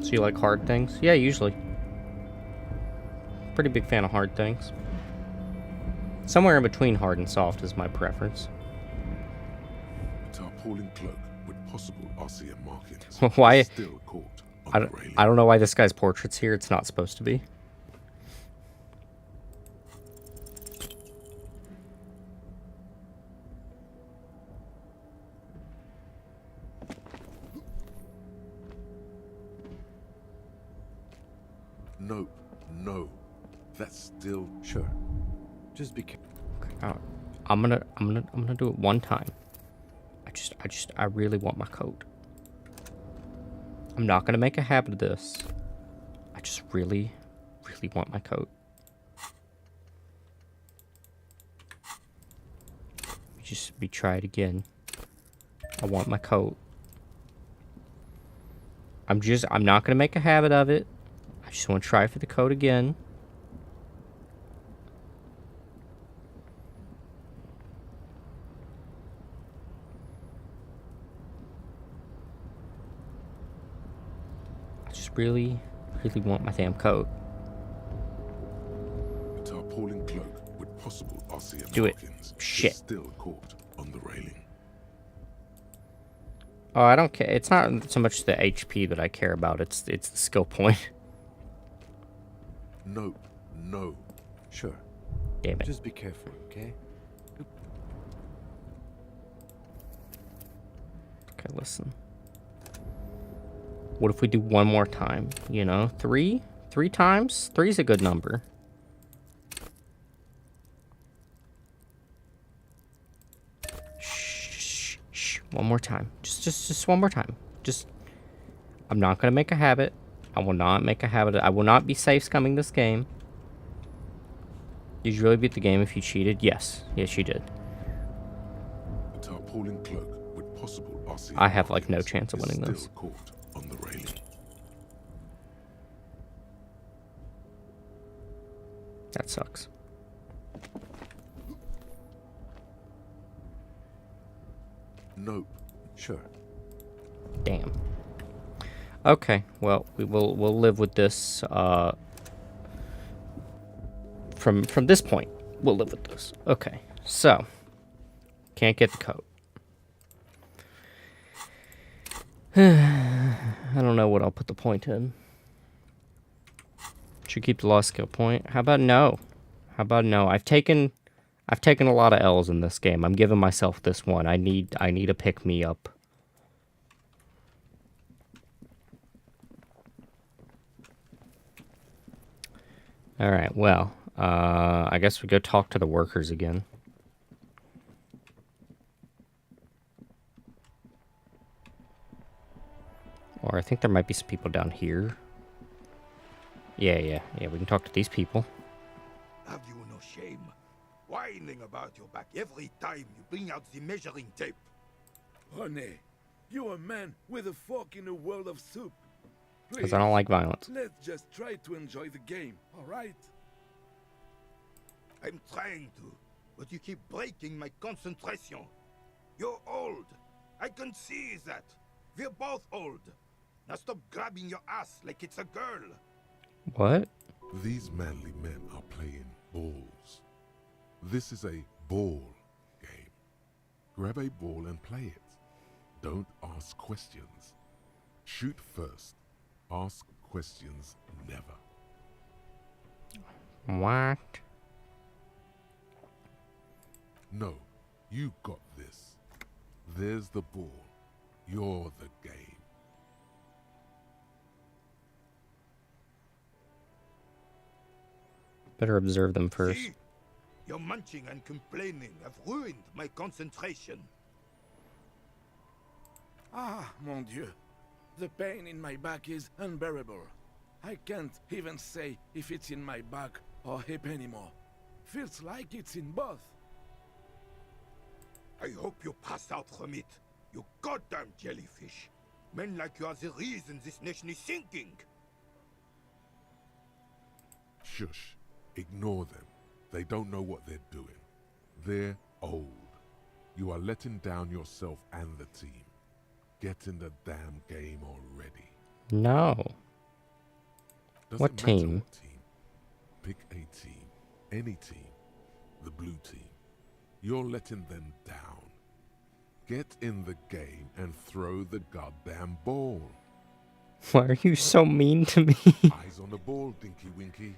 So you like hard things? Yeah, usually. Pretty big fan of hard things. Somewhere in between hard and soft is my preference. Tarpaulin cloak with possible RCM markings. Why? Still caught on the railing. I don't know why this guy's portrait's here. It's not supposed to be. Nope. No. That's still Sure. Just be careful. I'm gonna do it one time. I really want my coat. I'm not gonna make a habit of this. I just really want my coat. We try it again. I want my coat. I'm not gonna make a habit of it. I just want to try for the coat again. I just really want my damn coat. a tarpaulin cloak with possible RCM Do it. markings. Shit. Is still caught on the railing. Oh, I don't care. It's not so much the HP that I care about. It's the skill point. Nope. No. Sure. Damn it. Just be careful, okay? Okay, listen. What if we do one more time? You know, 3? 3 times? 3's a good number. Shh, shh. One more time. Just one more time. I'm not gonna make a habit. I will not make a habit. I will not be safe scumming this game. Did you really beat the game if you cheated? Yes. Yes, you did. A tarpaulin cloak with possible RCM I have, like, no markings chance of winning is this. still caught on the railing. That sucks. Nope. Sure. Damn. Okay, well, we'll live with this. From this point, we'll live with this. Okay, so Can't get the coat. I don't know what I'll put the point in. Should keep the lost skill point. How about no? How about no? I've taken a lot of L's in this game. I'm giving myself this one. I need a pick me up. All right. Well, I guess we go talk to the workers again. Or I think there might be some people down here. Yeah, we can talk to these people. Have you no shame? Whining about your back every time you bring out the measuring tape. René, you're a man with a fork in a world of soup. Because I don't like violence. Let's just try to enjoy the game, alright? I'm trying to, but you keep breaking my concentration. You're old. I can see that. We're both old. Now stop grabbing your ass like it's a girl. What? These manly men are playing balls. This is a ball game. Grab a ball and play it. Don't ask questions. Shoot first. Ask questions never. What? No, you got this. There's the ball. You're the game. Better observe them first. See? Your munching and complaining have ruined my concentration. Ah, mon Dieu. The pain in my back is unbearable. I can't even say if it's in my back or hip anymore. Feels like it's in both. I hope you pass out from it, you goddamn jellyfish. Men like you are the reason this nation is sinking. Shush. Ignore them. They don't know what they're doing. They're old. You are letting down yourself and the team. Get in the damn game already. No. Doesn't What matter team? what team. Pick a team. Any team. The blue team. You're letting them down. Get in the game and throw the goddamn ball. Why are you so mean to me? Eyes on the ball, Dinky Winky.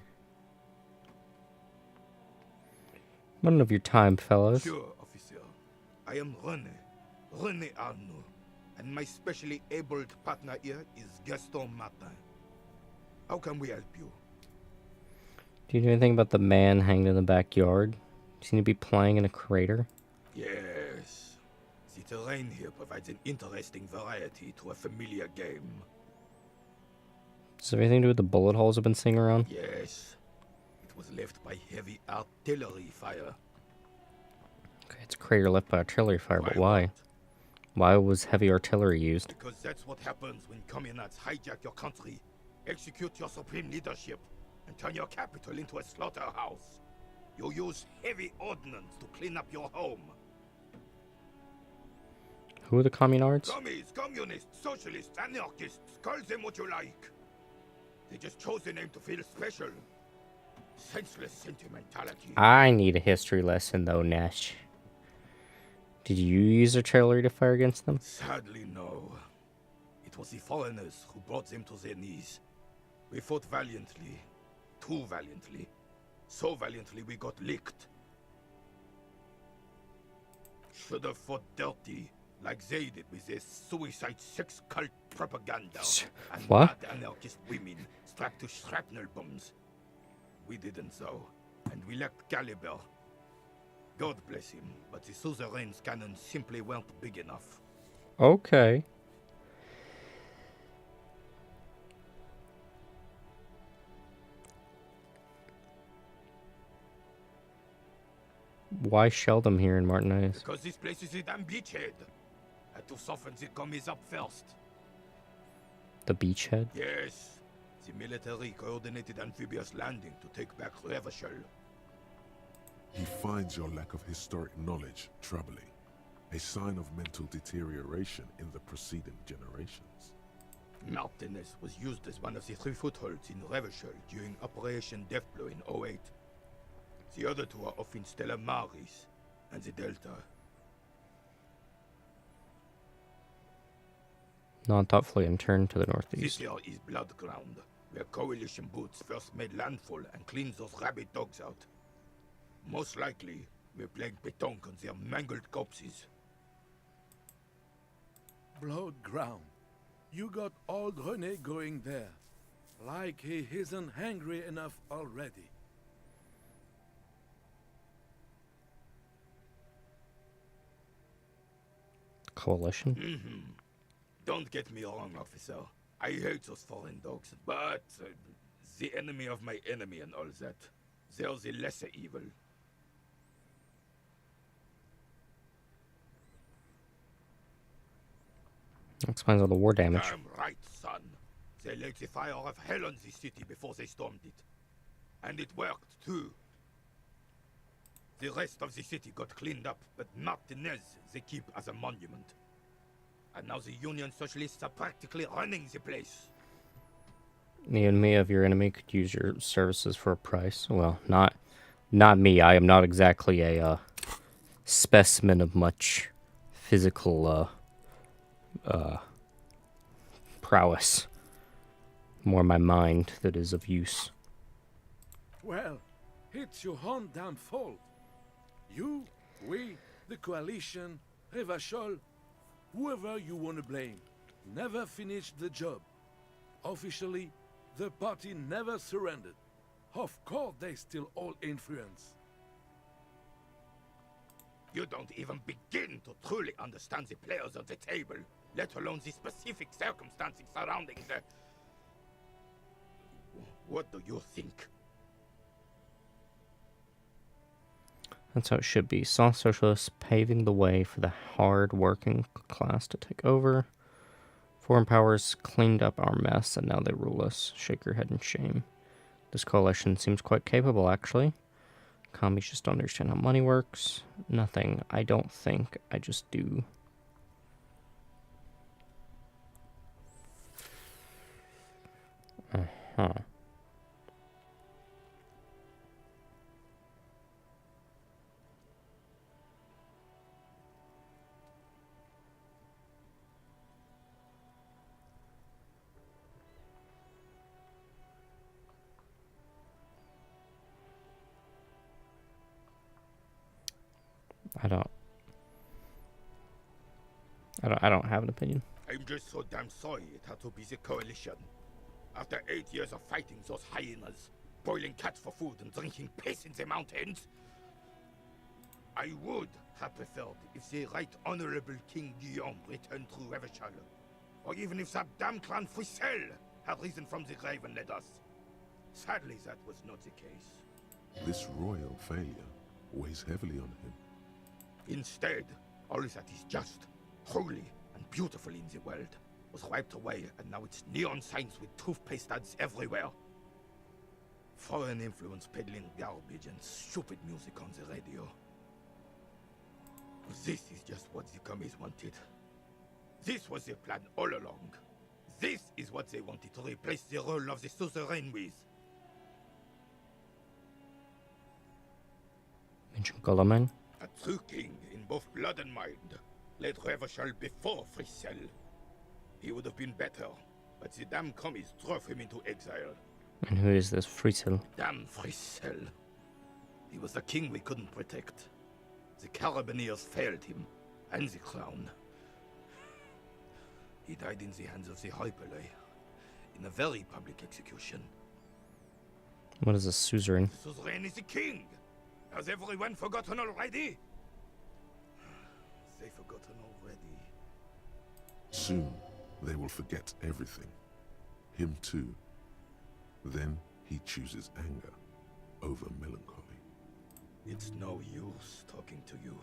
None of your time, fellas. Sure, officer. I am René Arnaud. And my specially abled partner here is Gaston Martin. How can we help you? Do you know anything about the man hanged in the backyard? Seem to be playing in a crater? Yes. The terrain here provides an interesting variety to a familiar game. Does it have anything to do with the bullet holes I've been seeing around? Yes. It was left by heavy artillery fire. Okay, it's a crater left by artillery fire, but why? Why was heavy artillery used? Because that's what happens when communards hijack your country, execute your supreme leadership, and turn your capital into a slaughterhouse. You use heavy ordnance to clean up your home. Who are the communards? Commies, communists, socialists, anarchists, call them what you like. They just chose the name to feel special. Senseless sentimentality. I need a history lesson, though, Nash. Did you use artillery to fire against them? Sadly, no. It was the foreigners who brought them to their knees. We fought valiantly. Too valiantly. So valiantly we got licked. Should have fought dirty, like they did with their suicide sex cult propaganda. And what? mad anarchist women strapped to shrapnel bombs. We didn't though, and we lacked caliber. God bless him, but the suzerain's cannons simply weren't big enough. Okay. Why shell them here in Martinez? Because this place is a damn beachhead. Had to soften the commies up first. The beachhead? Yes. The military coordinated amphibious landing to take back Revachol. He finds your lack of historic knowledge troubling, a sign of mental deterioration in the preceding generations. Martinez was used as one of the 3 footholds in Revachol during Operation Deathblow in 08. The other 2 are off in Stella Maris and the Delta. Nod thoughtfully and turned to the This northeast. here is Blood Ground, where Coalition boots first made landfall and cleaned those rabid dogs out. Most likely, we're playing pétanque on their mangled corpses. Blood ground. You got old René going there. Like he isn't hungry enough already. Coalition? Don't get me wrong, officer. I hate those foreign dogs, but the enemy of my enemy and all that. They're the lesser evil. Explains all the war damage. Damn right, son. They lit the fire of hell on the city before they stormed it. And it worked, too. The rest of the city got cleaned up, but Martinez they keep as a monument. And now the Union Socialists are practically running the place. The enemy of your enemy could use your services for a price. Well, not me. I am not exactly a specimen of much physical prowess. More my mind that is of use. Well, it's your own damn fault. You, we, the coalition, Revachol, whoever you want to blame, never finished the job. Officially, the party never surrendered. Of course they still hold influence. You don't even begin to truly understand the players on the table, let alone the specific circumstances surrounding the... What do you think? That's how it should be. Soft socialists paving the way for the hard-working class to take over. Foreign powers cleaned up our mess, and now they rule us. Shake your head in shame. This coalition seems quite capable, actually. Commies just don't understand how money works. Nothing. I don't think. I just do. Uh-huh. I don't have an opinion. I'm just so damn sorry it had to be the coalition. After 8 years of fighting those hyenas, boiling cats for food and drinking piss in the mountains, I would have preferred if the Right Honorable King Guillaume returned through Revachol, or even if that damn clan Frisel had risen from the grave and led us. Sadly, that was not the case. This royal failure weighs heavily on him. Instead, all that is just, holy, and beautiful in the world was wiped away, and now it's neon signs with toothpaste ads everywhere. Foreign influence peddling garbage and stupid music on the radio. This is just what the commies wanted. This was their plan all along. This is what they wanted to replace the role of the suzerain with. Ancient Goloman? A true king in both blood and mind led Revachol before Frisel. He would have been better, but the damn commies drove him into exile. And who is this Frisel? Damn Frisel. He was the king we couldn't protect. The Carabineers failed him, and the crown. He died in the hands of the Hyperlay, in a very public execution. What is a suzerain? The suzerain is the king! Has everyone forgotten already? They've forgotten already. Soon, they will forget everything. Him too. Then he chooses anger over melancholy. It's no use talking to you.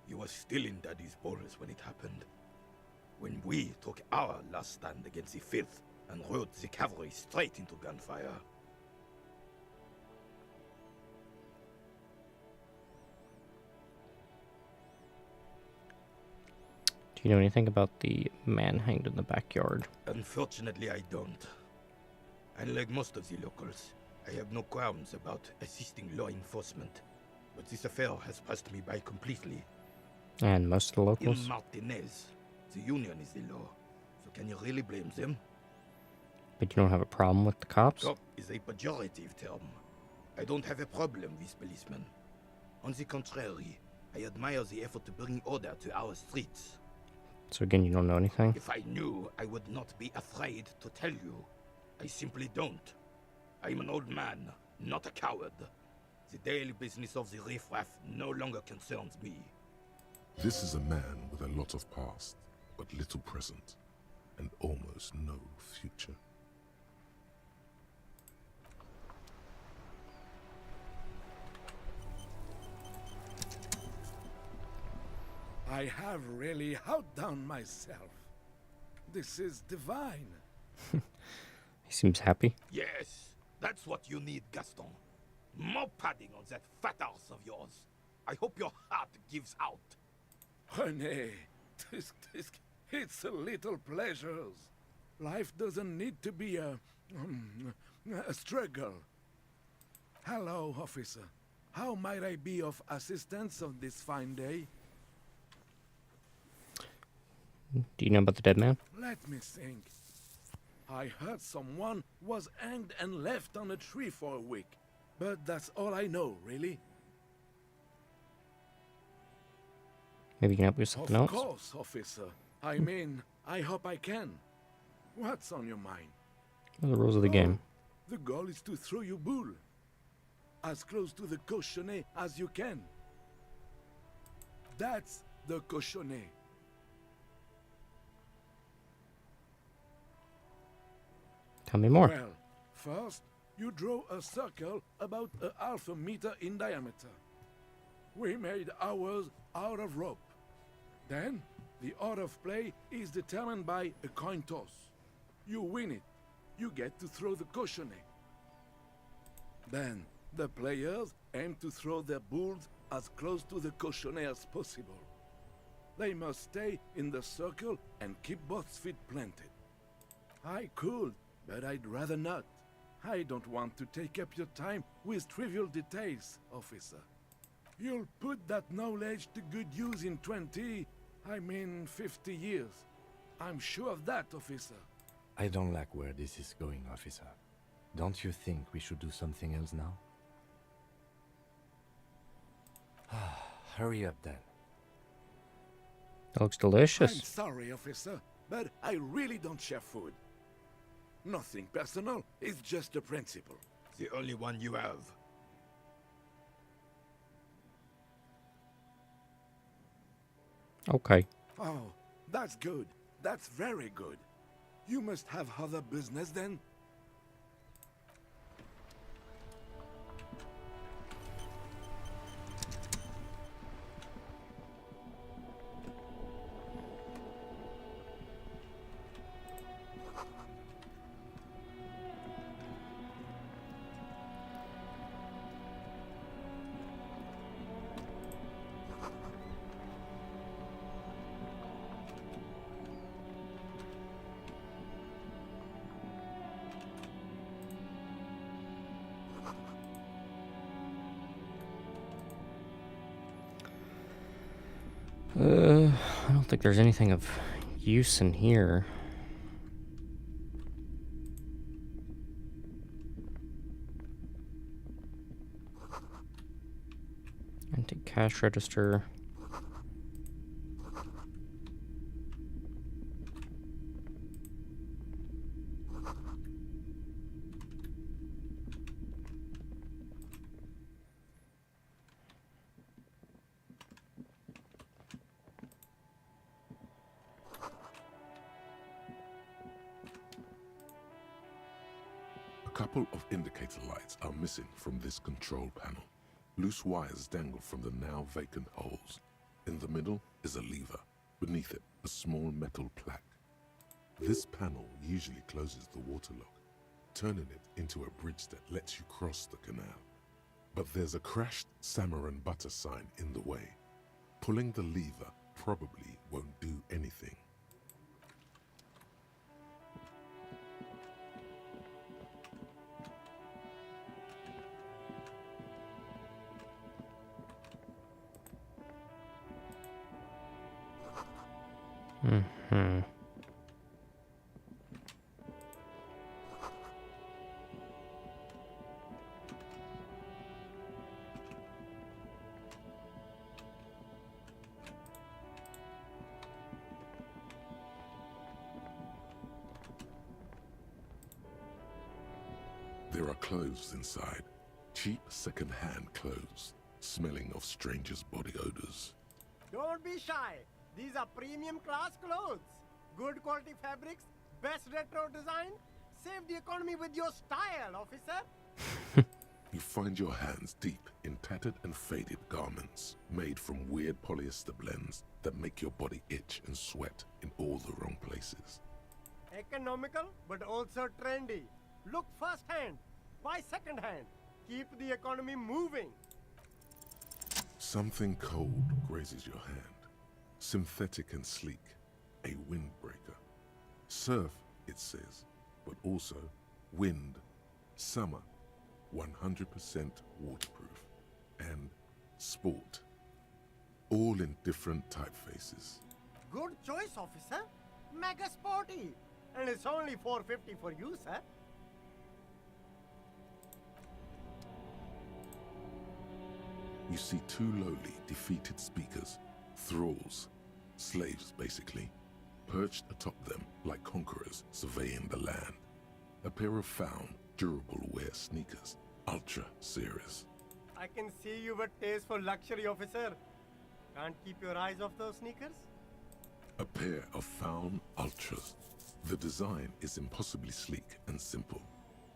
You were still in Daddy's borders when it happened. When we took our last stand against the filth and rode the cavalry straight into gunfire. Do you know anything about the man hanged in the backyard? Unfortunately, I don't. Unlike most of the locals, I have no qualms about assisting law enforcement. But this affair has passed me by completely. And most of the locals? In Martinez, the Union is the law. so can you really blame them? But you don't have a problem with the cops? Cop is a pejorative term. I don't have a problem with policemen. On the contrary, I admire the effort to bring order to our streets. So again, you don't know anything? If I knew, I would not be afraid to tell you. I simply don't. I'm an old man, not a coward. The daily business of the riffraff no longer concerns me. This is a man with a lot of past, but little present, and almost no future. I have really outdone myself. This is divine. He seems happy. Yes, that's what you need, Gaston. More padding on that fat arse of yours. I hope your heart gives out. René, it's a little pleasures. Life doesn't need to be a struggle. Hello, officer. How might I be of assistance on this fine day? Do you know about the dead man? Let me think. I heard someone was hanged and left on a tree for a week. But that's all I know, really. Maybe you can help me with something else? Of course, officer. I mean, I hope I can. What's on your mind? What are the rules of the game? The goal is to throw your bull. As close to the cochonnet as you can. That's the cochonnet. Tell me more. Well, first, you draw a circle about a half a meter in diameter. We made ours out of rope. Then, the order of play is determined by a coin toss. You win it. You get to throw the cochonnet. Then, the players aim to throw their bulls as close to the cochonnet as possible. They must stay in the circle and keep both feet planted. I could, but I'd rather not. I don't want to take up your time with trivial details, officer. You'll put that knowledge to good use in 50 years. I'm sure of that, officer. I don't like where this is going, officer. Don't you think we should do something else now? Hurry up then. That looks delicious. I'm sorry, officer, but I really don't share food. Nothing personal, it's just a principle. The only one you have. Okay. Oh, that's good. That's very good. You must have other business then? I don't think there's anything of use in here. Empty cash register. A couple of indicator lights are missing from this control panel. Loose wires dangle from the now vacant holes. In the middle is a lever. Beneath it, a small metal plaque. This panel usually closes the water lock, turning it into a bridge that lets you cross the canal. But there's a crashed salmon and butter sign in the way. Pulling the lever probably won't do anything. Mm-hmm. There are clothes inside. Cheap second-hand clothes, smelling of strangers' body odors. Don't be shy. These are premium class clothes. Good quality fabrics, best retro design. Save the economy with your style, officer. You find your hands deep in tattered and faded garments made from weird polyester blends that make your body itch and sweat in all the wrong places. Economical, but also trendy. Look first-hand, buy second-hand. Keep the economy moving. Something cold grazes your hand. Synthetic and sleek, a windbreaker. Surf, it says, but also wind, summer, 100% waterproof, and sport. All in different typefaces. Good choice, officer. Mega sporty. And it's only $4.50 for you, sir. You see two lowly, defeated speakers, thralls, slaves basically, perched atop them like conquerors surveying the land. A pair of found, durable wear sneakers, ultra series. I can see you've a taste for luxury, officer. Can't keep your eyes off those sneakers? A pair of found ultras. The design is impossibly sleek and simple.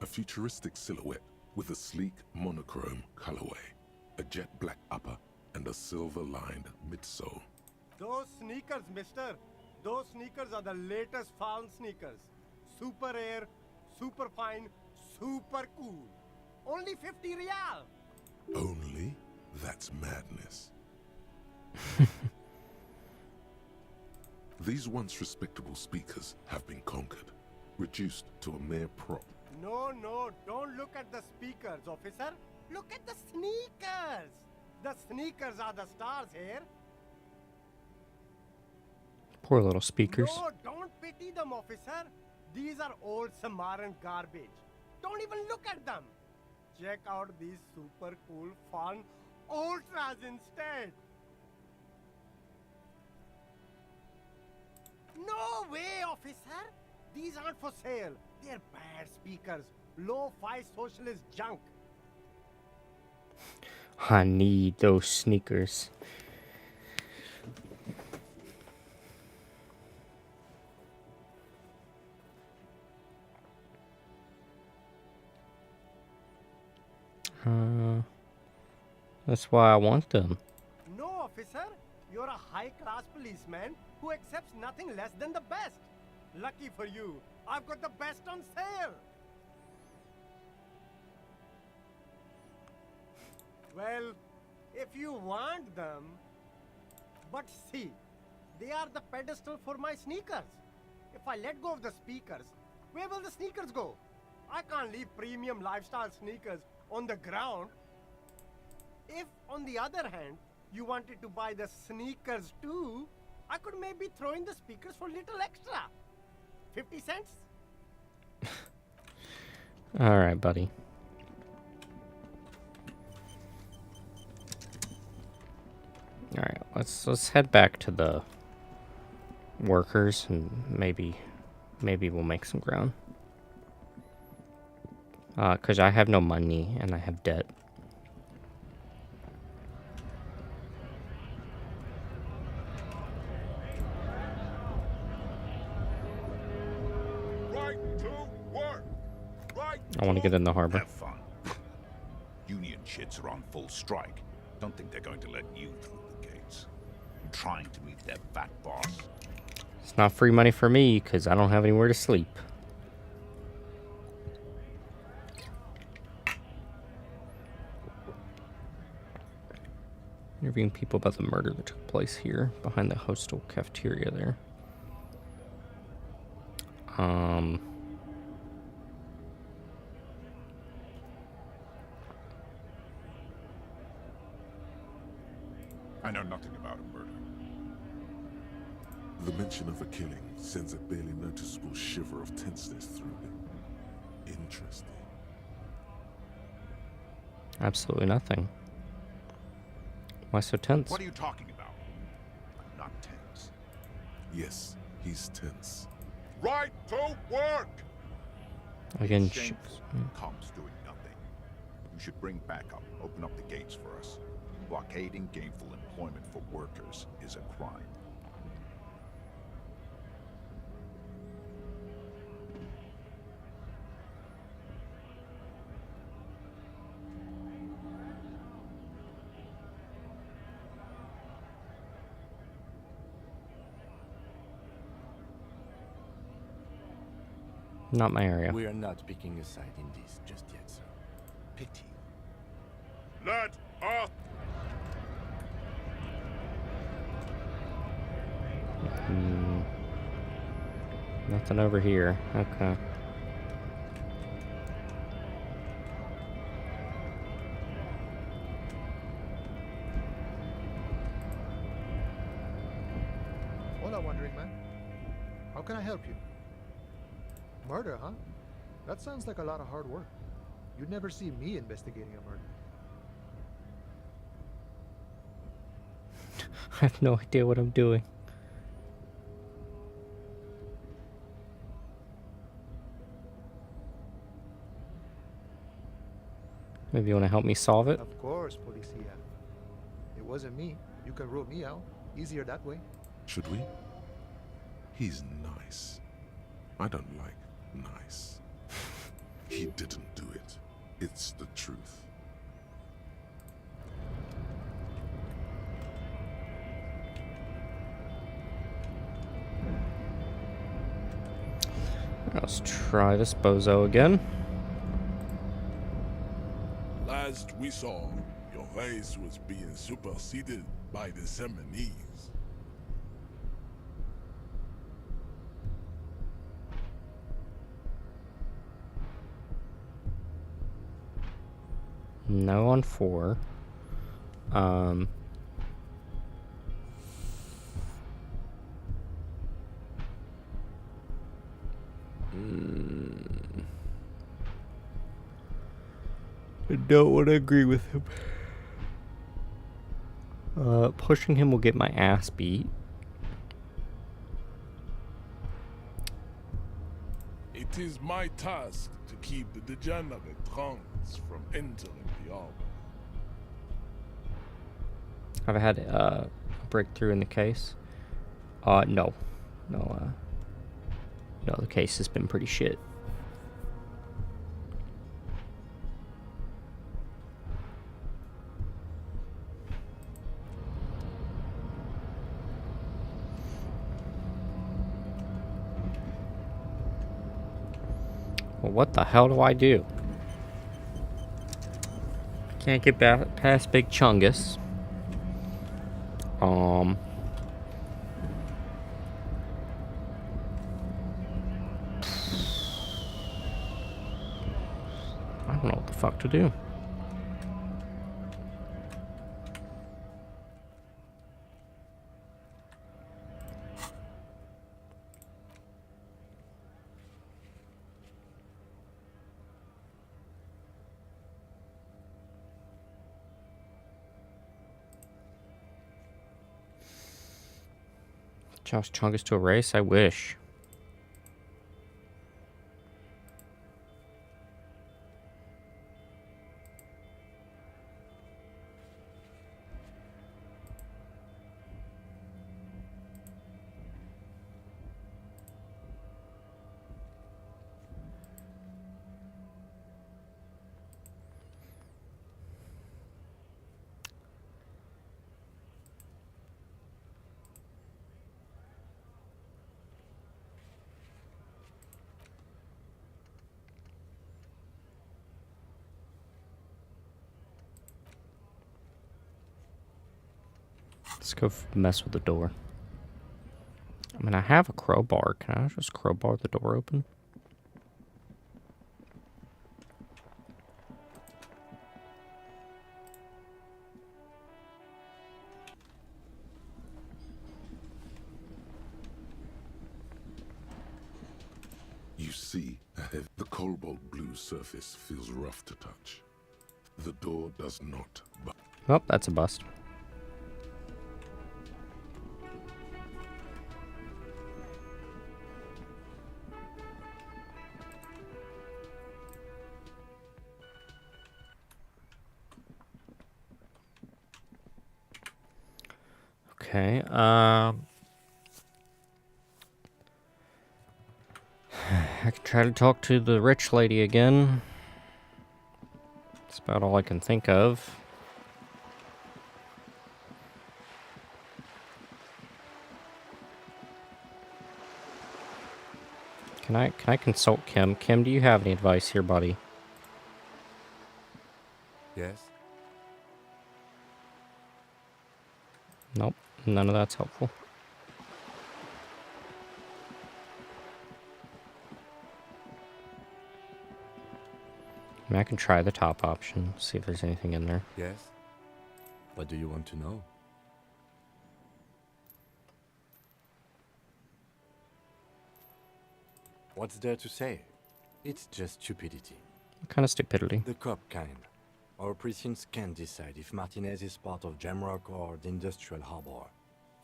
A futuristic silhouette with a sleek monochrome colorway, a jet black upper, and a silver-lined midsole. Those sneakers, mister. Those sneakers are the latest found sneakers. Super air, super fine, super cool. Only 50 real. Only? That's madness. These once respectable speakers have been conquered, reduced to a mere prop. No, don't look at the speakers, officer. Look at the sneakers. The sneakers are the stars here. Poor little speakers. No, don't pity them, officer. These are old Samaran garbage. Don't even look at them. Check out these super cool, fun ultras instead. No way, officer. These aren't for sale. They're bad speakers. Low-fi socialist junk. I need those sneakers. That's why I want them. No, officer. You're a high-class policeman who accepts nothing less than the best. Lucky for you, I've got the best on sale. Well, if you want them... But see, they are the pedestal for my sneakers. If I let go of the speakers, where will the sneakers go? I can't leave premium lifestyle sneakers on the ground. If, on the other hand, you wanted to buy the sneakers too, I could maybe throw in the speakers for little extra. 50 cents? Alright, buddy. Alright, let's head back to the workers and maybe we'll make some ground. 'Cause I have no money and I have debt. I want to get in the harbor. Have fun. Union shits are on full strike. Don't think they're going to let you through the gates. I'm trying to meet their fat boss. It's not free money for me because I don't have anywhere to sleep. Interviewing people about the murder that took place here behind the hostel cafeteria there. I know nothing about a murder. The mention of a killing sends a barely noticeable shiver of tenseness through me. Interesting. Absolutely nothing. Why so tense? What are you talking about? I'm not tense. Yes, he's tense. Right to work! Again, Shameful. Comp's doing nothing. You should bring backup. Open up the gates for us. Blockading gainful employment for workers is a crime. Not my area. We are not picking a side in this just yet, sir. Pity. Let us. Nothing over here. Okay. Hola, Wandering Man. How can I help you? Murder, huh? That sounds like a lot of hard work. You'd never see me investigating a murder. I have no idea what I'm doing. Maybe you want to help me solve it? Of course, Policia. It wasn't me. You can rule me out. Easier that way. Should we? He's nice. I don't like nice. He didn't do it. It's the truth. Let's try this bozo again. Last we saw, your race was being superseded by the Seminese. No on 4. I don't want to agree with him. Pushing him will get my ass beat. It is my task to keep the degenerate trunks from entering the armor. Have I had a breakthrough in the case? No. No, the case has been pretty shit. Well, what the hell do I do? Can't get past Big Chungus. I don't know what the fuck to do. Josh Chungus to a race? I wish. Let's go mess with the door. I mean, I have a crowbar. Can I just crowbar the door open? You see, the cobalt blue surface feels rough to touch. The door does not. Oh, that's a bust. Okay, I can try to talk to the rich lady again. That's about all I can think of. Can I consult Kim? Kim, do you have any advice here, buddy? Yes? Nope, none of that's helpful. I mean, I can try the top option, see if there's anything in there. Yes? What do you want to know? What's there to say? It's just stupidity. What kind of stupidity? The cop kind. Our precincts can't decide if Martinez is part of Jamrock or the Industrial Harbor.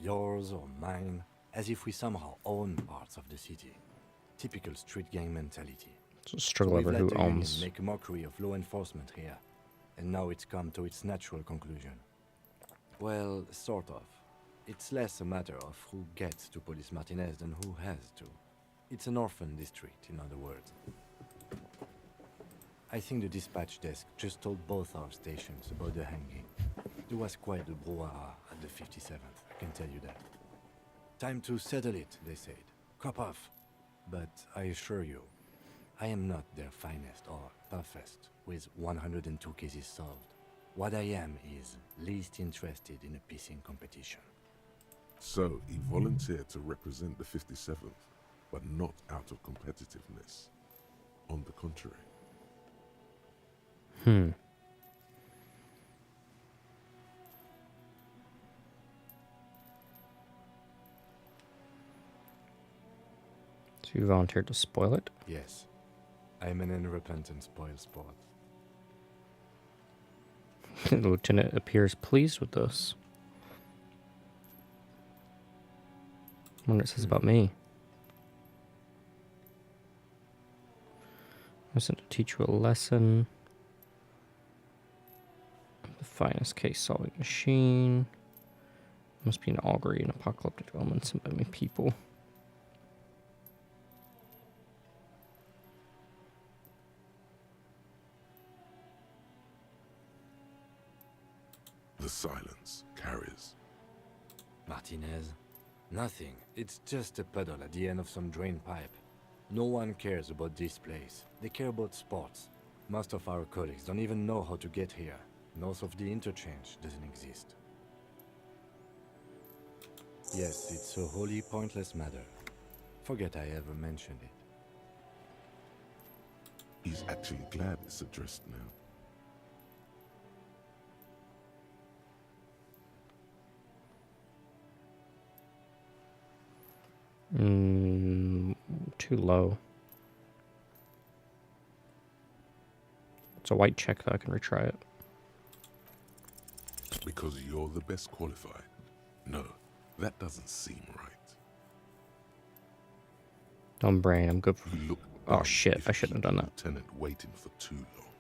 Yours or mine, as if we somehow own parts of the city. Typical street gang mentality. It's a struggle over who owns. Union make a mockery of law enforcement here, and now it's come to its natural conclusion. Well, sort of. It's less a matter of who gets to police Martinez than who has to. It's an orphan district, in other words. I think the dispatch desk just told both our stations about the hanging. There was quite the brouhaha at the 57th, I can tell you that. Time to settle it, they said. Cop off. But I assure you, I am not their finest or toughest with 102 cases solved. What I am is least interested in a pissing competition. So, he volunteered to represent the 57th, but not out of competitiveness. On the contrary. So you volunteered to spoil it? Yes. I'm an unrepentant spoil sport. The lieutenant appears pleased with this. I wonder what it says about me. I sent to teach you a lesson. The finest case-solving machine. Must be an augury and apocalyptic elements sent by my people. The silence carries. Martinez? Nothing. It's just a puddle at the end of some drain pipe. No one cares about this place. They care about sports. Most of our colleagues don't even know how to get here. North of the interchange doesn't exist. Yes, it's a wholly pointless matter. Forget I ever mentioned it. He's actually glad it's addressed now. Too low. It's a white check though, I can retry it. Because you're the best qualified. No, that doesn't seem right. Dumb brain, I'm good for... You look oh shit, I shouldn't have done that. Lieutenant waiting for too long.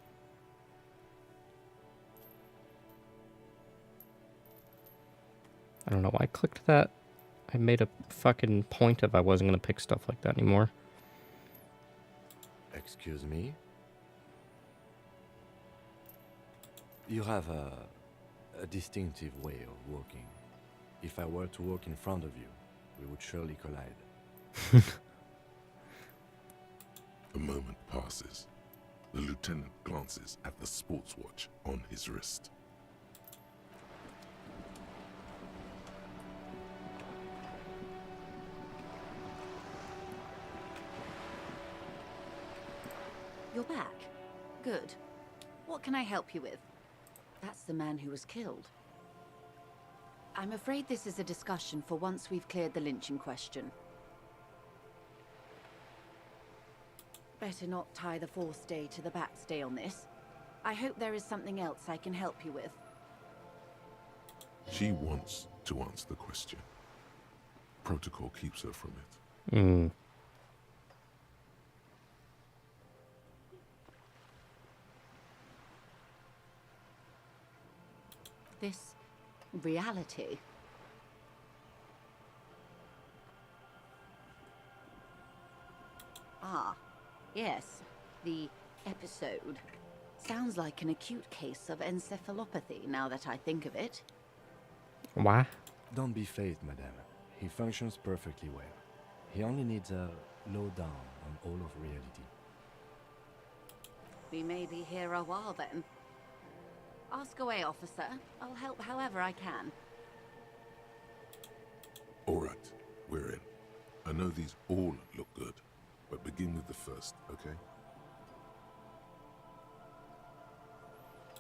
I don't know why I clicked that. I made a fucking point of I wasn't gonna pick stuff like that anymore. Excuse me? You have a distinctive way of walking. If I were to walk in front of you, we would surely collide. A moment passes. The lieutenant glances at the sports watch on his wrist. You're back. Good. What can I help you with? That's the man who was killed. I'm afraid this is a discussion for once we've cleared the lynching question. Better not tie the fourth day to the backstay on this. I hope there is something else I can help you with. She wants to answer the question. Protocol keeps her from it. This reality. Ah, yes, the episode. Sounds like an acute case of encephalopathy now that I think of it. Why? Don't be phased, madame. He functions perfectly well. He only needs a lowdown on all of reality. We may be here a while then. Ask away, officer. I'll help however I can. All right, we're in. I know these all look good, but begin with the first, okay?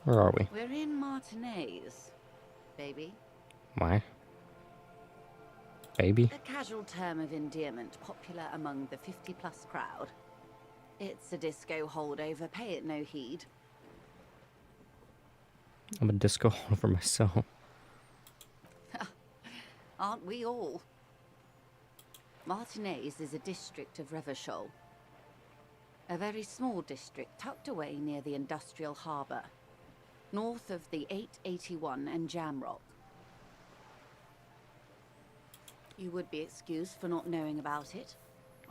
Where are we? We're in Martinez, baby. Why? Baby? A casual term of endearment popular among the 50-plus crowd. It's a disco holdover, pay it no heed. I'm a disco holder myself. Aren't we all? Martinez is a district of Revachol. A very small district tucked away near the industrial harbour, north of the 881 and Jamrock. You would be excused for not knowing about it.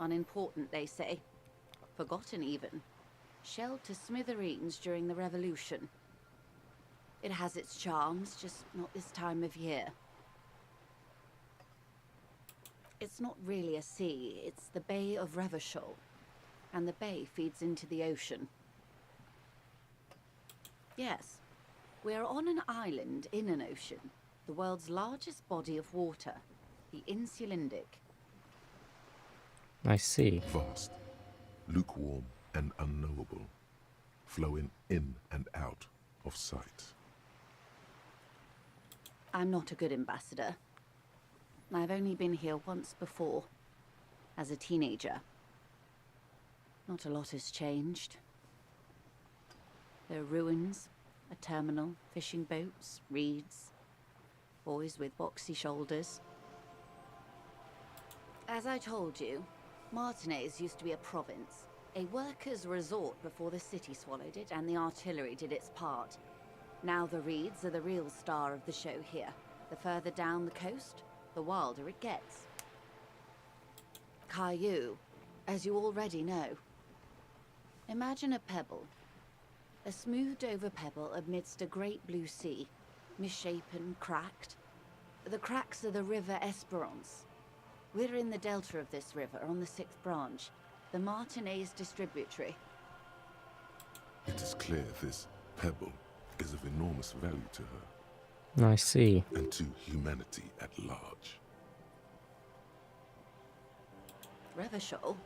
Unimportant, they say. Forgotten, even. Shelled to smithereens during the Revolution. It has its charms, just not this time of year. It's not really a sea, it's the Bay of Revachol. And the bay feeds into the ocean. Yes, we're on an island in an ocean. The world's largest body of water. The Insulindic. I see. Vast, lukewarm and unknowable, flowing in and out of sight. I'm not a good ambassador. I've only been here once before, as a teenager. Not a lot has changed. There are ruins, a terminal, fishing boats, reeds, boys with boxy shoulders. As I told you, Martinez used to be a province, a workers' resort before the city swallowed it and the artillery did its part. Now the reeds are the real star of the show here. The further down the coast, the wilder it gets. Caillou, as you already know. Imagine a pebble. A smoothed-over pebble amidst a great blue sea, misshapen, cracked. The cracks are the River Esperance. We're in the delta of this river, on the 6th branch, the Martinez distributary. It is clear this pebble is of enormous value to her. I see. And to humanity at large. Revachol?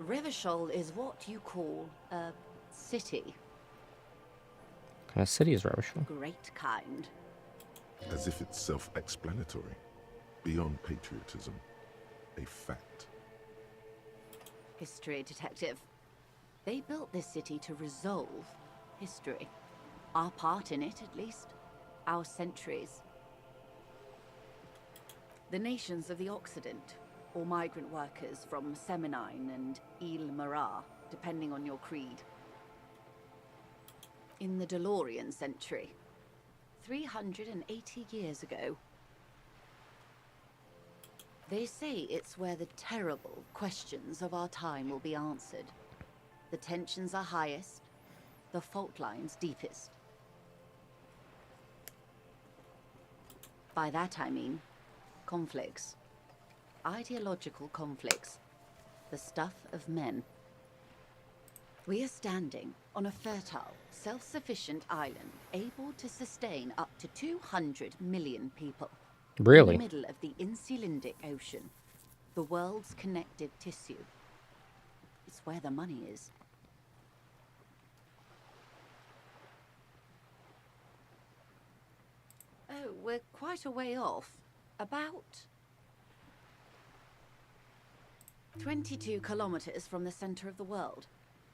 Revachol is what you call a city. What kind of city is Revachol? Great kind. As if it's self-explanatory. Beyond patriotism. A fact. History detective. They built this city to resolve history. Our part in it, at least. Our centuries. The nations of the Occident, or migrant workers from Seminine and Ile-Marat, depending on your creed. In the DeLorean century, 380 years ago. They say it's where the terrible questions of our time will be answered. The tensions are highest, the fault lines deepest. By that I mean conflicts. Ideological conflicts. The stuff of men. We are standing on a fertile, self-sufficient island able to sustain up to 200 million people. Really? In the middle of the Insulindic Ocean. The world's connective tissue. It's where the money is. Oh, we're quite a way off. About 22 kilometers from the center of the world.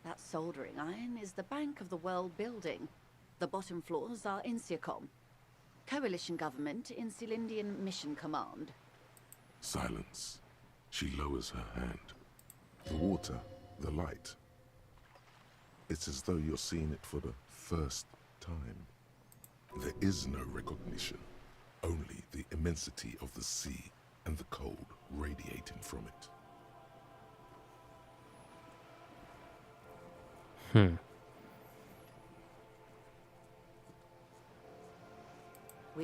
That soldering iron is the bank of the world building. The bottom floors are Insiacom. Coalition government, Insulindian Mission Command. Silence. She lowers her hand. The water, the light. It's as though you're seeing it for the first time. There is no recognition, only the immensity of the sea and the cold radiating from it. We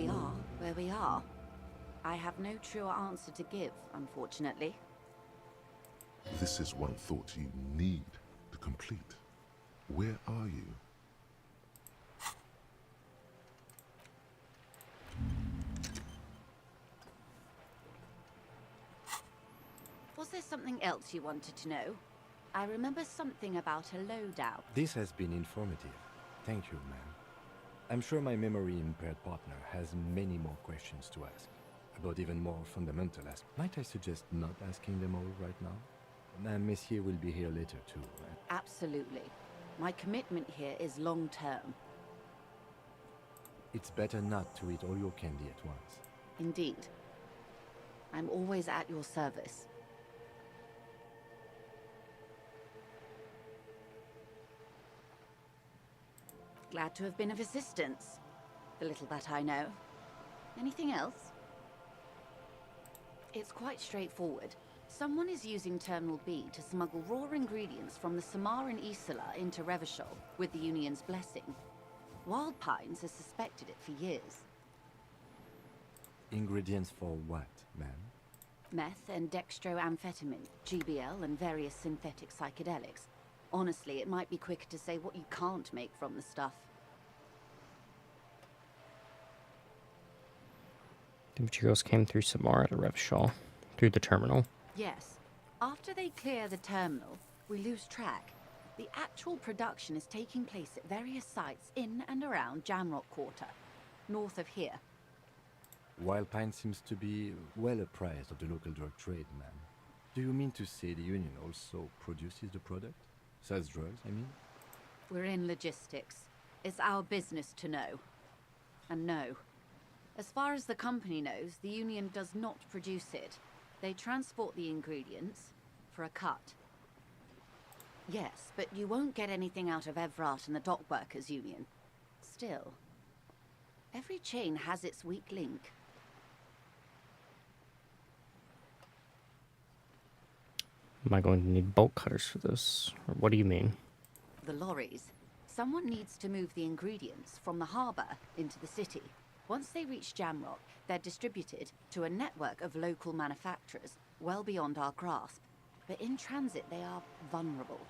are where we are. I have no truer answer to give, unfortunately. This is one thought you need to complete. Where are you? Was there something else you wanted to know? I remember something about a loadout. This has been informative. Thank you, ma'am. I'm sure my memory-impaired partner has many more questions to ask, about even more fundamental aspects. Might I suggest not asking them all right now? Madame Messier will be here later too. Absolutely. My commitment here is long-term. It's better not to eat all your candy at once. Indeed. I'm always at your service. Glad to have been of assistance. The little that I know. Anything else? It's quite straightforward. Someone is using Terminal B to smuggle raw ingredients from the Samaran Isla into Revachol with the Union's blessing. Wild Pines has suspected it for years. Ingredients for what, ma'am? Meth and dextroamphetamine, GBL and various synthetic psychedelics. Honestly, it might be quicker to say what you can't make from the stuff. The materials came through Samara to Revachol, through the terminal. Yes. After they clear the terminal, we lose track. The actual production is taking place at various sites in and around Jamrock Quarter, north of here. Wild Pine seems to be well apprised of the local drug trade, ma'am. Do you mean to say the Union also produces the product? Sells drugs, I mean? We're in logistics. It's our business to know. And no. As far as the company knows, the Union does not produce it. They transport the ingredients for a cut. Yes, but you won't get anything out of Evrat and the Dock Workers Union. Still, every chain has its weak link. Am I going to need bolt cutters for this? Or what do you mean? The lorries. Someone needs to move the ingredients from the harbour into the city. Once they reach Jamrock, they're distributed to a network of local manufacturers, well beyond our grasp. But in transit, they are vulnerable.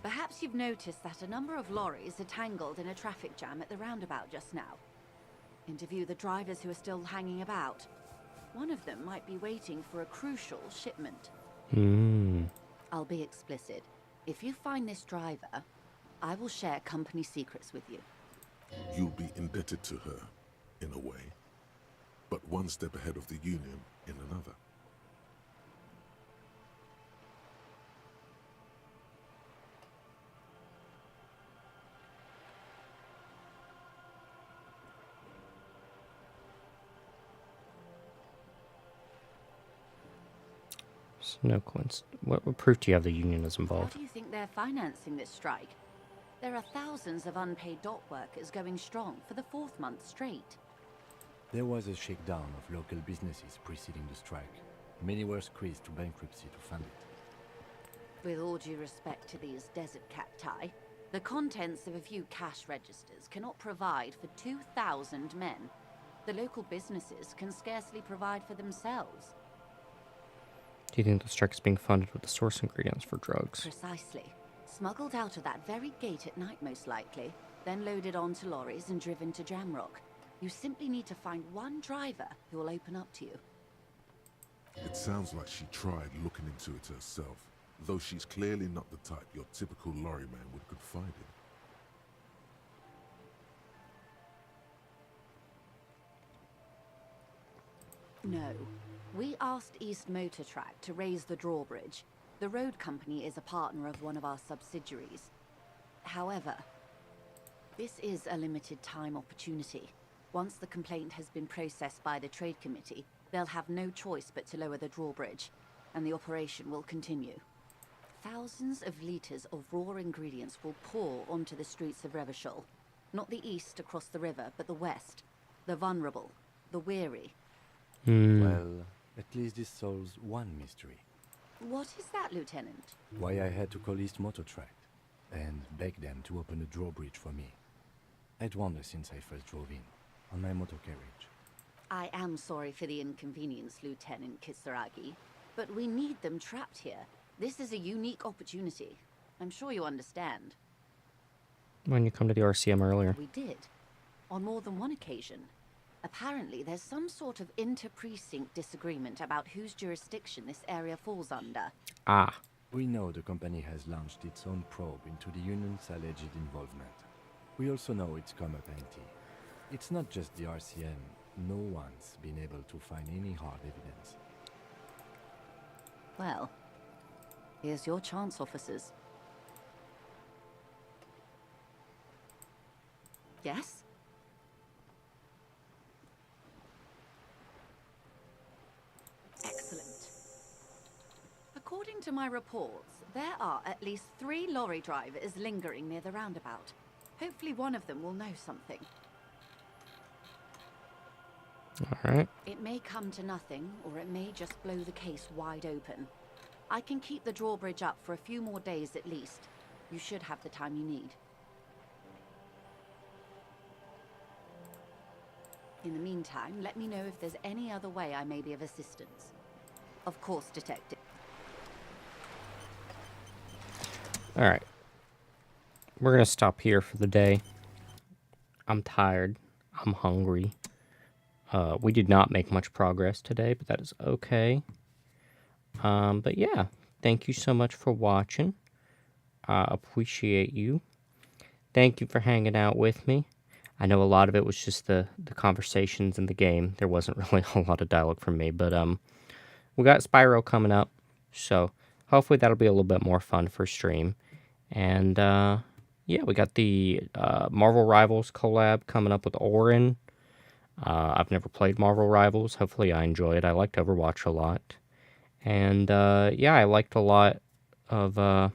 Perhaps you've noticed that a number of lorries are tangled in a traffic jam at the roundabout just now. Interview the drivers who are still hanging about. One of them might be waiting for a crucial shipment. I'll be explicit. If you find this driver, I will share company secrets with you. You'll be indebted to her, in a way. But one step ahead of the Union in another. It's no coincidence. What proof do you have the Union is How involved? do you think they're financing this strike? There are thousands of unpaid dock workers going strong for the 4th month straight. There was a shakedown of local businesses preceding the strike. Many were squeezed to bankruptcy to fund it. With all due respect to these desert cacti, the contents of a few cash registers cannot provide for 2,000 men. The local businesses can scarcely provide for themselves. Do you think the strike is being funded with the source ingredients for drugs? Precisely. Smuggled out of that very gate at night, most likely, then loaded onto lorries and driven to Jamrock. You simply need to find one driver who will open up to you. It sounds like she tried looking into it herself, though she's clearly not the type your typical lorryman would confide in. No. We asked East Motor Track to raise the drawbridge. The road company is a partner of one of our subsidiaries. However, this is a limited time opportunity. Once the complaint has been processed by the Trade Committee, they'll have no choice but to lower the drawbridge, and the operation will continue. Thousands of litres of raw ingredients will pour onto the streets of Revachol. Not the east across the river, but the west. The vulnerable, the weary. Well, at least this solves one mystery. What is that, Lieutenant? Why I had to call East Motor Track. and beg them to open the drawbridge for me. I'd wandered since I first drove in, on my motor carriage. I am sorry for the inconvenience, Lieutenant Kisaragi, but we need them trapped here. This is a unique opportunity. I'm sure you understand. When you come to the RCM earlier. We did. On more than one occasion. Apparently, there's some sort of inter-precinct disagreement about whose jurisdiction this area falls under. Ah. We know the company has launched its own probe into the Union's alleged involvement. We also know it's come up empty. It's not just the RCM. No one's been able to find any hard evidence. Well, here's your chance, officers. Yes? Excellent. According to my reports, there are at least 3 lorry drivers lingering near the roundabout. Hopefully one of them will know something. Alright. It may come to nothing, or it may just blow the case wide open. I can keep the drawbridge up for a few more days at least. You should have the time you need. In the meantime, let me know if there's any other way I may be of assistance. Of course, Detective. Alright. We're gonna stop here for the day. I'm tired. I'm hungry. We did not make much progress today, but that is okay. But yeah, thank you so much for watching. I appreciate you. Thank you for hanging out with me. I know a lot of it was just the conversations in the game. There wasn't really a lot of dialogue from me, but we got Spyro coming up, so hopefully that'll be a little bit more fun for stream. And yeah, we got the Marvel Rivals collab coming up with Orin. I've never played Marvel Rivals. Hopefully I enjoy it. I liked Overwatch a lot. And yeah, I liked a lot of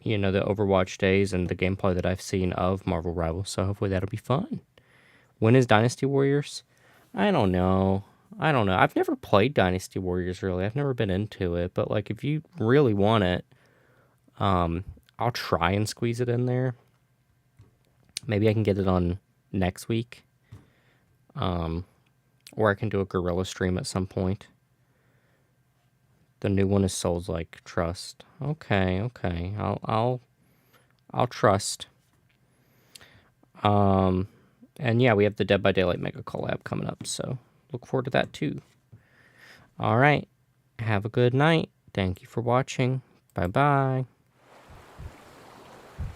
you know, the Overwatch days and the gameplay that I've seen of Marvel Rivals, so hopefully that'll be fun. When is Dynasty Warriors? I don't know. I've never played Dynasty Warriors, really. I've never been into it, but, like, if you really want it, I'll try and squeeze it in there. Maybe I can get it on next week. Or I can do a guerrilla stream at some point. The new one is Souls-like Trust. Okay. I'll trust. And yeah, we have the Dead by Daylight Mega Collab coming up, so look forward to that too. Alright. Have a good night. Thank you for watching. Bye-bye.